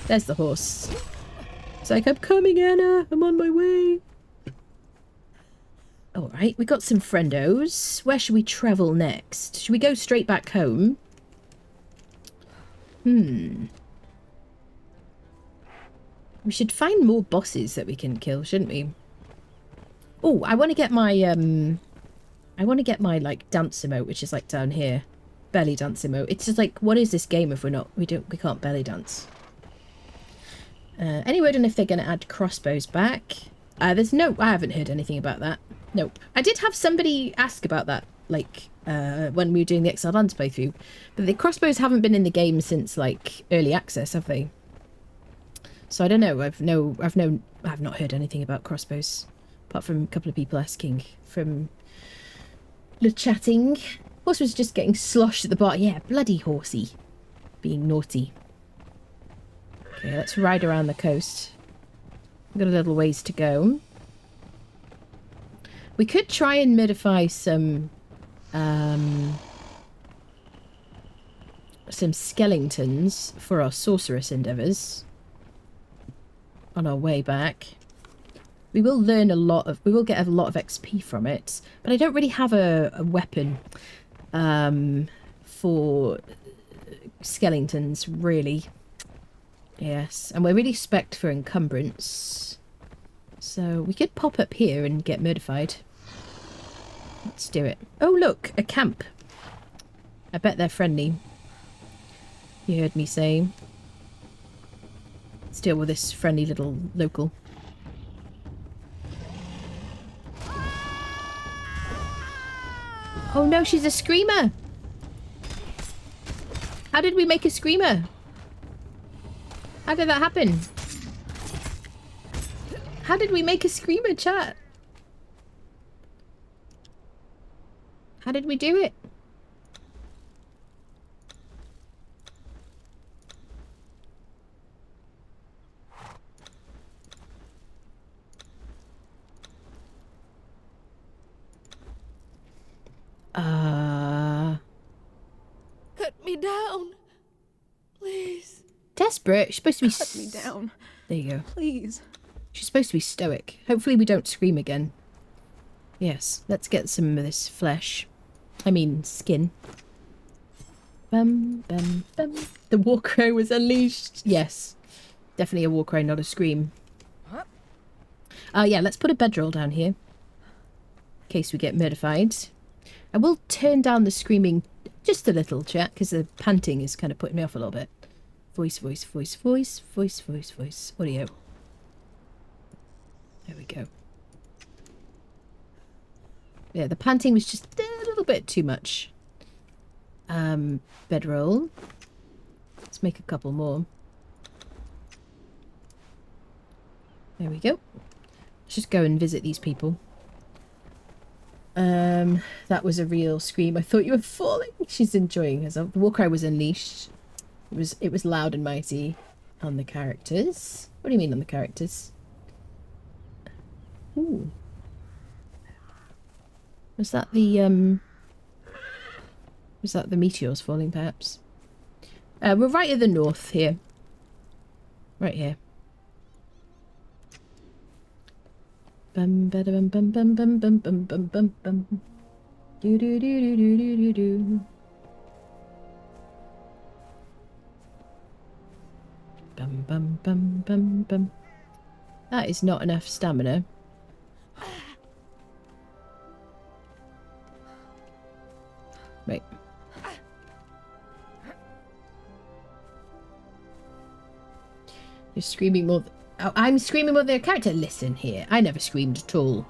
There's the horse. It's like, I'm coming, Anna. I'm on my way. Alright, we got some friendos. Where should we travel next? Should we go straight back home? We should find more bosses that we can kill, shouldn't we? Oh, I want to get my, like, dance emote, which is, like, down here. Belly dance emote. It's just like, what is this game if we can't belly dance? Any word on if they're going to add crossbows back? I haven't heard anything about that. Nope. I did have somebody ask about that, like, when we were doing the Exiled Lands playthrough. But the crossbows haven't been in the game since, like, early access, have they? So I don't know. I've not heard anything about crossbows. Apart from a couple of people asking from the chatting. Horse was just getting sloshed at the bar. Yeah, bloody horsey. Being naughty. Okay, let's ride around the coast. We've got a little ways to go. We could try and modify some skeletons for our sorceress endeavours on our way back. We will learn we will get a lot of XP from it, but I don't really have a weapon for skeletons, really. Yes, and we're really spec'd for encumbrance. So we could pop up here and get modified. Let's do it. Oh, look, a camp. I bet they're friendly. You heard me say. Let's deal with this friendly little local. Oh no, she's a screamer! How did we make a screamer? How did that happen? How did we make a screamer, chat? How did we do it? Cut me down. Please. Desperate? You're supposed to be... Cut me down. There you go. Please. You're She's supposed to be stoic. Hopefully we don't scream again. Yes, let's get some of this flesh. I mean, skin. Bum, bum, bum. The war crow was unleashed. Yes, definitely a war crow, not a scream. Yeah, let's put a bedroll down here. In case we get murdified. I will turn down the screaming just a little, chat, because the panting is kind of putting me off a little bit. Voice, voice, voice, voice, voice, voice, voice. Audio. There we go. Yeah, the panting was just a little bit too much. Bedroll. Let's make a couple more. There we go. Let's just go and visit these people. That was a real scream. I thought you were falling. She's enjoying herself. The war cry was unleashed. It was loud and mighty on the characters. What do you mean on the characters? Ooh. Was that the meteors falling perhaps? We're right at the north here. Right here. Bum ba bum bum bum bum bum bum bum bum bum. Do do do do do do do do. Bum bum bum bum bum. That is not enough stamina. Right. You're screaming more. Oh, I'm screaming more than a character. Listen here. I never screamed at all.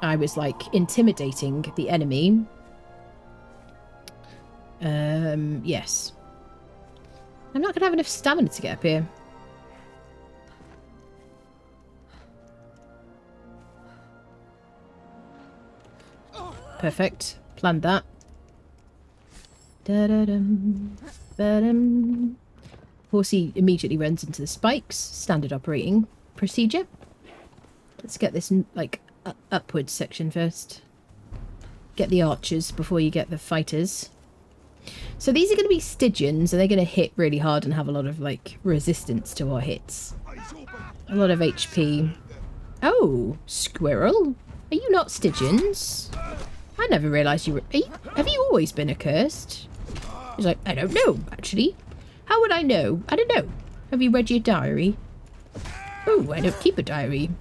I was like intimidating the enemy. Yes. I'm not going to have enough stamina to get up here. Perfect. Planned that. Da-da-dum, ba-dum. Horsey immediately runs into the spikes. Standard operating procedure. Let's get this like upwards section first. Get the archers before you get the fighters. So these are going to be Stygians, and they're going to hit really hard and have a lot of like resistance to our hits. A lot of HP. Oh, squirrel. Are you not Stygians? I never realised you were... have you always been accursed? He's like, I don't know, actually. How would I know? I don't know. Have you read your diary? Oh, I don't keep a diary.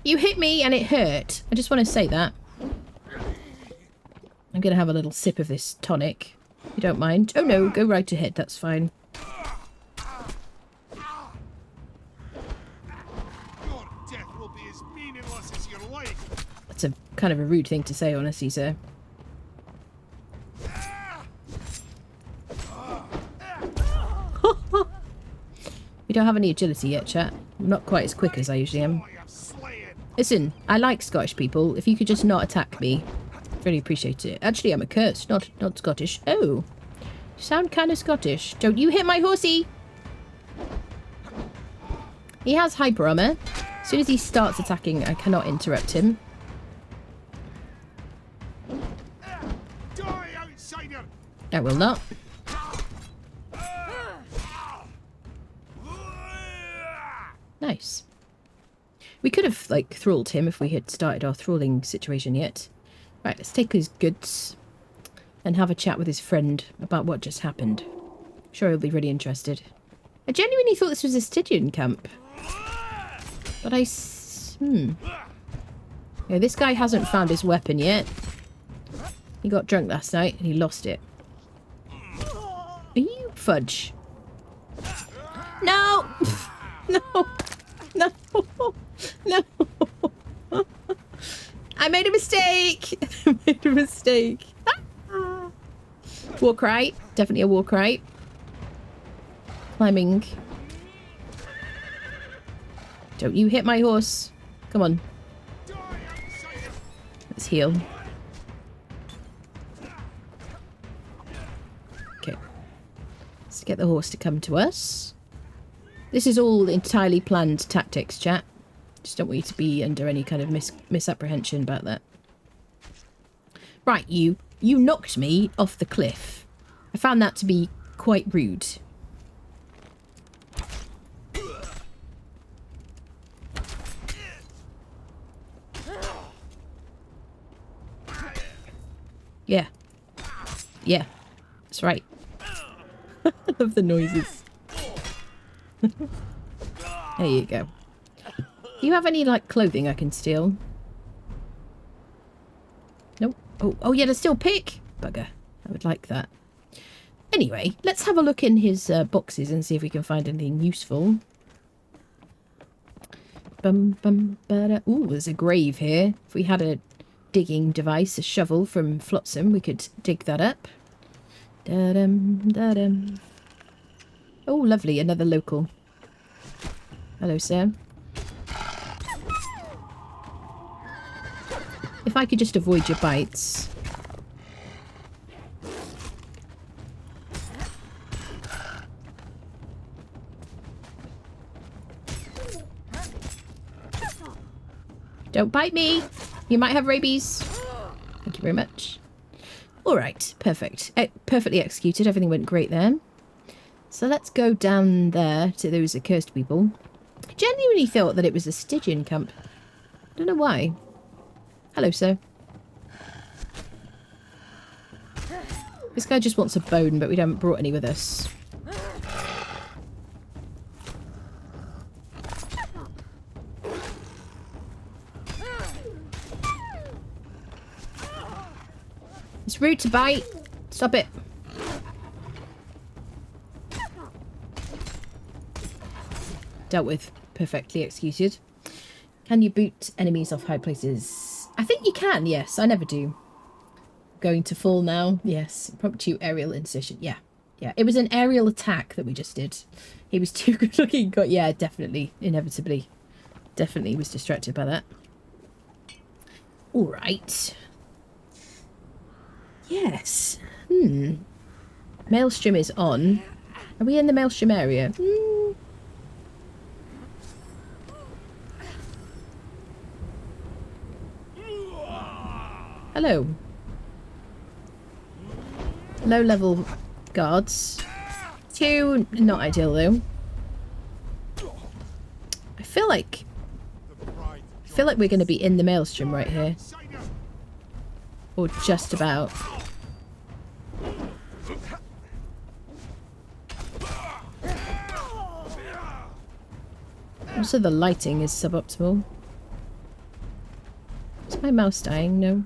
You hit me and it hurt. I just want to say that. I'm going to have a little sip of this tonic. If you don't mind. Oh no, go right ahead. That's fine. That's a kind of a rude thing to say, honestly, sir. We don't have any agility yet, chat. I'm not quite as quick as I usually am. Listen, I like Scottish people. If you could just not attack me, really appreciate it. Actually, I'm accursed, not Scottish. Oh, you sound kind of Scottish. Don't you hit my horsey! He has hyper armor. As soon as he starts attacking, I cannot interrupt him. I will not. Nice. We could have, like, thralled him if we had started our thralling situation yet. Right, let's take his goods and have a chat with his friend about what just happened. I'm sure he'll be really interested. I genuinely thought this was a Stygian camp. But Yeah, this guy hasn't found his weapon yet. He got drunk last night and he lost it. Are you fudge? No! No! No! No! I made a mistake! I made a mistake. Ah. War cry. Definitely a war cry. Climbing. Don't you hit my horse. Come on. Let's heal. Okay. Let's get the horse to come to us. This is all entirely planned tactics, chat. Just don't want you to be under any kind of misapprehension about that. Right, you knocked me off the cliff. I found that to be quite rude. Yeah. Yeah. That's right. I love the noises. There you go. Do you have any, like, clothing I can steal? Nope. Oh, yeah, there's still pick. Bugger. I would like that. Anyway, let's have a look in his boxes and see if we can find anything useful. Ooh, there's a grave here. If we had a digging device, a shovel from Flotsam, we could dig that up. Da-dum, da-dum. Oh, lovely. Another local. Hello, sir. If I could just avoid your bites. Don't bite me. You might have rabies. Thank you very much. All right. Perfect. Perfectly executed. Everything went great there. So let's go down there to those accursed people. I genuinely thought that it was a Stygian camp. I don't know why. Hello, sir. This guy just wants a bone, but we haven't brought any with us. It's rude to bite. Stop it. Dealt with. Perfectly executed. Can you boot enemies off high places? I think you can, yes. I never do. Going to fall now. Yes. Prompt you aerial incision. Yeah. Yeah. It was an aerial attack that we just did. He was too good looking. God, yeah, definitely. Inevitably. Definitely was distracted by that. All right. Yes. Maelstrom is on. Are we in the Maelstrom area? Hello. Low level guards. 2, not ideal though. I feel like we're going to be in the Maelstrom right here. Or just about. Also the lighting is suboptimal. Is my mouse dying? No.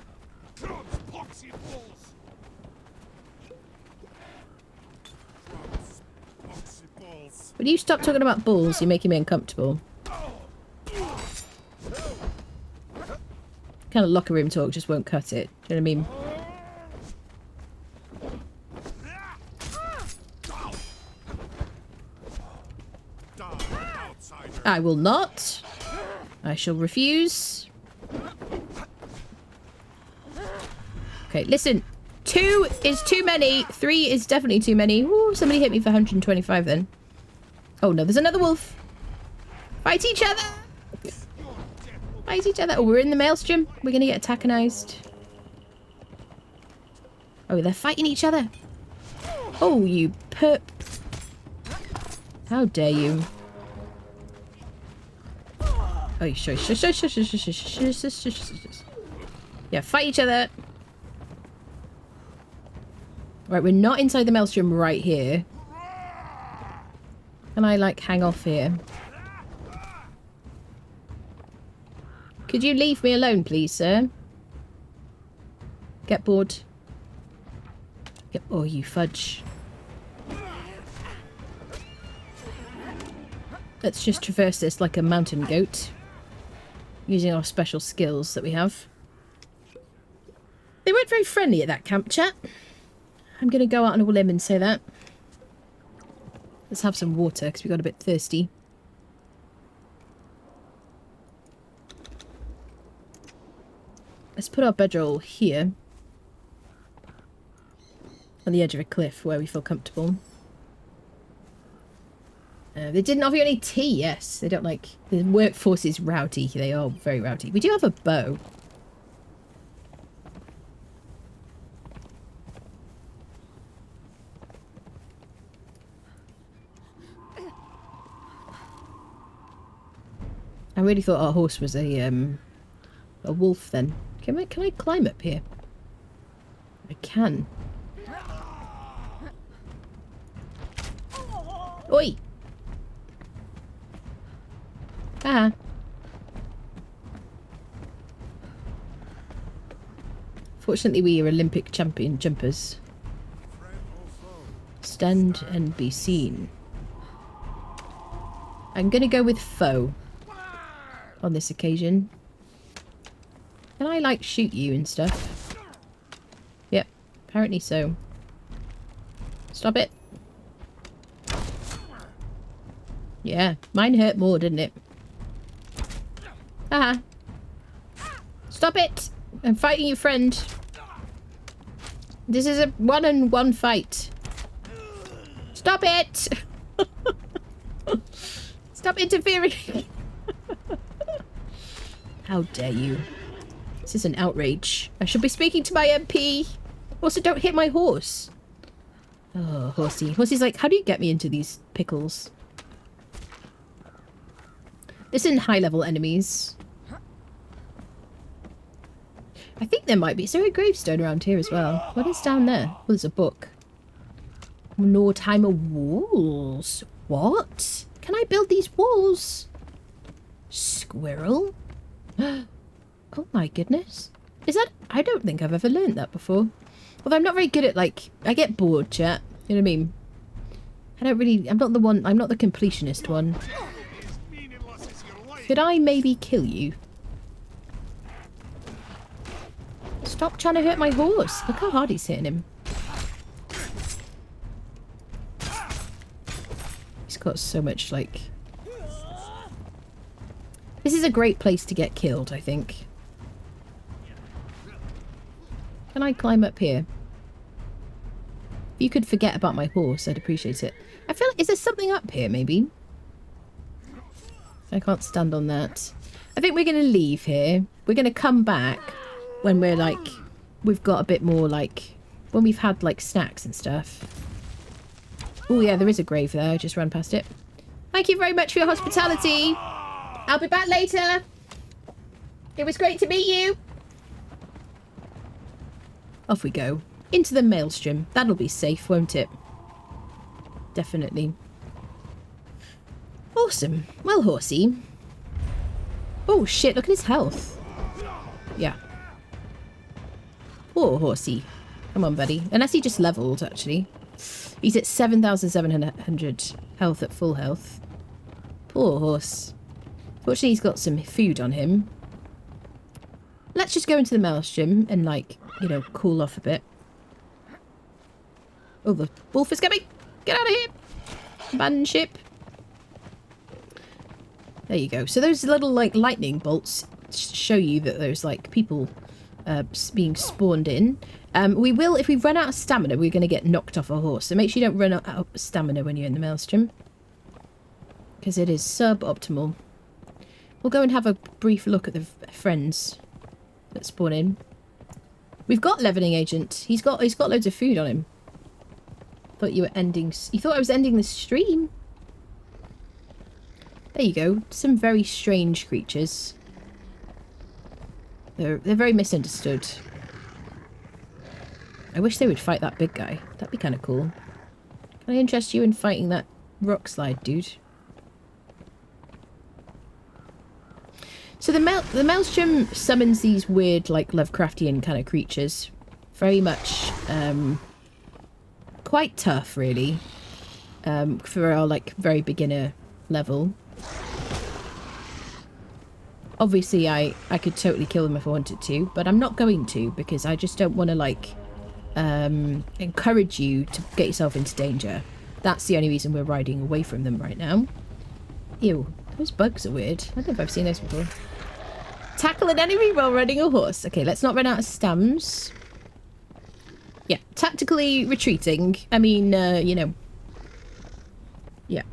Would you stop talking about balls? You're making me uncomfortable. Kind of locker room talk just won't cut it. Do you know what I mean? I will not. I shall refuse. Okay, listen. 2 is too many. 3 is definitely too many. Ooh, somebody hit me for 125 then. Oh no, there's another wolf. Fight each other. Fight each other. Oh, we're in the Maelstrom. We're going to get antagonized. Oh, they're fighting each other. Oh, you perp. How dare you? Oh, shush. Yeah, fight each other. Right, we're not inside the Maelstrom right here. Can I, like, hang off here? Could you leave me alone, please, sir? Get bored. Oh, you fudge. Let's just traverse this like a mountain goat. Using our special skills that we have. They weren't very friendly at that camp, chat. I'm going to go out on a limb and say that. Let's have some water, because we got a bit thirsty. Let's put our bedroll here. On the edge of a cliff, where we feel comfortable. They didn't offer you any tea, yes. They don't like... The workforce is rowdy. They are very rowdy. We do have a bow. I really thought our horse was a wolf then. Can I climb up here? I can. Oi! Ah. Fortunately, we are Olympic champion jumpers. Stand and be seen. I'm gonna go with foe on this occasion. Can I, like, shoot you and stuff? Yep, apparently so. Stop it. Yeah, mine hurt more, didn't it? Haha. Stop it! I'm fighting your friend. This is a one-on-one fight. Stop it! Stop interfering! How dare you? This is an outrage. I should be speaking to my MP. Also, don't hit my horse. Oh, horsey. Horsey's like, how do you get me into these pickles? This isn't high-level enemies. I think there might be. Is there a gravestone around here as well? What is down there? Oh, there's a book. No time of walls. What? Can I build these walls? Squirrel? Oh my goodness. Is that... I don't think I've ever learned that before. Although I'm not very good at, like... I get bored, chat. You know what I mean? I don't really... I'm not the one... I'm not the completionist one. Could I maybe kill you? Stop trying to hurt my horse. Look how hard he's hitting him. He's got so much, like... This is a great place to get killed, I think. Can I climb up here? If you could forget about my horse, I'd appreciate it. I feel like... Is there something up here, maybe? I can't stand on that. I think we're going to leave here. We're going to come back when we're, like... We've got a bit more, like... When we've had, like, snacks and stuff. Oh, yeah, there is a grave there. I just ran past it. Thank you very much for your hospitality. I'll be back later. It was great to meet you. Off we go. Into the Maelstrom. That'll be safe, won't it? Definitely. Awesome. Well, horsey. Oh, shit. Look at his health. Yeah. Poor horsey. Come on, buddy. Unless he just leveled, actually. He's at 7,700 health at full health. Poor horse. Fortunately, he's got some food on him. Let's just go into the Maelstrom and, like, you know, cool off a bit. Oh, the wolf is coming! Get out of here! Abandon ship. There you go. So those little, like, lightning bolts show you that there's, like, people being spawned in. We will, if we run out of stamina, we're going to get knocked off a horse. So make sure you don't run out of stamina when you're in the Maelstrom. Because it is suboptimal. We'll go and have a brief look at the friends that spawn in. We've got Leavening Agent. He's got loads of food on him. Thought you were ending... You thought I was ending the stream? There you go. Some very strange creatures. They're very misunderstood. I wish they would fight that big guy. That'd be kind of cool. Can I interest you in fighting that rock slide dude? So the Maelstrom summons these weird, like, Lovecraftian kind of creatures. Very much, quite tough, really. For our, like, very beginner level. Obviously, I could totally kill them if I wanted to, but I'm not going to, because I just don't want to, like, encourage you to get yourself into danger. That's the only reason we're riding away from them right now. Ew, those bugs are weird. I don't know if I've seen those before. Tackle an enemy while riding a horse. Okay, let's not run out of stams. Yeah, tactically retreating. I mean, you know. Yeah.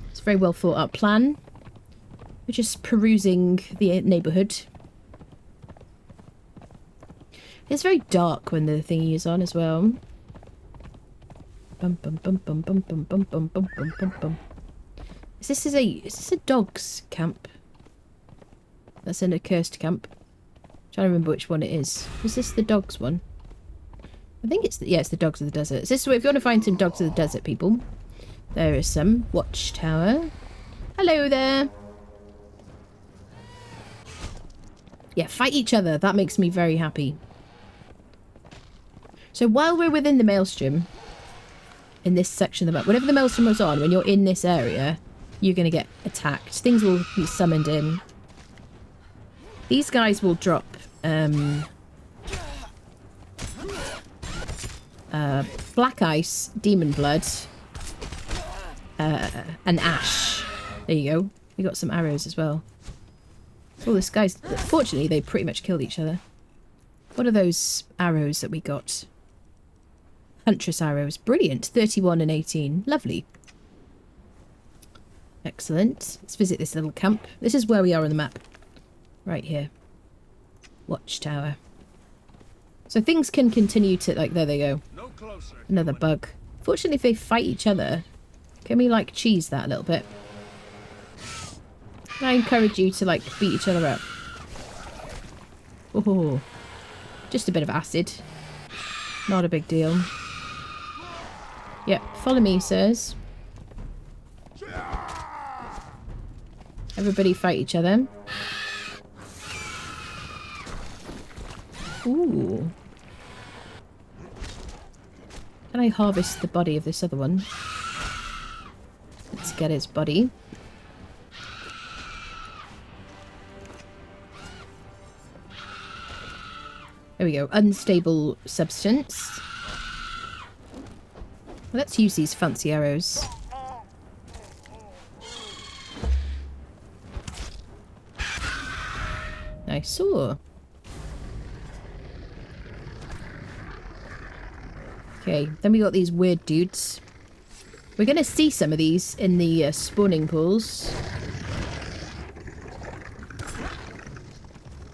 It's a very well thought out plan. We're just perusing the neighbourhood. It's very dark when the thingy is on as well. Bum bum bum bum bum bum bum bum bum bum bum bum. Is this a dog's camp? That's an accursed camp. I'm trying to remember which one it is. Is this the dog's one? I think it's it's the dogs of the desert. So this way, if you want to find some dogs of the desert, people, there is some watchtower. Hello there. Yeah, fight each other. That makes me very happy. So while we're within the Maelstrom, in this section of the map, whenever the Maelstrom was on, when you're in this area, you're going to get attacked. Things will be summoned in. These guys will drop black ice, demon blood, and ash. There you go. We got some arrows as well. Oh, this guy's... Fortunately, they pretty much killed each other. What are those arrows that we got? Huntress arrows. Brilliant. 31 and 18. Lovely. Excellent. Let's visit this little camp. This is where we are on the map. Right here. Watchtower. So things can continue to... Like, there they go. Another bug. Fortunately, if they fight each other, can we, like, cheese that a little bit? I encourage you to, like, beat each other up. Oh, just a bit of acid. Not a big deal. Yep, follow me, sirs. Everybody fight each other. Ooh. Can I harvest the body of this other one? Let's get his body. There we go. Unstable substance. Let's use these fancy arrows. Nice saw. Okay, then we got these weird dudes. We're going to see some of these in the spawning pools.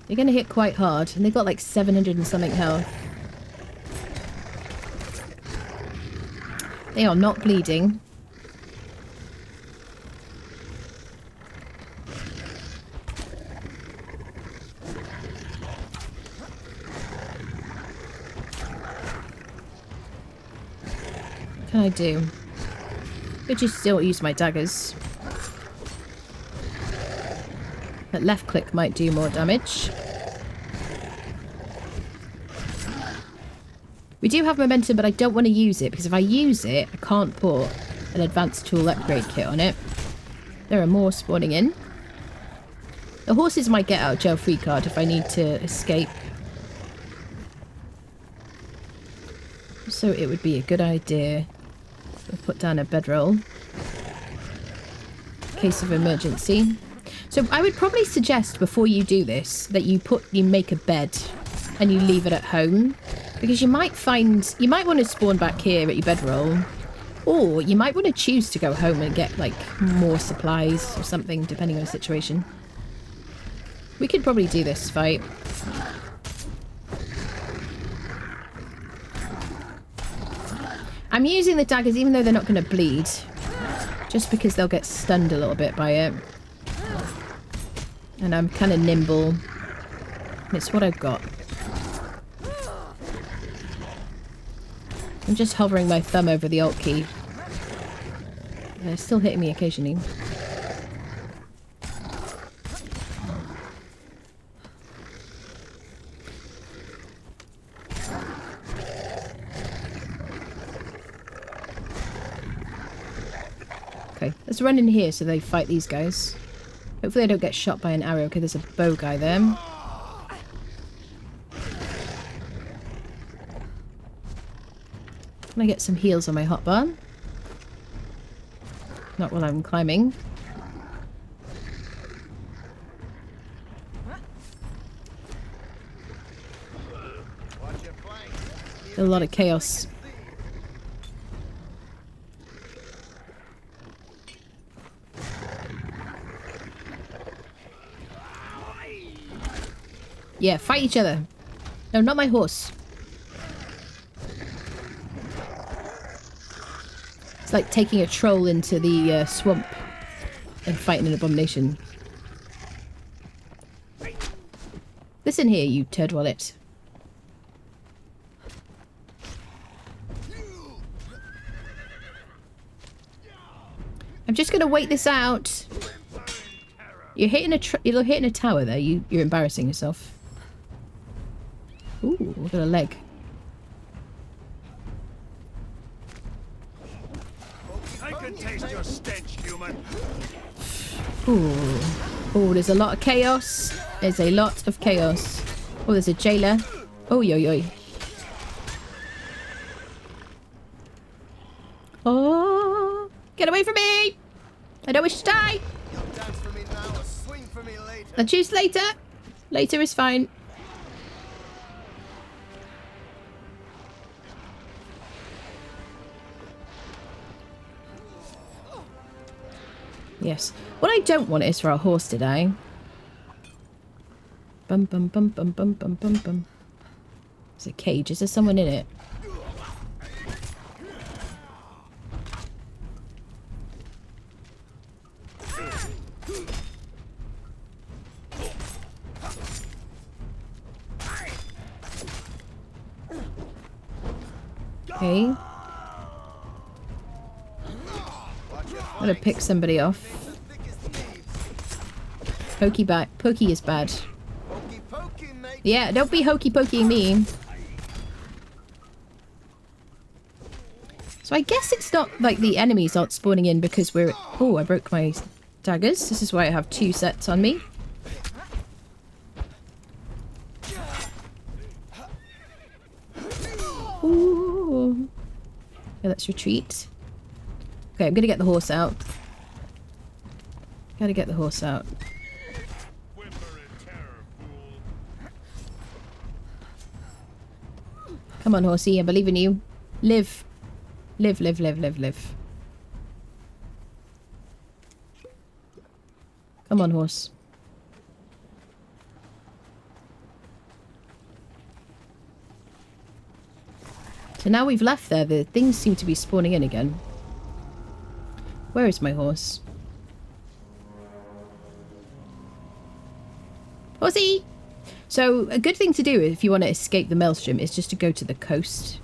They're going to hit quite hard, and they've got like 700 and something health. They are not bleeding. What can I do? Could just still use my daggers. That left click might do more damage. We do have momentum, but I don't want to use it, because if I use it, I can't put an advanced tool upgrade kit on it. There are more spawning in. The horses might get out of jail free card if I need to escape. So it would be a good idea to put down a bedroll. In case of emergency. So I would probably suggest before you do this that you make a bed and you leave it at home, because you might want to spawn back here at your bedroll, or you might want to choose to go home and get like more supplies or something depending on the situation. We could probably do this fight. I'm using the daggers even though they're not going to bleed, just because they'll get stunned a little bit by it. And I'm kind of nimble. It's what I've got. I'm just hovering my thumb over the Alt key. They're still hitting me occasionally. Okay, let's run in here so they fight these guys. Hopefully I don't get shot by an arrow. Okay, there's a bow guy there. Can I get some heals on my hotbar? Not while I'm climbing. A lot of chaos. Yeah, fight each other. No, not my horse. It's like taking a troll into the swamp and fighting an abomination. Listen here, you turd wallet. I'm just gonna wait this out. You're hitting a tower there. You're embarrassing yourself. Ooh, look at a leg. I can taste your stench, human. Ooh. Oh, there's a lot of chaos. There's a lot of chaos. Oh, there's a jailer. Oh, yo, yo. Oh, get away from me! I don't wish to die. Dance for me now or swing for me later. I'll choose later. Later is fine. Yes. What I don't want is for our horse to die. Bum bum bum bum bum bum bum bum. There's a cage. Is there someone in it? Okay. I'm gonna pick somebody off. Pokey is bad. Hokey pokey, mate. Yeah, don't be hokey pokeying me. So I guess it's not like the enemies aren't spawning in because we're... Oh, I broke my daggers. This is why I have 2 sets on me. Ooh. Okay, let's retreat. Okay, I'm gonna get the horse out. Gotta get the horse out. Come on, horsey, I believe in you. Live. Live, live, live, live, live. Come on, horse. So now we've left there, the things seem to be spawning in again. Where is my horse? Horsey! So, a good thing to do if you want to escape the Maelstrom is just to go to the coast.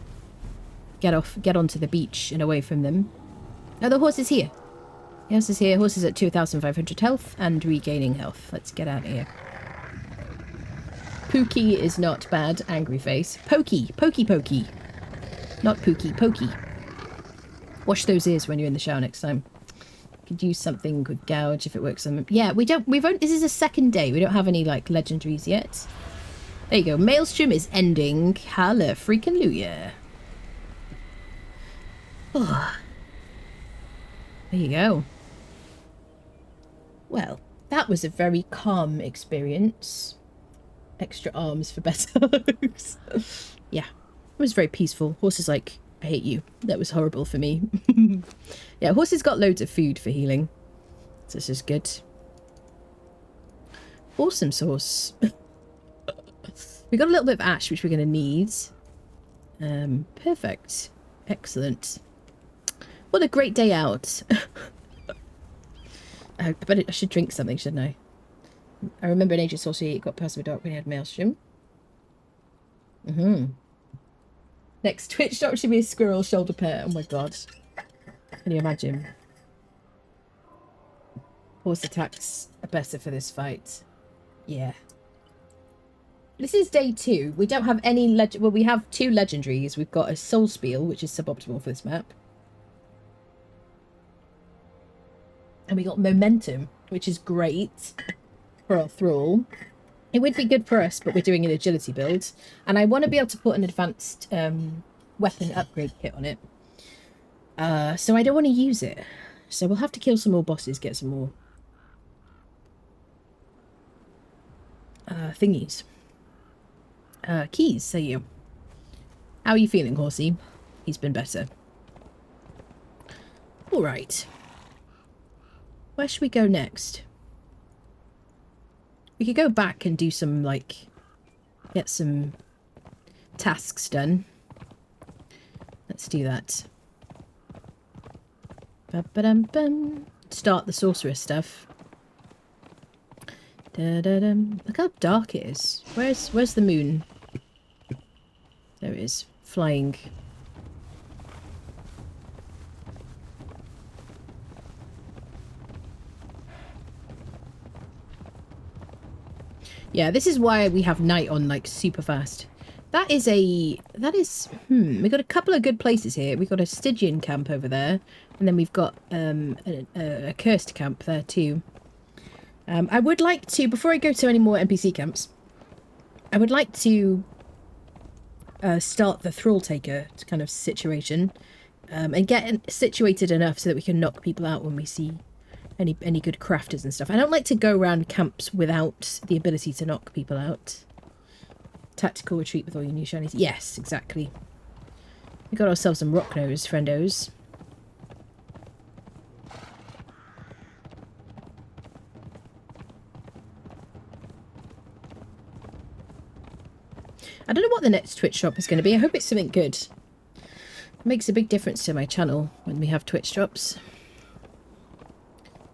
Get onto the beach and away from them. Oh, the horse is here. The horse is here. Horse is at 2,500 health and regaining health. Let's get out of here. Pookie is not bad. Angry face. Pokey. Pokey pokey. Not Pookie. Pokey. Wash those ears when you're in the shower next time. Could use something with gouge if it works on... Yeah, this is a second day. We don't have any, like, legendaries yet. There you go. Maelstrom is ending. Halla freaking Luya. Oh. There you go. Well, that was a very calm experience. Extra arms for better looks. Yeah, it was very peaceful. Horse is like, I hate you. That was horrible for me. Yeah, horse has got loads of food for healing. So this is good. Awesome sauce. We got a little bit of ash, which we're going to need. Perfect. Excellent. What a great day out. But I should drink something, shouldn't I? I remember an Age of Sorcery got past the dark when he had Maelstrom. Next Twitch drop should be a squirrel shoulder pair. Oh my god. Can you imagine? Horse attacks are better for this fight. Yeah. This is day 2. We don't have any well, we have 2 legendaries. We've got a Soul Spiel, which is suboptimal for this map. And we got Momentum, which is great for our Thrall. It would be good for us, but we're doing an agility build. And I want to be able to put an advanced weapon upgrade kit on it. So I don't want to use it. So we'll have to kill some more bosses, get some more thingies. Keys, say you. How are you feeling, horsey? He's been better. Alright. Where should we go next? We could go back and do some, like, get some tasks done. Let's do that. Ba-ba-dum-bum. Start the sorcerer stuff. Da-da-dum. Look how dark it is. Where's the moon? There it is. Flying. Yeah, this is why we have night on like super fast. We got a couple of good places here. We've got a Stygian camp over there, and then we've got a Accursed camp there too. I would like to, before I go to any more NPC camps, I would like to start the Thrall Taker kind of situation, and get situated enough so that we can knock people out when we see any good crafters and stuff. I don't like to go around camps without the ability to knock people out. Tactical retreat with all your new shinies. Yes, exactly. We got ourselves some rock nose, friendos. I don't know what the next Twitch drop is going to be. I hope it's something good. It makes a big difference to my channel when we have Twitch drops.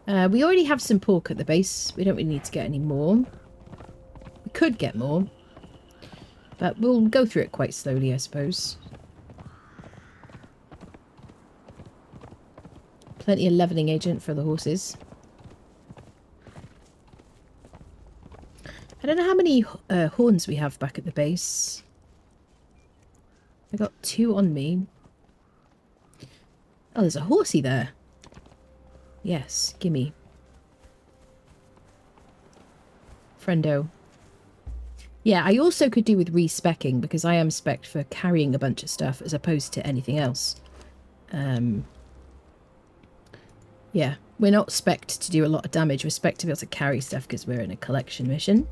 We already have some pork at the base. We don't really need to get any more. We could get more. But we'll go through it quite slowly, I suppose. Plenty of leveling agent for the horses. I don't know how many horns we have back at the base. I got 2 on me. Oh, there's a horsey there. Yes, gimme. Friendo. Yeah, I also could do with respecking, because I am spec'd for carrying a bunch of stuff as opposed to anything else. Yeah, we're not spec'd to do a lot of damage. We're spec'd to be able to carry stuff because we're in a collection mission.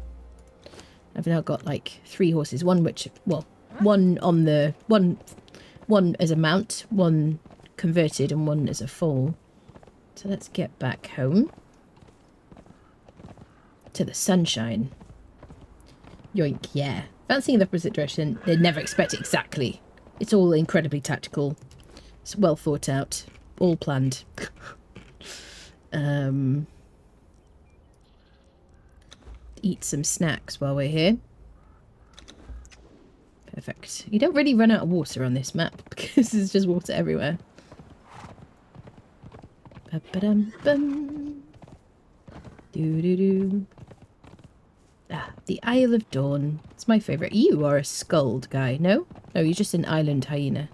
I've now got like 3 horses. One which, well, one on the... One as a mount, one converted, and one as a foal. So let's get back home. To the sunshine. Yoink, yeah. Fancying in the opposite direction. They'd never expect it exactly. It's all incredibly tactical. It's well thought out. All planned. Eat some snacks while we're here. Perfect. You don't really run out of water on this map because there's just water everywhere. Ba-ba-dum-bum. Doo-doo-doo. Ah, the Isle of Dawn. It's my favourite. You are a Skuld guy, no? No, you're just an island hyena.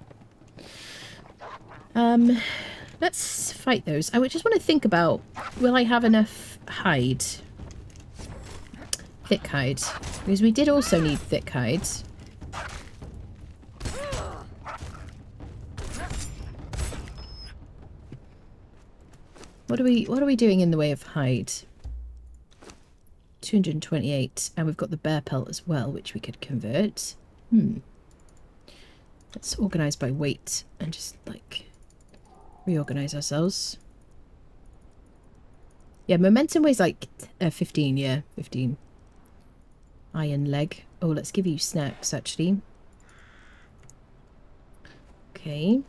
Let's fight those. I would just want to think about, will I have enough hide? Thick hide. Because we did also need thick hide. What are we doing in the way of hide? 228, and we've got the bear pelt as well, which we could convert. Let's organise by weight and just like reorganise ourselves. Yeah, momentum weighs like 15, yeah, 15. Iron leg. Oh, let's give you snacks actually. Okay.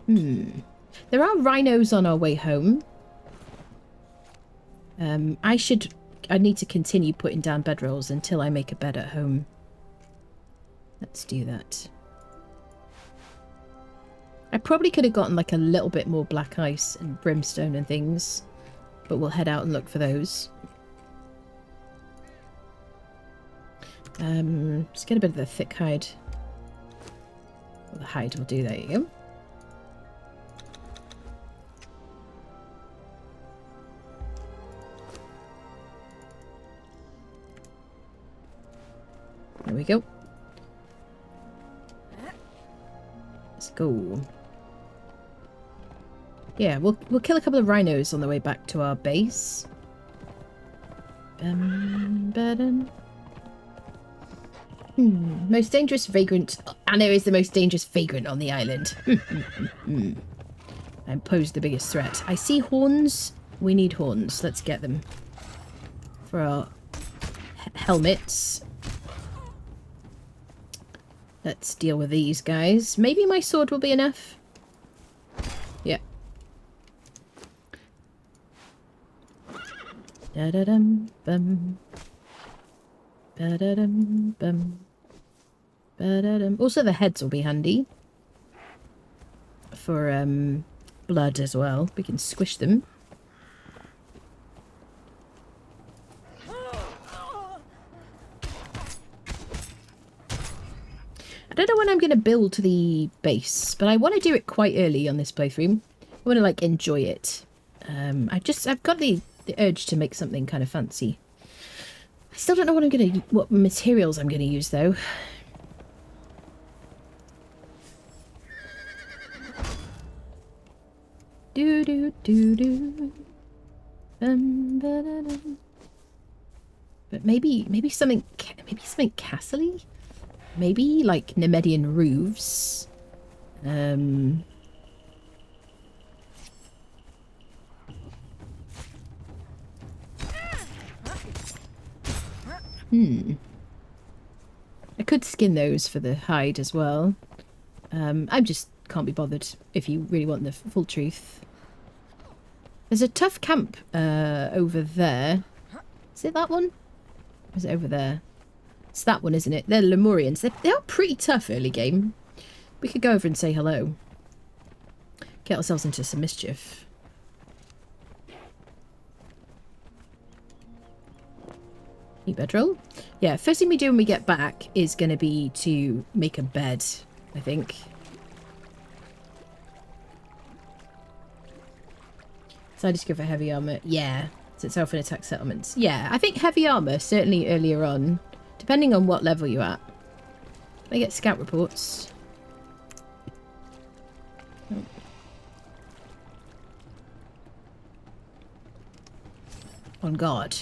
There are rhinos on our way home. I need to continue putting down bedrolls until I make a bed at home. Let's do that. I probably could have gotten like a little bit more black ice and brimstone and things, but we'll head out and look for those. Let's get a bit of the thick hide. Well, the hide will do, there you go. There we go. Let's go. Yeah, we'll kill a couple of rhinos on the way back to our base. Most dangerous vagrant. Anna is the most dangerous vagrant on the island. And pose the biggest threat. I see horns. We need horns. Let's get them. For our helmets. Let's deal with these guys. Maybe my sword will be enough. Yeah. Da-da-dum-bum. Ba-da-dum-bum. Ba-da-dum. Also, the heads will be handy. For, blood as well. We can squish them. going to build to the base, but I want to do it quite early on this playthrough. I want to like enjoy it. I've got the urge to make something kind of fancy. I still don't know what materials I'm going to use though. Do do do do. But maybe something castle-y? Maybe like Nemedian roofs. I could skin those for the hide as well. I just can't be bothered if you really want the full truth. There's a tough camp over there. Is it that one? Or is it over there? It's that one, isn't it? They're Lemurians. They are pretty tough early game. We could go over and say hello. Get ourselves into some mischief. New bedroll? Yeah, first thing we do when we get back is going to be to make a bed, I think. Decided to go for heavy armor. Yeah, so it's elf and attack settlements. Yeah, I think heavy armor, certainly earlier on, depending on what level you're at. I get scout reports. Oh. On guard.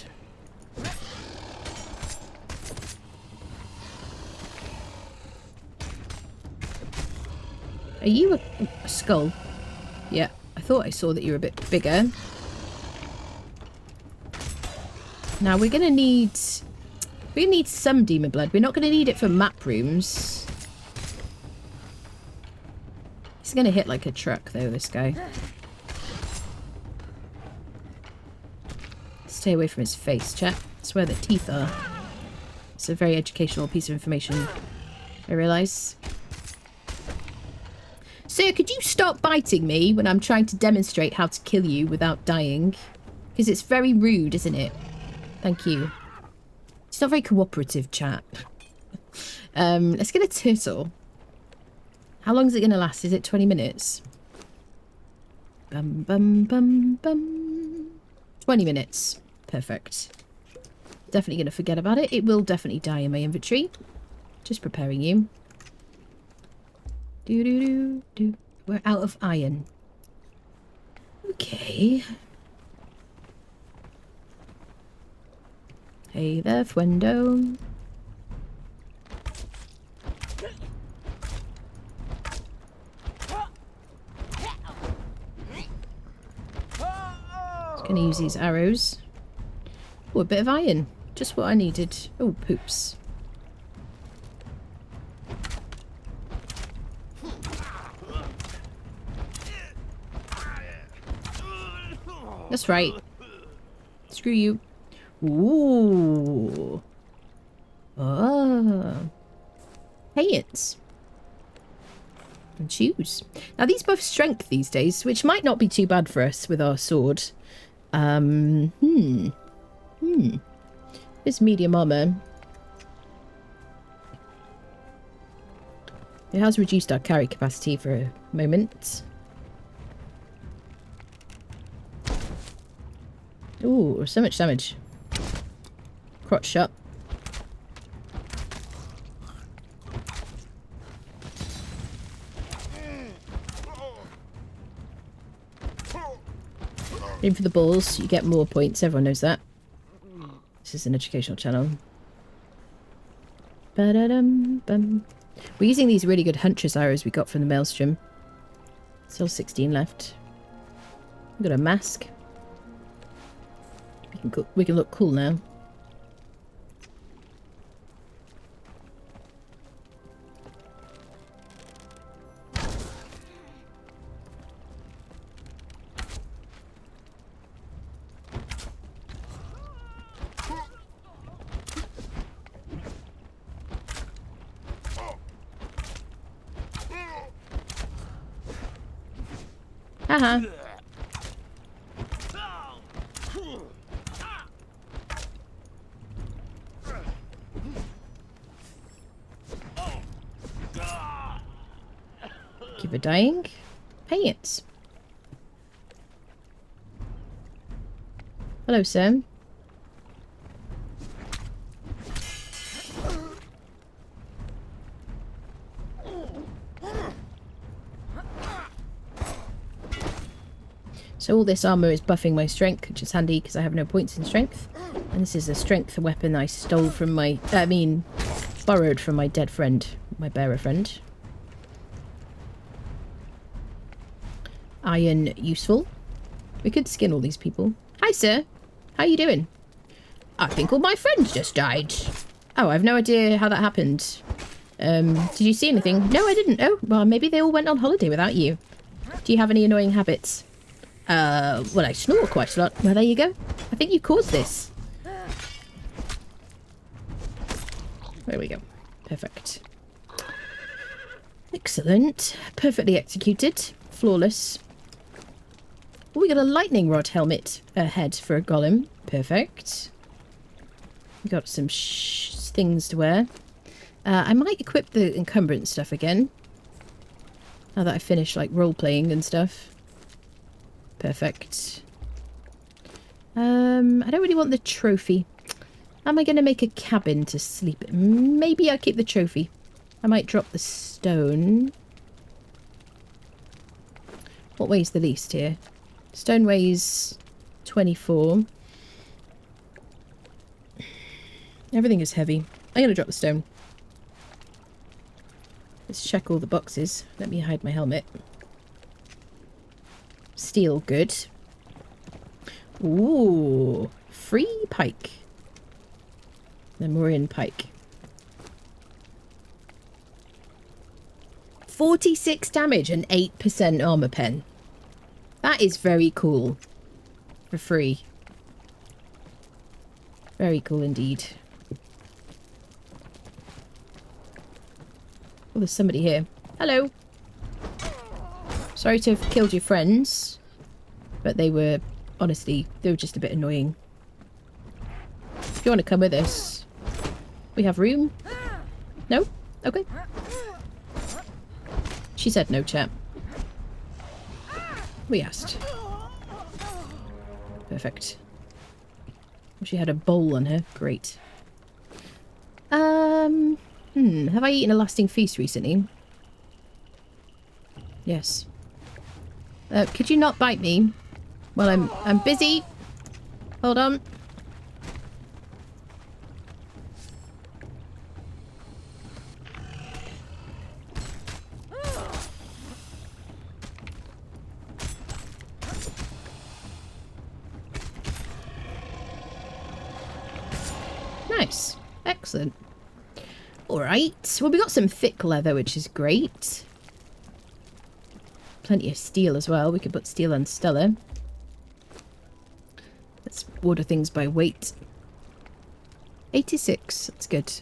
Are you a skull? Yeah, I thought I saw that you were a bit bigger. Now we're gonna need some demon blood. We're not gonna need it for map rooms. He's gonna hit like a truck though, this guy. Stay away from his face, chat. That's where the teeth are. It's a very educational piece of information, I realise. Sir, could you stop biting me when I'm trying to demonstrate how to kill you without dying? Because it's very rude, isn't it? Thank you. It's not very cooperative, chat. Let's get a turtle. How long is it going to last? Is it 20 minutes? Bum, bum, bum, bum. 20 minutes. Perfect. Definitely going to forget about it. It will definitely die in my inventory. Just preparing you. Do do do do. We're out of iron. Okay. Hey there, Fuendo. Just gonna use these arrows. Oh, a bit of iron. Just what I needed. Oh, poops. That's right. Screw you. Ooh. Oh. Pants. And shoes. Now these both strength these days, which might not be too bad for us with our sword. This medium armor. It has reduced our carry capacity for a moment. Ooh, so much damage. Crotch shot. Aim for the balls, you get more points, everyone knows that. This is an educational channel. Ba-da-dum-bum. We're using these really good huntress arrows we got from the Maelstrom. Still 16 left. We've got a mask. We can look cool now. Haha. dying. Paint. Hello, sir. So all this armour is buffing my strength, which is handy because I have no points in strength. And this is a strength weapon I stole from my... borrowed from my dead friend. My bearer friend. Iron useful. We could skin all these people. Hi, sir. How you doing? I think all my friends just died. Oh, I have no idea how that happened. Did you see anything? No, I didn't. Oh, well, maybe they all went on holiday without you. Do you have any annoying habits? Well, I snore quite a lot. Well, there you go. I think you caused this. There we go. Perfect. Excellent. Perfectly executed. Flawless. Oh, we got a lightning rod helmet head for a golem. Perfect. We got some things to wear. I might equip the encumbrance stuff again. Now that I've finished, like, role-playing and stuff. Perfect. I don't really want the trophy. Am I going to make a cabin to sleep in? Maybe I'll keep the trophy. I might drop the stone. What weighs the least here? Stone weighs 24. Everything is heavy. I'm going to drop the stone. Let's check all the boxes. Let me hide my helmet. Steel, good. Ooh, free pike. Lemurian pike. 46 damage and 8% armor pen. That is very cool. For free. Very cool indeed. Oh, there's somebody here. Hello. Sorry to have killed your friends. But they were, honestly, they were just a bit annoying. If you want to come with us, we have room. No? Okay. She said no, chap. We asked. Perfect. She had a bowl on her. Great. Have I eaten a lasting feast recently? Yes. Could you not bite me? Well, I'm busy. Hold on. Nice. Excellent. Alright. Well, we got some thick leather, which is great. Plenty of steel as well. We could put steel on Stella. Let's order things by weight. 86. That's good.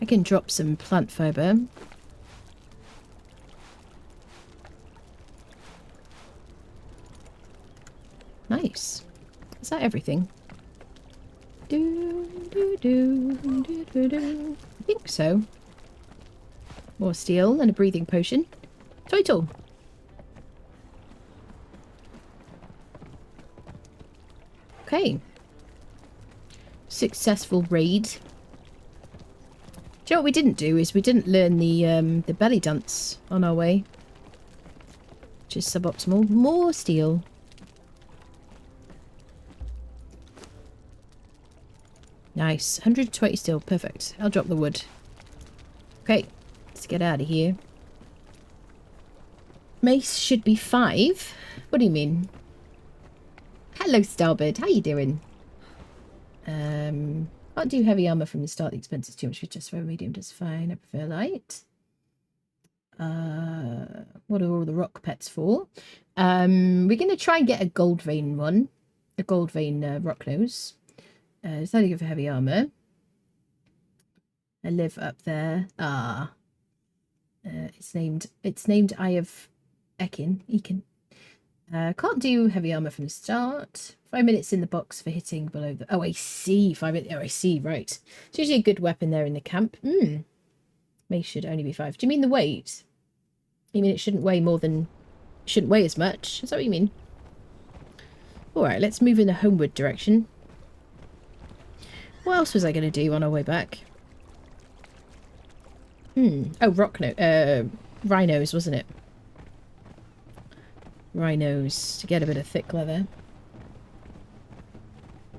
I can drop some plant fibre. Nice. Is that everything? I think so. More steel and a breathing potion. Total. Okay. Successful raid. Do you know what we didn't do is we didn't learn the belly dance on our way. Which is suboptimal. More steel. Nice. 120 steel. Perfect. I'll drop the wood. Okay. Let's get out of here. Mace should be 5. What do you mean? Hello, Starbird. How you doing? Can't do heavy armor from the start. The expense is too much for just for medium. Just fine. I prefer light. What are all the rock pets for? We're going to try and get a gold vein one. A gold vein rock nose. It's only good for heavy armor. I live up there. It's named Eye of Ekin. Can't do heavy armor from the start. 5 minutes in the box for hitting below the... Oh, I see. 5 minutes. Oh, I see. Right. It's usually a good weapon there in the camp. Mace should only be 5. Do you mean the weight? You mean it shouldn't weigh more than... Shouldn't weigh as much? Is that what you mean? Alright, let's move in the homeward direction. What else was I going to do on our way back? Oh, rhinos, wasn't it? Rhinos, to get a bit of thick leather.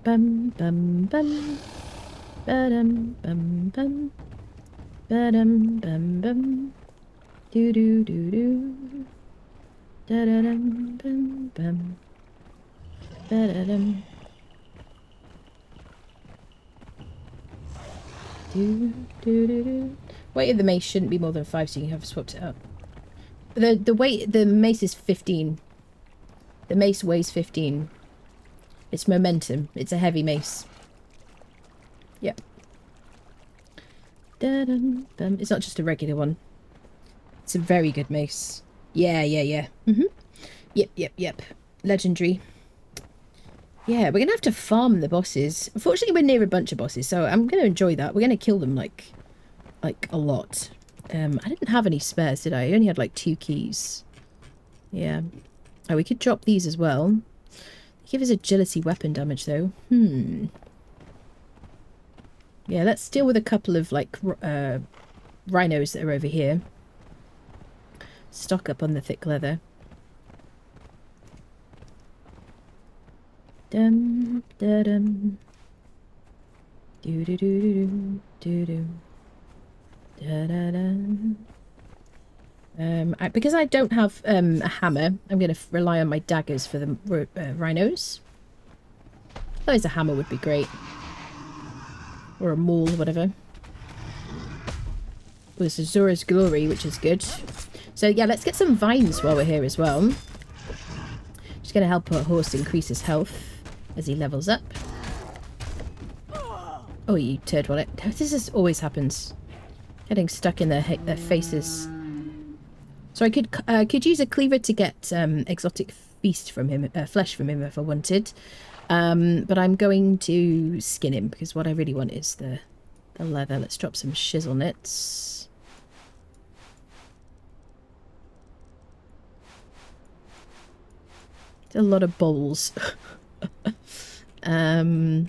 Bum, bum, bum. Ba-dum, bum, bum. Ba-dum, bum, bum. Do-do-do-do. Da-da-dum, bum, bum. Ba-da-dum. Do-do-do-do. Weight of the mace shouldn't be more than 5, so you can have swapped it up. The weight, the mace is 15. The mace weighs 15. It's momentum. It's a heavy mace. Yep. Da-dum, bum. It's not just a regular one. It's a very good mace. Yeah. Yep. Legendary. Yeah, we're going to have to farm the bosses. Unfortunately, we're near a bunch of bosses, so I'm going to enjoy that. We're going to kill them, like a lot. I didn't have any spares, did I? I only had, like, 2 keys. Yeah. Oh, we could drop these as well. Give us agility weapon damage, though. Yeah, let's deal with a couple of, like, rhinos that are over here. Stock up on the thick leather. Dum da dum. Do do do do do do. Da da da. Because I don't have a hammer, I'm going to rely on my daggers for the rhinos. Otherwise, a hammer would be great, or a maul, or whatever. Well, this is Zora's Glory, which is good. So yeah, let's get some vines while we're here as well. Just going to help our horse increase his health as he levels up. Oh, you turd wallet. This always happens. Getting stuck in their faces. So I could use a cleaver to get exotic feast from him, flesh from him if I wanted. But I'm going to skin him because what I really want is the leather. Let's drop some shizzle nits. A lot of bowls.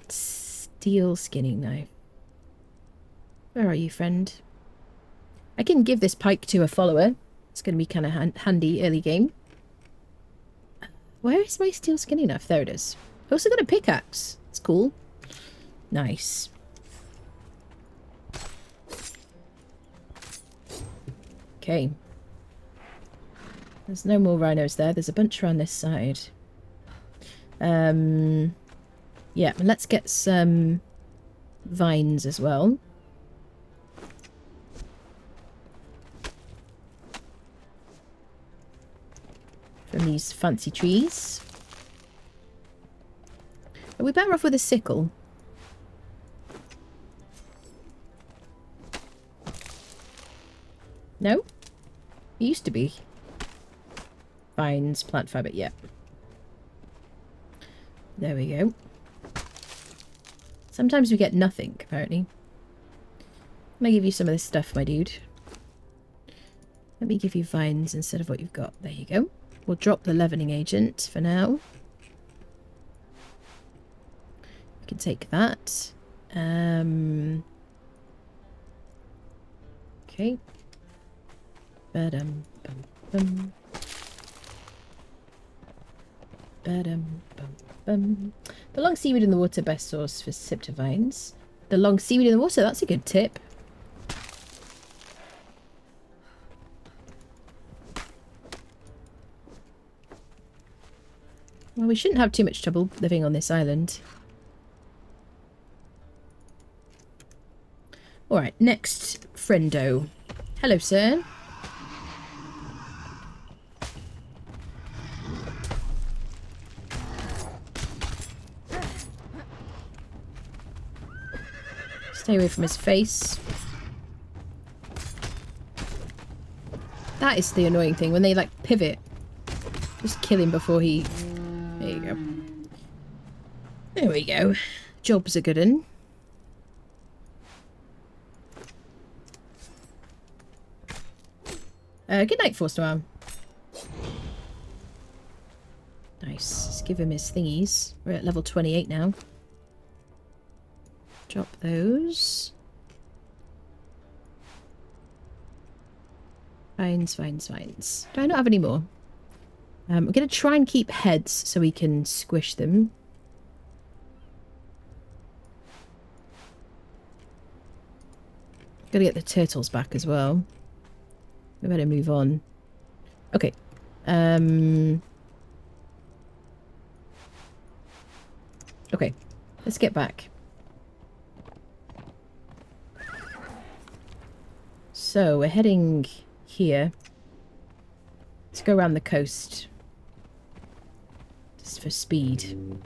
Steel skinning knife. Where are you, friend? I can give this pike to a follower. It's going to be kind of handy early game. Where is my steel skinning knife? There it is. I also got a pickaxe. It's cool. Nice. Okay. There's no more rhinos there. There's a bunch around this side. Yeah, let's get some vines as well. From these fancy trees. Are we better off with a sickle? No? It used to be. Vines, plant fibre, yep. There we go. Sometimes we get nothing, apparently. Can I give you some of this stuff, my dude? Let me give you vines instead of what you've got. There you go. We'll drop the leavening agent for now. We can take that. Okay. Ba-dum, bum, bum. Ba-dum, bum, bum. The long seaweed in the water, best source for Siptah vines. The long seaweed in the water, that's a good tip. Well, we shouldn't have too much trouble living on this island. Alright, next friendo. Hello, sir. Stay away from his face. That is the annoying thing, when they, like, pivot. Just kill him before he... There you go. There we go. Job's a good one. Good night, Forstorm. Nice. Let's give him his thingies. We're at level 28 now. Drop those. Vines. Do I not have any more? We're going to try and keep heads so we can squish them. Gotta get the turtles back as well. We better move on. Okay. Okay. Let's get back. So we're heading here. Let's go around the coast. Just for speed.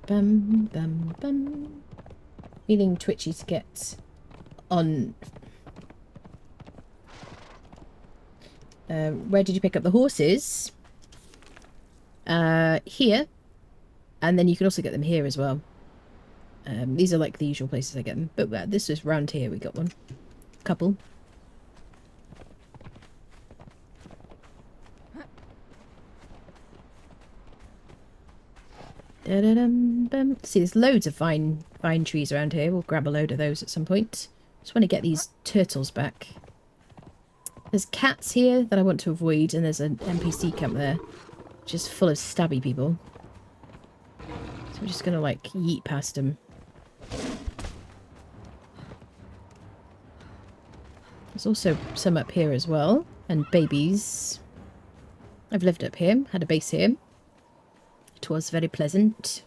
Bum, bum, bum. Feeling twitchy to get on. Where did you pick up the horses? Here. And then you can also get them here as well. These are like the usual places I get them. But this was round here we got one. Couple. See, there's loads of vine trees around here. We'll grab a load of those at some point. Just want to get these turtles back. There's cats here that I want to avoid, and there's an NPC camp there, which is full of stabby people. So we're just going to, like, yeet past them. There's also some up here as well, and babies. I've lived up here, had a base here. It was very pleasant.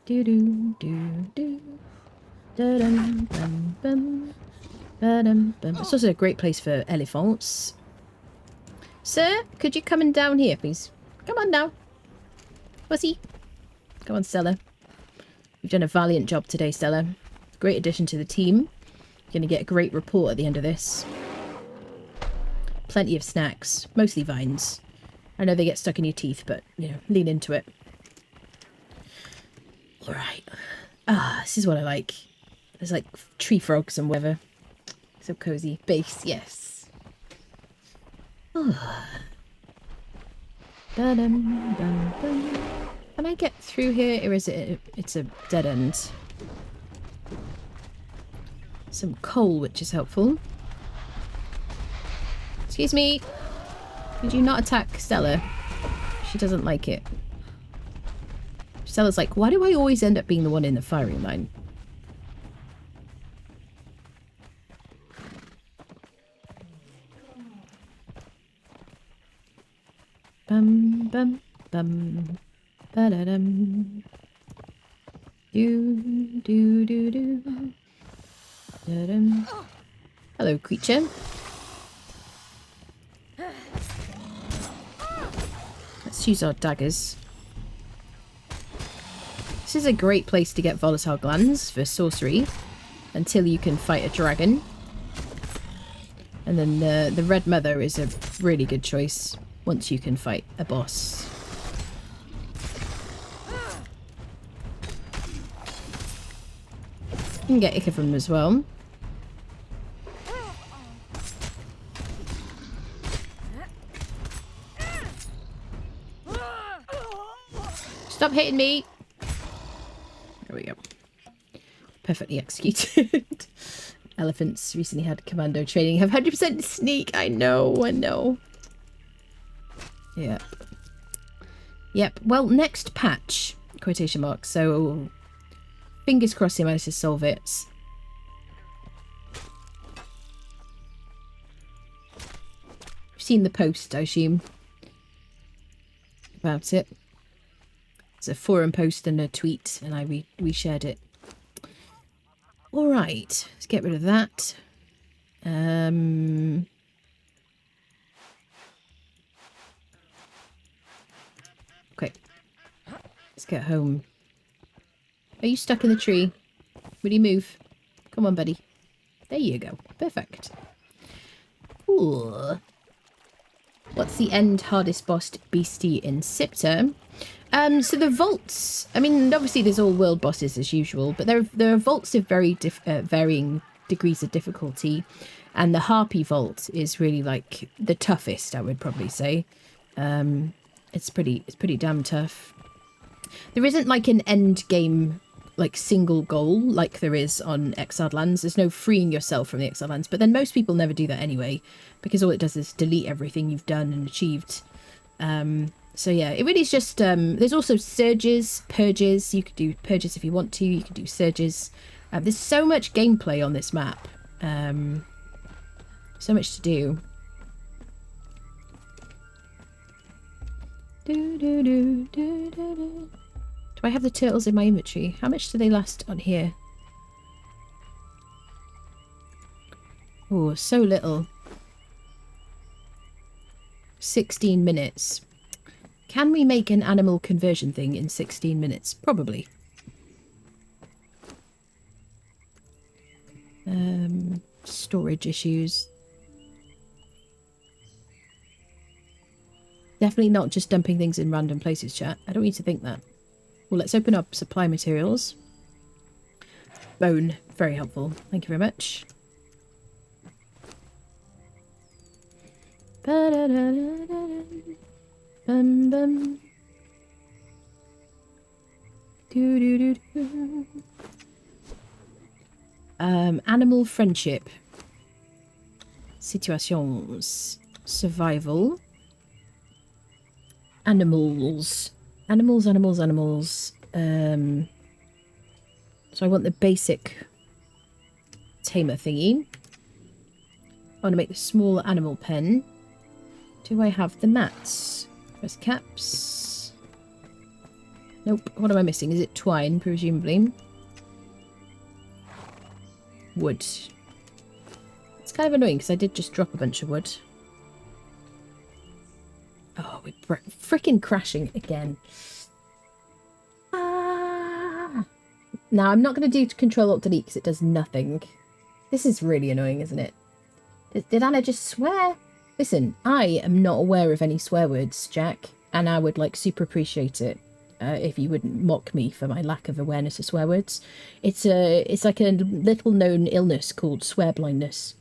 Do-do-do-do. Da-dum-bum-bum. Ba-dum-bum. It's also a great place for elephants. Sir, could you come in down here, please? Come on now. Pussy. Come on, Stella. You've done a valiant job today, Stella. Great addition to the team. You're going to get a great report at the end of this. Plenty of snacks. Mostly vines. I know they get stuck in your teeth, but, you know, lean into it. Alright. Ah, this is what I like. There's like tree frogs and whatever. So cozy. Base, yes. Oh. Can I get through here, or is it's a dead end? Some coal, which is helpful. Excuse me. Could you not attack Stella? She doesn't like it. Stella's like, why do I always end up being the one in the firing line? Bum bum bum ba da dum. Do do do do. Da dum. Hello, creature. Let's use our daggers. This is a great place to get Volatile Glands for sorcery until you can fight a dragon. And then the Red Mother is a really good choice once you can fight a boss. You can get Ica from them as well. Stop hitting me! There we go. Perfectly executed. Elephants recently had commando training. Have 100% sneak. I know. Yep. Yep. Well, next patch. Quotation marks. So, fingers crossed he managed to solve it. You've seen the post, I assume, about it. It's a forum post and a tweet, and I reshared it. Alright, let's get rid of that. Okay. Let's get home. Are you stuck in the tree? Will you move? Come on, buddy. There you go. Perfect. Ooh. What's the end hardest boss beastie in Siptah? So the vaults, I mean, obviously there's all world bosses as usual, but there are vaults of very varying degrees of difficulty, and the Harpy vault is really like the toughest, I would probably say. It's pretty damn tough. There isn't like an end game like single goal like there is on Exiled Lands. There's no freeing yourself from the Exiled Lands, but then most people never do that anyway, because all it does is delete everything you've done and achieved. So yeah, it really is just, there's also surges, purges. You could do purges if you want to, you could do surges. There's so much gameplay on this map. So much to do. Do I have the turtles in my inventory? How much do they last on here? Oh, so little. 16 minutes. Can we make an animal conversion thing in 16 minutes? Probably. Storage issues. Definitely not just dumping things in random places, chat. I don't need to think that. Well, let's open up supply materials. Bone. Very helpful. Thank you very much. Bum bum. Do. Animal friendship. Situations. Survival. Animals. Animals. So I want the basic tamer thingy. I want to make the small animal pen. Do I have the mats? Press caps. Nope. What am I missing? Is it twine, presumably? Wood. It's kind of annoying because I did just drop a bunch of wood. Oh, we're freaking crashing again. Ah. Now, I'm not going to do Control-Alt-Delete because it does nothing. This is really annoying, isn't it? Did Anna just swear? Listen, I am not aware of any swear words, Jack, and I would like super appreciate it if you wouldn't mock me for my lack of awareness of swear words. It's like a little known illness called swear blindness.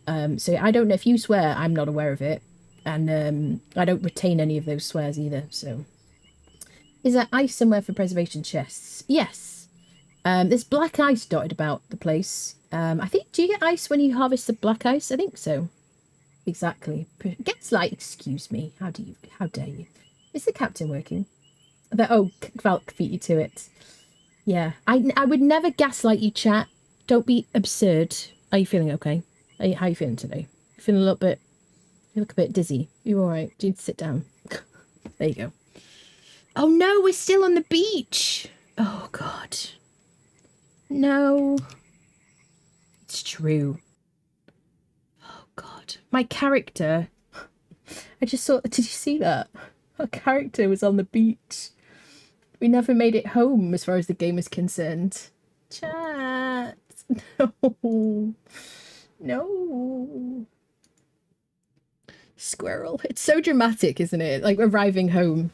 So I don't know if you swear, I'm not aware of it, and I don't retain any of those swears either. So, is there ice somewhere for preservation chests? Yes. There's black ice dotted about the place. I think, do you get ice when you harvest the black ice? I think so. Exactly. Gaslight, excuse me. How dare you? Is the captain working? Oh, Valk beat you to it. Yeah. I would never gaslight you, chat. Don't be absurd. Are you feeling okay? How are you feeling today? You feeling a little bit... You look a bit dizzy. You alright? Do you need to sit down? There you go. Oh no, we're still on the beach. Oh God. No. It's true. God, my character. I just saw. Did you see that? Our character was on the beach. We never made it home as far as the game is concerned. Chat. No. No. Squirrel. It's so dramatic, isn't it? Like arriving home.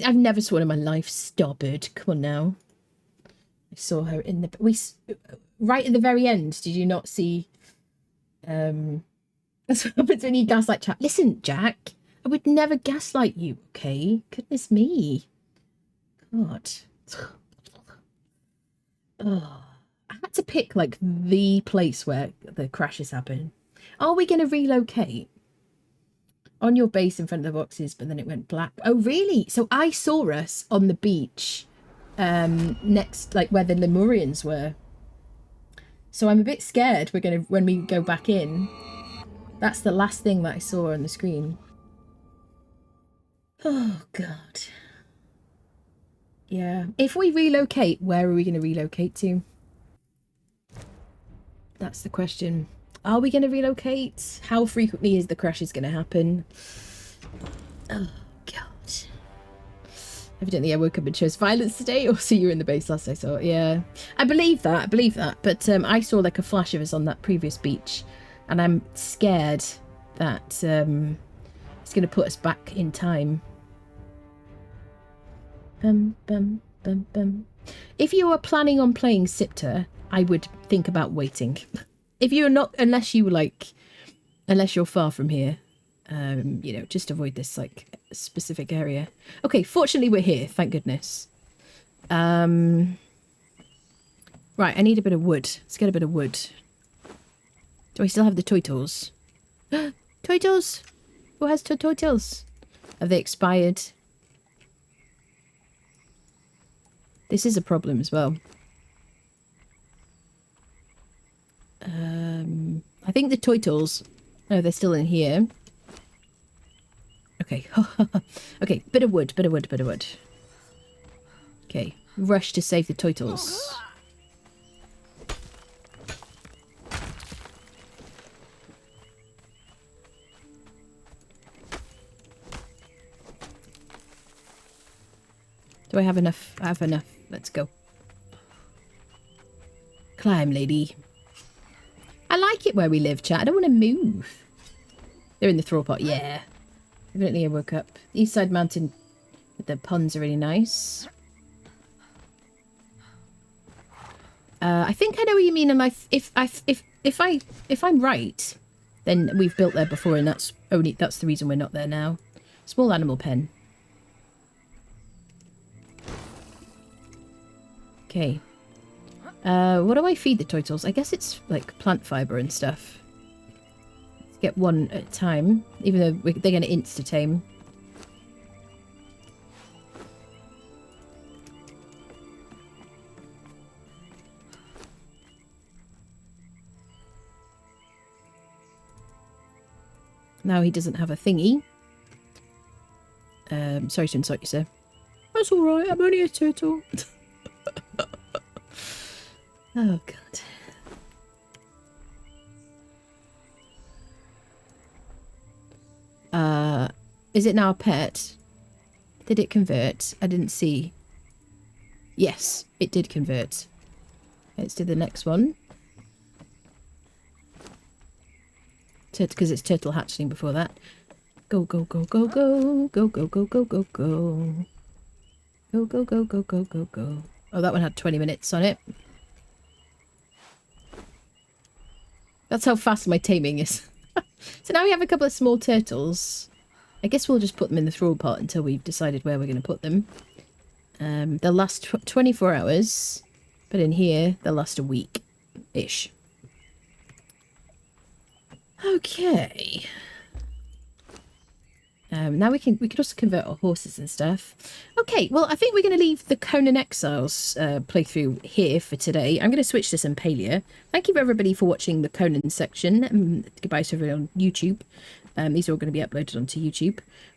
I've never sworn in my life. Stop it. Come on now. I saw her in the... right at the very end. Did you not see... That's what happens when you gaslight chat. Listen, Jack, I would never gaslight you, okay? Goodness me. God. Oh, I had to pick like the place where the crashes happen. Are we going to relocate? On your base in front of the boxes, but then it went black. Oh, really? So I saw us on the beach next, like where the Lemurians were. So I'm a bit scared we're going to, when we go back in, that's the last thing that I saw on the screen. Oh, God. Yeah. If we relocate, where are we going to relocate to? That's the question. Are we going to relocate? How frequently is the crashes going to happen? Oh, God. Evidently I woke up and chose violence today, or see you in the base last I saw. Yeah, I believe that. But I saw like a flash of us on that previous beach, and I'm scared that it's going to put us back in time. Bum, bum, bum, bum. If you are planning on playing Siptah, I would think about waiting. If you're not, unless you're far from here, you know, just avoid this like specific area. Okay, fortunately we're here, thank goodness. Right, I need a bit of wood. Let's get a bit of wood. Do I still have the toy tools? Toy tools? Who has toy tools? Have they expired? This is a problem as well. I think the toy tools... Oh, they're still in here. Okay. Okay, bit of wood, bit of wood, bit of wood. Okay, rush to save the toy tools. Do I have enough? I have enough. Let's go. Climb, lady. I like it where we live, chat. I don't want to move. They're in the throw pot. Yeah. Evidently I woke up. East Side Mountain with the ponds are really nice. I think I know what you mean. And if I'm right, then we've built there before, and that's the reason we're not there now. Small animal pen. Okay. What do I feed the turtles? I guess it's like plant fiber and stuff. Let's get one at a time, even though they're going to insta-tame. Now he doesn't have a thingy. Sorry to insult you, sir. That's alright, I'm only a turtle. Oh, God. Is it now a pet? Did it convert? I didn't see. Yes, it did convert. Let's do the next one. Because it's turtle hatchling before that. Go, go, go, go, go. Go, go, go, go, go, go. Go, go, go, go, go, go, go. Oh, that one had 20 minutes on it. That's how fast my taming is. So now we have a couple of small turtles. I guess we'll just put them in the throw pot until we've decided where we're going to put them. They'll last 24 hours. But in here, they'll last a week-ish. Okay. Now we can also convert our horses and stuff. Okay, well, I think we're going to leave the Conan Exiles playthrough here for today. I'm going to switch to some Palia. Thank you everybody for watching the Conan section. Goodbye to everyone on YouTube. These are all going to be uploaded onto YouTube.